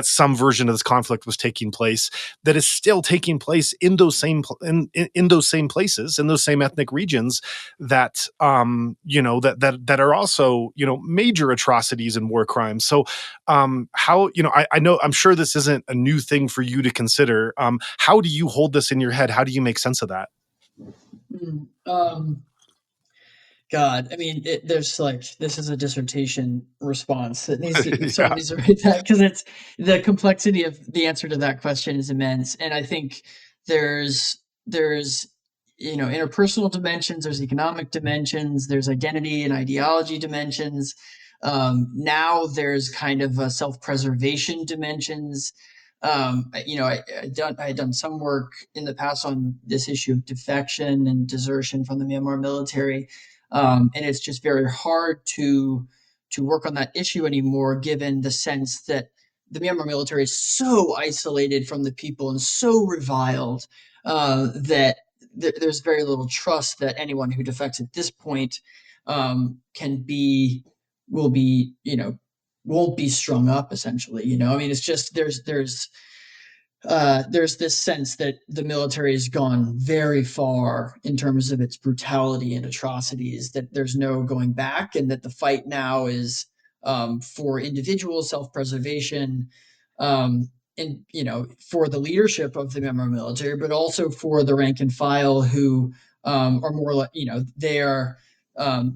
some version of this conflict was taking place, that is still taking place in those same in those same places, in those same ethnic regions that that are also major atrocities and war crimes. So how I know, I'm sure this isn't a new thing for you to consider. How do you hold this in your head? How do you make sense of that? God, I mean, this is a dissertation response that needs to, someone needs to write that, because it's the complexity of the answer to that question is immense. And I think there's interpersonal dimensions, there's economic dimensions, there's identity and ideology dimensions. Now there's kind of a self-preservation dimensions. I had done some work in the past on this issue of defection and desertion from the Myanmar military. And it's just very hard to work on that issue anymore, given the sense that the Myanmar military is so isolated from the people and so reviled that there's very little trust that anyone who defects at this point won't be strung up, essentially. I mean, it's just there's this sense that the military has gone very far in terms of its brutality and atrocities, that there's no going back, and that the fight now is for individual self-preservation, and for the leadership of the Myanmar military, but also for the rank and file who are more like,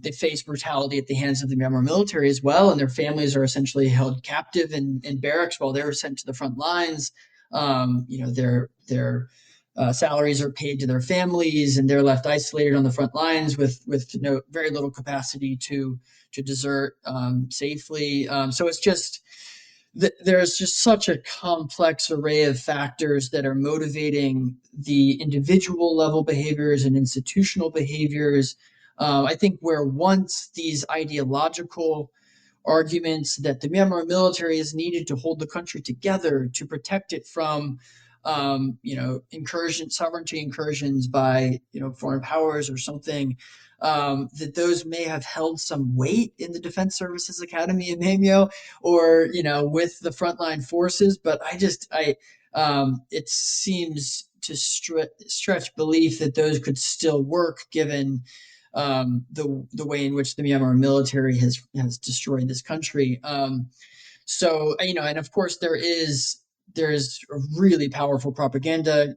they face brutality at the hands of the Myanmar military as well, and their families are essentially held captive in barracks while they're sent to the front lines. Their salaries are paid to their families, and they're left isolated on the front lines with very little capacity to desert safely. So it's just there's just such a complex array of factors that are motivating the individual level behaviors and institutional behaviors. I think where once these ideological arguments that the Myanmar military is needed to hold the country together, to protect it from sovereignty incursions by foreign powers or something, that those may have held some weight in the Defense Services Academy in Maemyo, or with the frontline forces. But it seems to stretch belief that those could still work, given the way in which the Myanmar military has destroyed this country. So and of course there's a really powerful propaganda,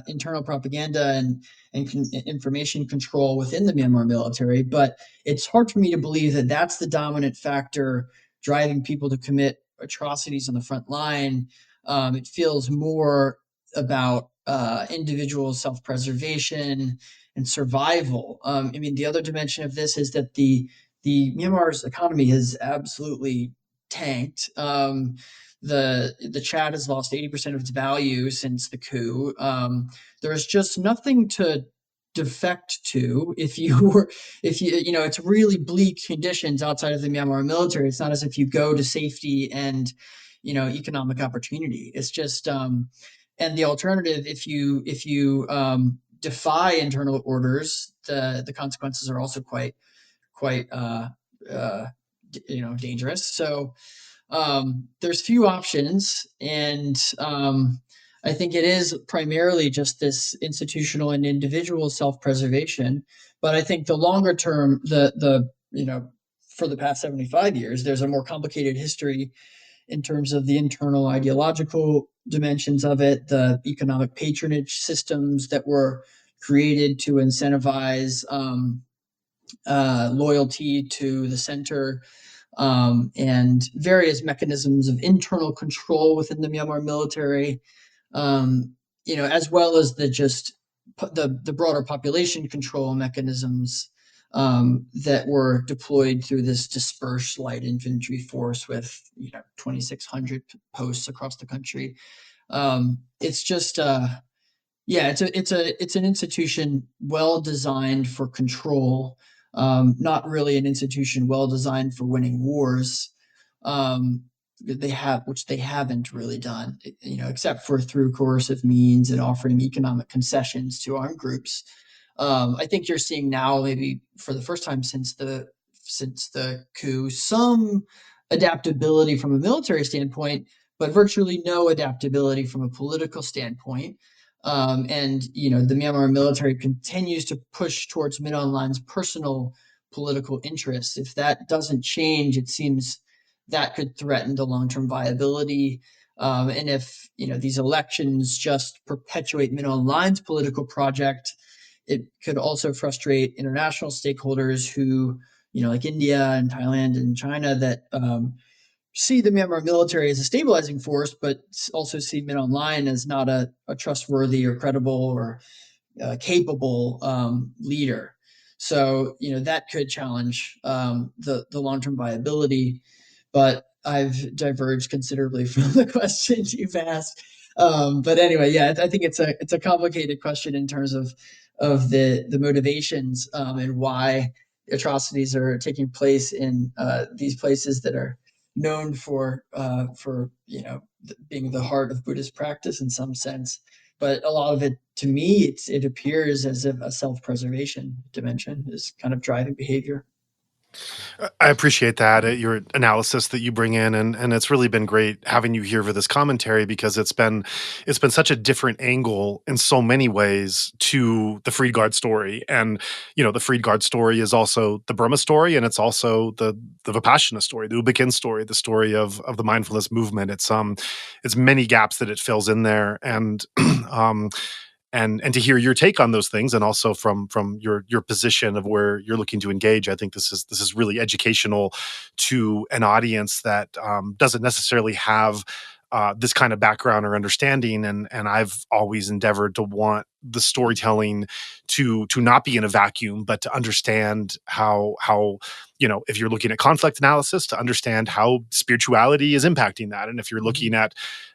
internal propaganda and information control within the Myanmar military. But it's hard for me to believe that that's the dominant factor driving people to commit atrocities on the front line. It feels more about individual self-preservation and survival. I mean, the other dimension of this is that the Myanmar's economy has absolutely tanked. The Chad has lost 80% of its value since the coup. There's just nothing to defect to if it's really bleak conditions outside of the Myanmar military. It's not as if you go to safety and economic opportunity. It's just and the alternative, if you defy internal orders, the consequences are also quite dangerous. So there's few options, and I think it is primarily just this institutional and individual self-preservation. But I think the longer term, for the past 75 years, there's a more complicated history in terms of the internal ideological dimensions of it, the economic patronage systems that were created to incentivize loyalty to the center, and various mechanisms of internal control within the Myanmar military, as well as the broader population control mechanisms that were deployed through this dispersed light infantry force with 2,600 posts across the country. It's just it's an institution well designed for control, not really an institution well designed for winning wars. Which they haven't really done, except for through coercive means and offering economic concessions to armed groups. I think you're seeing now, maybe for the first time since the coup, some adaptability from a military standpoint, but virtually no adaptability from a political standpoint. And the Myanmar military continues to push towards Min Aung Hlaing's personal political interests. If that doesn't change, it seems that could threaten the long-term viability. And if these elections just perpetuate Min Aung Hlaing's political project, it could also frustrate international stakeholders who, like India and Thailand and China, that see the Myanmar military as a stabilizing force, but also see Min Aung Hlaing as not a trustworthy or credible or capable leader. So that could challenge the long-term viability. But I've diverged considerably from the question you've asked. But anyway, I think it's a complicated question in terms of the motivations and why atrocities are taking place in these places that are known for being the heart of Buddhist practice in some sense. But a lot of it, to me, it appears as if a self-preservation dimension is kind of driving behavior. I appreciate that, your analysis that you bring in, and it's really been great having you here for this commentary, because it's been such a different angle in so many ways to the Friedgard story. And the Friedgard story is also the Burma story, and it's also the Vipassanā story, the U Ba Khin story, the story of the mindfulness movement. It's many gaps that it fills in there, and and to hear your take on those things, and also from your position of where you're looking to engage, I think this is really educational to an audience that doesn't necessarily have this kind of background or understanding. And I've always endeavored to want the storytelling to not be in a vacuum, but to understand how if you're looking at conflict analysis, to understand how spirituality is impacting that. And if you're looking at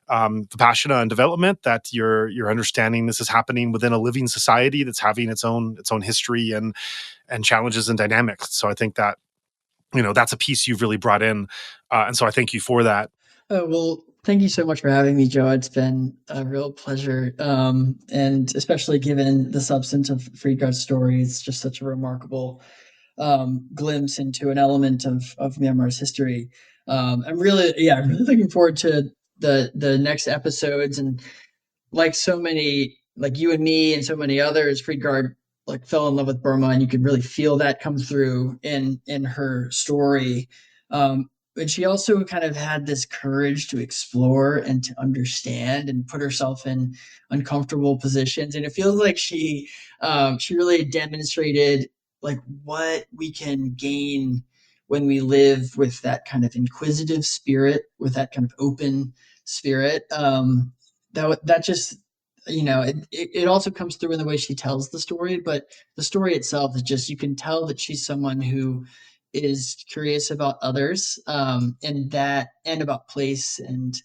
Vipassanā and development, that you're understanding this is happening within a living society that's having its own history and challenges and dynamics. So I think that that's a piece you've really brought in, and so I thank you for that. Well, thank you so much for having me, Joah. It's been a real pleasure, and especially given the substance of Friedgard's story, it's just such a remarkable glimpse into an element of Myanmar's history. I'm really looking forward to the next episodes. And like so many, like you and me and so many others, Friedgard fell in love with Burma, and you could really feel that come through in her story. But she also kind of had this courage to explore and to understand and put herself in uncomfortable positions. And it feels like she really demonstrated what we can gain when we live with that kind of inquisitive spirit, with that kind of open spirit. That just, it also comes through in the way she tells the story, but the story itself is just, you can tell that she's someone who is curious about others, and about place and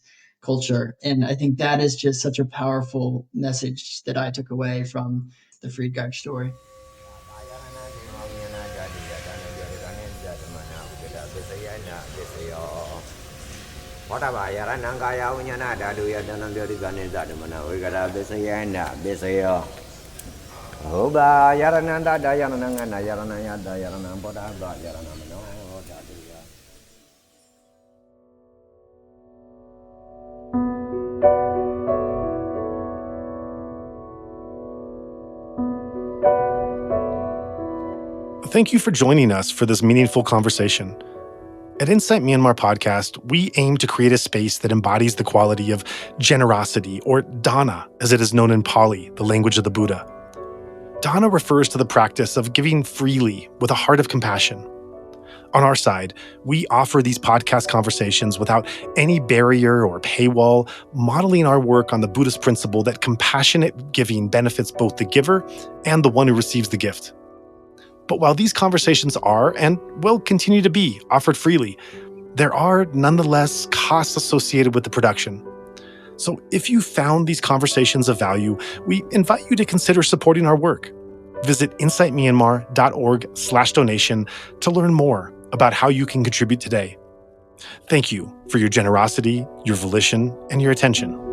culture. And I think that is just such a powerful message that I took away from the Friedgard story. Thank you for joining us for this meaningful conversation. At Insight Myanmar podcast, we aim to create a space that embodies the quality of generosity, or Dhamma, as it is known in Pali, the language of the Buddha. Dhamma refers to the practice of giving freely with a heart of compassion. On our side, we offer these podcast conversations without any barrier or paywall, modeling our work on the Buddhist principle that compassionate giving benefits both the giver and the one who receives the gift. But while these conversations are, and will continue to be, offered freely, there are nonetheless costs associated with the production. So if you found these conversations of value, we invite you to consider supporting our work. Visit insightmyanmar.org/donation to learn more about how you can contribute today. Thank you for your generosity, your volition, and your attention.